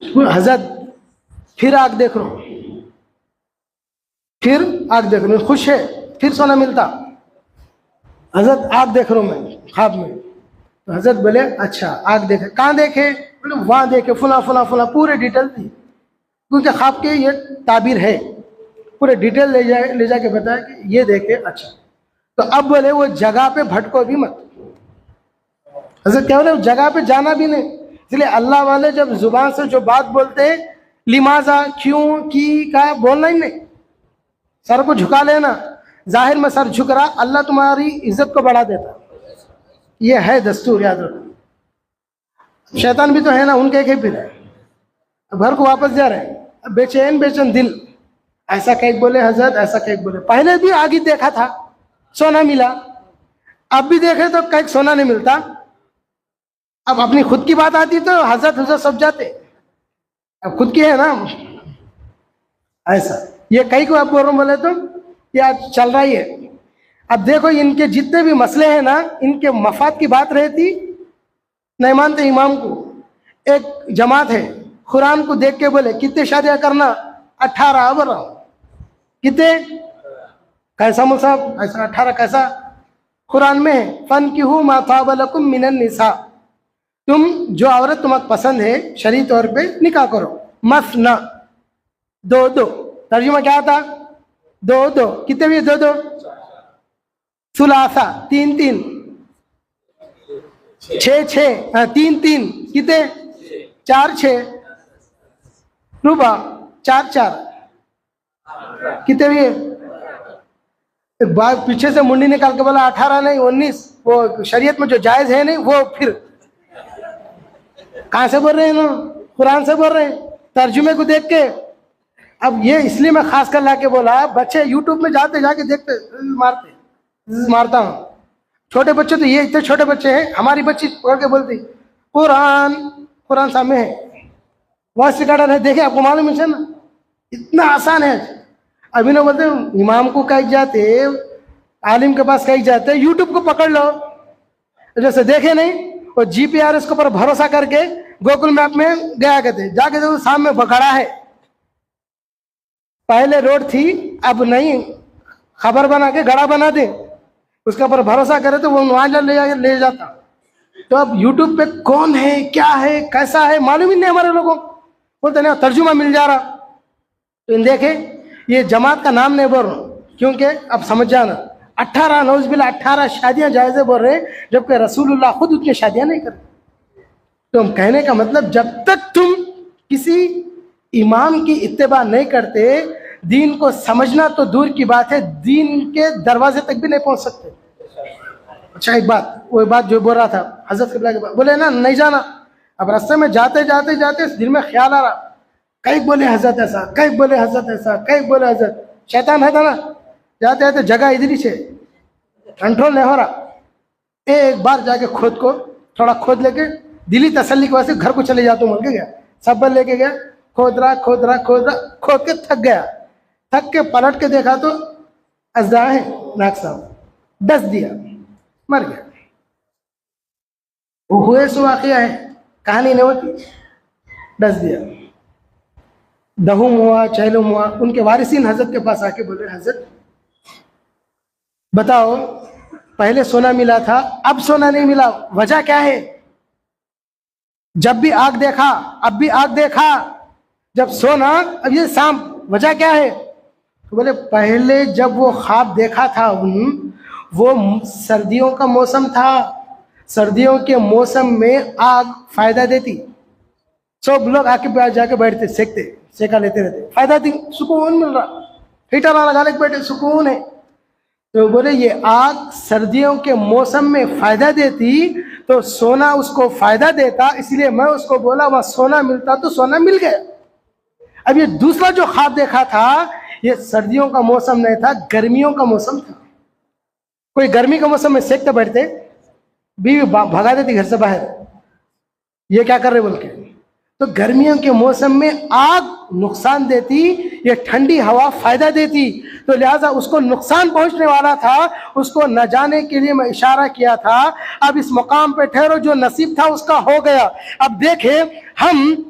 हज़रत फिर आग देख रहा हूँ, फिर आग देख रहा हूँ, खुश है, फिर सोना मिलता। हज़रत आग देख रहा हूँ मैं ख्वाब में। तो हज़रत बोले अच्छा आग देखे, कहाँ देखे? बोले वहाँ देखे, फुला फुला फुला, पूरे डिटेल थी, क्योंकि ख्वाब के ये ताबीर है, पूरे डिटेल ले जाके बताया कि ये देखे। अच्छा तो अब बोले वो जगह पे भटको भी मत। हज़रत क्या बोले जगह पे जाना भी नहीं। इसलिए अल्लाह वाले जब जुबान से जो बात बोलते हैं, लिमाजा, क्यों, की, का बोलना ही नहीं, सर को झुका लेना। जाहिर में सर झुक रहा, अल्लाह तुम्हारी इज्जत को बढ़ा देता। ये है दस्तूर, याद रखो। शैतान भी तो है ना, उनके एक ही फिर है। घर को वापस जा रहे हैं, बेचैन बेचैन दिल, ऐसा कहीं बोले हज़रत, ऐसा कहीं बोले। पहले भी आगे देखा था, सोना मिला, अब भी देखे तो कहीं सोना नहीं मिलता। अब अपनी खुद की बात आती तो हज़रत सब जाते, अब खुद की है ना ऐसा। ये कहीं को आप बोल रहे बोले तो ये चल रहा ही है। अब देखो इनके जितने भी मसले हैं ना, इनके मफाद की बात रहती नहीं मानते इमाम को। एक जमात है, कुरान को देख के बोले कितने शादियां करना, 18 बोल रहा हूं, कितने, कैसा मुल साहब ऐसा 18 कैसा? कुरान में है फनकिहू मा ताबा लकुम मिनन निसा, तुम जो औरत तुम्हें पसंद है शरीय तौर पे निकाह करो। मसना, 2-2, तर्जुमा क्या था? 2-2, कितने भी 2-2, सुलासा 3-3, 6-6, 3-3 कितने, 4-6, रुबा 4-4 कितने भी? बात पीछे से मुंडी निकाल के बोला 18 नहीं 19, वो शरीयत में जो जायज है नहीं, वो फिर कहां से बोल रहे हैं ना? कुरान से बोल रहे हैं, तर्जुमे को देख के। अब ये इसलिए मैं खास कर ला के बोला, बच्चे यूट्यूब में जाते जाके देखते मारता हूँ। छोटे बच्चे तो ये इतने छोटे बच्चे हैं, हमारी बच्ची पकड़ के बोलती कुरान, कुरान सामने है, वॉइस रिकॉर्डर है, देखे आपको मालूम है ना, इतना आसान है। अभी ना बोलते इमाम को कहीं जाते, आलिम के पास कहीं जाते, यूट्यूब को पकड़ लो, जैसे देखे नहीं, और जीपीआरएस के ऊपर भरोसा करके गूगल मैप में गया करते, जाके तो सामने बखड़ा है। पहले रोड थी, अब नहीं, खबर बना के गड़ा बना दे, उसके ऊपर भरोसा करे तो वो वहां ले जाता। तो अब यूट्यूब पे कौन है, क्या है, कैसा है, मालूम ही नहीं हमारे लोगों को। बोलते नहीं तर्जुमा मिल जा रहा। तो इन देखे, ये जमात का नाम नहीं बोल रहा क्योंकि अब समझ जाना, 18 नौज़बिल्लाह 18 शादियां जायज़ बोल रहे हैं, जबकि रसूलुल्लाह खुद उतनी शादियां नहीं करते। तो हम कहने का मतलब, जब तक तुम किसी इमाम की इत्तेबा नहीं करते, दीन को समझना तो दूर की बात है, दीन के दरवाजे तक भी नहीं पहुंच सकते। अच्छा एक बात, वो बात जो बोल रहा था हजरत क़िबला के बात, बोले ना नहीं जाना। अब रास्ते में जाते जाते जाते दिल में ख्याल आ रहा, कई बोले हजरत ऐसा, कई बोले हजरत ऐसा, कई बोले हजरत, शैतान है था ना, जाते जाते जगह इधर ही से कंट्रोल नहीं हो रहा। एक बार जाके खुद को थोड़ा खोद लेके दिली तसल्ली की वजह से घर को चले जाता हूँ, बोल के गया, सब लेके गया, खोद रहा खोद रहा खोद रहा, खोद के थक गया, थक के पलट के देखा तो अज़ा है नाक साहब, डस दिया, मर गया। वो हुए सो वाक़या है, कहानी नहीं होती, डस दिया। दहुम हुआ चहलुम हुआ, उनके वारिसीन हजरत के पास आके बोले हजरत बताओ, पहले सोना मिला था, अब सोना नहीं मिला, वजह क्या है? जब भी आग देखा अब भी आग देखा, जब सोना अब ये शाम, वजह क्या है? तो बोले पहले जब वो ख्वाब देखा था वो सर्दियों का मौसम था, सर्दियों के मौसम में आग फायदा देती, सब लोग आके जाके बैठते, सेकते, सेका लेते रहते, फायदा दी, सुकून मिल रहा, हीटर लगा के बैठे, सुकून है। तो बोले ये आग सर्दियों के मौसम में फायदा देती तो सोना उसको फायदा देता, इसलिए मैं उसको बोला वहां सोना मिलता, तो सोना मिल गया। अब ये दूसरा जो ख्वाब देखा था, ये सर्दियों का मौसम नहीं था, गर्मियों का मौसम था। कोई गर्मी के मौसम में सेकते बैठते, बीवी भगा देती घर से बाहर, ये क्या कर रहे बोल के। तो गर्मियों के मौसम में आग नुकसान देती, ये ठंडी हवा फायदा देती, तो लिहाजा उसको नुकसान पहुंचने वाला था, उसको न जाने के लिए मैं इशारा किया था। अब इस मुकाम पे ठहरो, जो नसीब था उसका हो गया। अब देखे, हम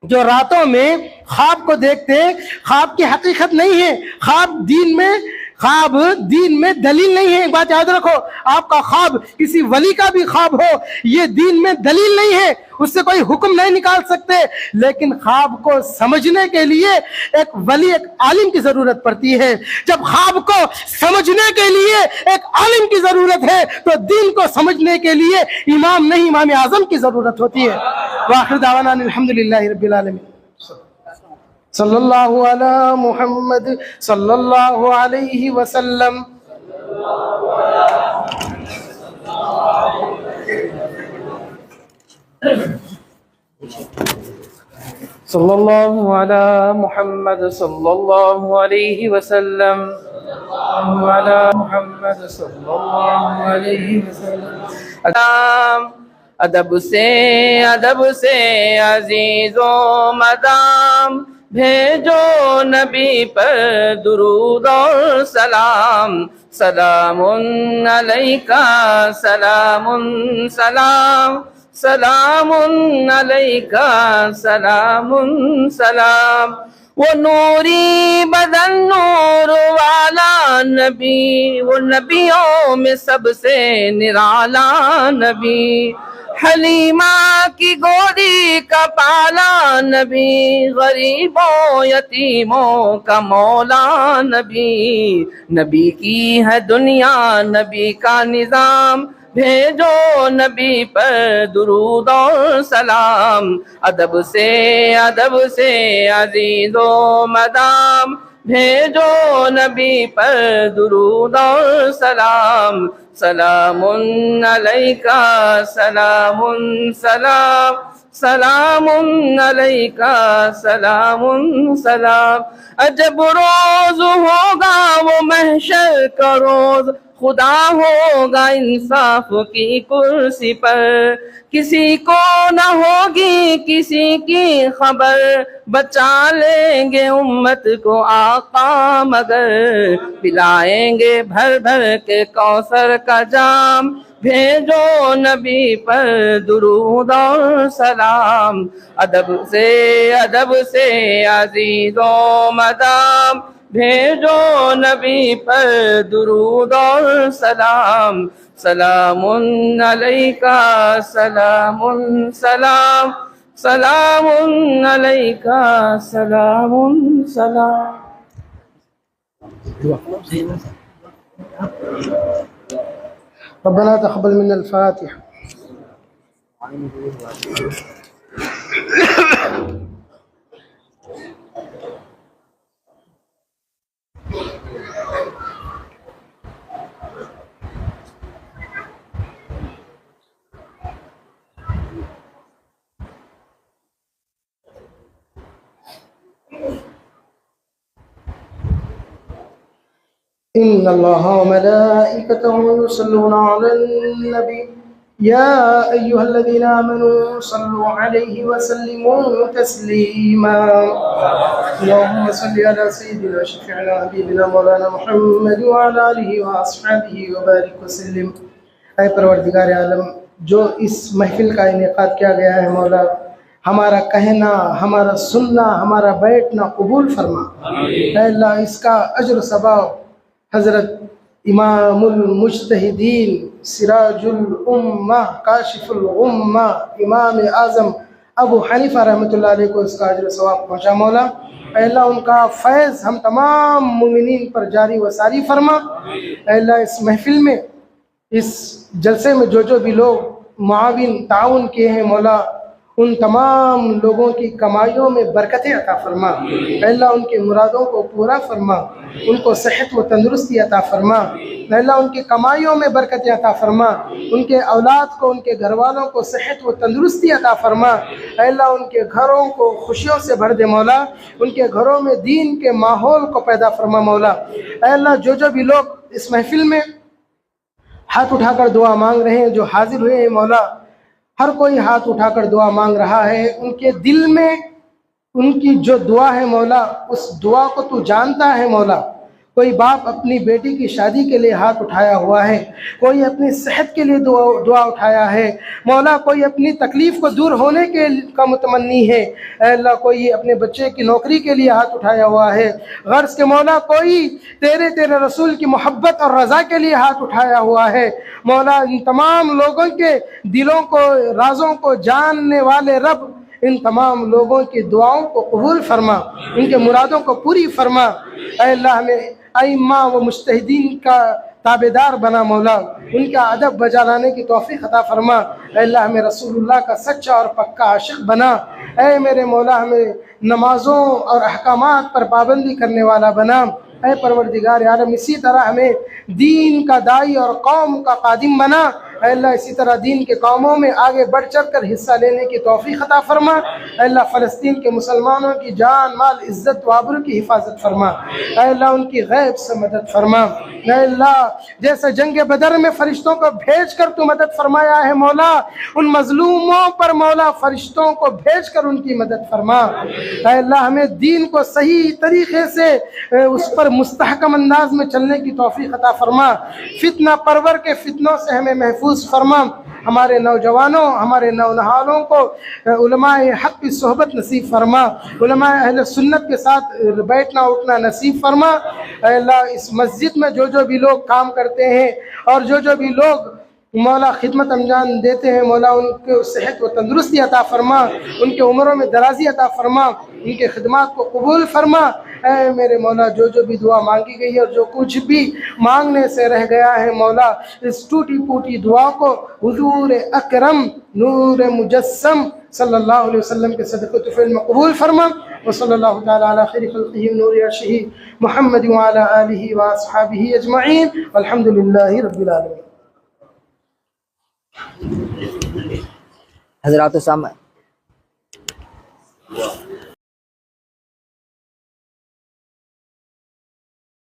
जो रातों में ख्वाब को देखते, ख्वाब की हकीकत नहीं है, ख्वाब दीन में दलील नहीं है। एक बात याद रखो, आपका ख्वाब किसी वली का भी ख्वाब हो, ये दीन में दलील नहीं है, उससे कोई हुक्म नहीं निकाल सकते। लेकिन ख्वाब को समझने के लिए एक वली, एक आलिम की जरूरत पड़ती है। जब ख्वाब को समझने के लिए एक आलिम की जरूरत है, तो दीन को समझने के लिए इमाम नहीं, इमाम आजम की जरूरत होती है। वाखिर दावाना अल्हम्दुलिल्लाहि रब्बिल आलमीन, सल्लल्लाहु अला मुहम्मद सल्लल्लाहु अलैहि वसल्लम। सल्लल्लाहु अला मुहम्मद सल्लल्लाहु अलैहि वसल्लम, अला मुहम्मद सल्लल्लाहु अलैहि वसल्लम। अदब से अजीजो मदाम, भेजो नबी पर दुरूद और सलाम। सलामुन अलैका सलामुन सलाम, सलामुन अलैका सलामुन सलाम। वो नूरी बदन नूर वाला नबी, वो नबियों में सबसे निराला नबी। हलीमा की गोदी का पाला नबी, गरीबों यतीमों का मौला नबी। नबी की है दुनिया नबी का निजाम, भेजो नबी पर दुरूद और सलाम। अदब से अजीजो मदाम, भेजो नबी पर दुरूद और सलाम। सलामुन अलैका सलामुन सलाम, सलामुन अलैका सलामुन सलाम। अजब रोज होगा वो महशर का रोज, खुदा होगा इंसाफ की कुर्सी पर। किसी को न होगी किसी की खबर, बचा लेंगे उम्मत को आका मगर। पिलाएंगे भर भर के कौसर का जाम, भेजो नबी पर दुरूद और सलाम। अदब से अजीजो मदाम, भेजो नबी पर दुरूद और सलाम। सलामुन अलैका सलामुन सलाम, सलामुन अलैका सलामुन सलाम। रब्बना तक़ब्बल मिन्नल फ़ातिहा। इन्नल्लाह व मलाइकतहु युसल्लूना अलन नबी या अय्युहल्लज़ीना आमनू सल्लु अलैहि व सल्लिमू तस्लीमा। अल्लाहुम्मा सल्लि अला सय्यिदिना शफ़ीअना हबीबिना मौलाना मुहम्मद व अला आलिहि व अस्हाबिहि व बारिक व सल्लिम। ऐ परवरदिगार आलम, जो इस महफिल का इनेकाद किया गया है मौला, हमारा कहना, हमारा सुनना, हमारा बैठना कबूल फरमा। ऐ अल्लाह, इसका अज्र सवाब हज़रत इमामुल मुज्तहिदीन, सिराजुल उम्मा, काशिफुल उम्मा, इमाम आज़म अबू हनीफा रहमतुल्लाह अलैह को इसका अज्र सवाब पहुँचा मौला। अल्लाह, उनका फैज़ हम तमाम मुमिनीन पर जारी व सारी फरमा। अल्लाह, इस महफिल में, इस जलसे में जो भी लोग मुआविन ताउन किए हैं मौला, उन तमाम लोगों की कमाइयों में बरकतें अता फरमा। अल्लाह, उनके मुरादों को पूरा फरमा, उनको सेहत व तंदुरुस्ती अता फरमा। अल्लाह, उनकी कमाइयों में बरकतें अता फरमा, उनके औलाद को, उनके घर वालों को सेहत व तंदुरुस्ती अता फरमा। अल्लाह, उनके घरों को खुशियों से भर दे मौला, उनके घरों में दीन के माहौल को पैदा फरमा मौला। अल्लाह, जो भी लोग इस महफिल में हाथ उठाकर दुआ मांग रहे हैं, जो हाजिर हुए हैं मौला, हर कोई हाथ उठाकर दुआ मांग रहा है। उनके दिल में उनकी जो दुआ है मौला, उस दुआ को तू जानता है मौला। कोई बाप अपनी बेटी की शादी के लिए हाथ उठाया हुआ है, कोई अपनी सेहत के लिए दुआ उठाया है मौला, कोई अपनी तकलीफ़ को दूर होने के का मुतमन्नी है अल्लाह, कोई अपने बच्चे की नौकरी के लिए हाथ उठाया हुआ है गर्ज के मौला, कोई तेरे रसूल की मोहब्बत और रज़ा के लिए हाथ उठाया हुआ है मौला। इन तमाम लोगों के दिलों को, राज़ों को जानने वाले रब, इन तमाम लोगों की दुआओं को कबूल फरमा, इनके मुरादों को पूरी फरमा। अल्लाह, हमें अइम्मा व मुज्तहिदीन का ताबेदार बना मौला, उनका अदब बजा लाने की तौफीक अता फरमा। अल्लाह, हमें रसूलुल्लाह का सच्चा और पक्का आशिक बना। ऐ मेरे मौला, हमें नमाज़ों और अहकामात पर पाबंदी करने वाला बना। ऐ परवरदिगार आलम, इसी तरह हमें दीन का दाई और कौम का कादिम बना। अल्लाह, इसी तरह दीन के कामों में आगे बढ़ चढ़ कर हिस्सा लेने की तौफीक अता फरमा। अल्लाह, फ़लस्तीन के मुसलमानों की जान, माल, इज़्ज़त व आबरू की हिफाजत फरमा। अल्लाह, उनकी गैब से मदद फरमा। अल्लाह, जैसे जंग बदर में फ़रिश्तों को भेज कर तू मदद फरमाया है मौला, उन मजलूमों पर मौला फ़रिश्तों को भेज कर उनकी मदद फरमा। अल्लाह, हमें दीन को सही तरीक़े से उस पर मुस्तहकम अंदाज में चलने की तौफीक अता फरमा। फितना परवर के फितनों से हमें महफूज फरमा। हमारे नौजवानों, हमारे नौनहालों को उलमाए हक़ की सोहबत नसीब फरमा, उलमाए अहले सुन्नत के साथ बैठना उठना नसीब फरमा। ऐ अल्लाह, इस मस्जिद में जो जो भी लोग काम करते हैं और जो जो भी लोग मौला खिदमत अंजाम देते हैं, मौला उनको सेहत व तंदुरुस्ती अता फरमा, उनके उम्रों में दराजी अता फरमा, उनके खिदमत को कबूल फरमा। ऐ मेरे मौला, जो जो भी दुआ मांगी गई है और जो कुछ भी मांगने से रह गया है मौला, इस टूटी फूटी दुआ को हुजूर अकरम नूर मुजस्सम सल्लल्लाहु अलैहि वसल्लम के सदक़े तुफ़ैल में कबूल फरमा। व सल्लल्लाहु तआला अला खैरि खल्क़िही नूरि अर्शिही मुहम्मद व अला आलिही व अस्हाबिही अजमईन। अल्हम्दुलिल्लाहि रब्बिल आलमीन। हज़रात सामने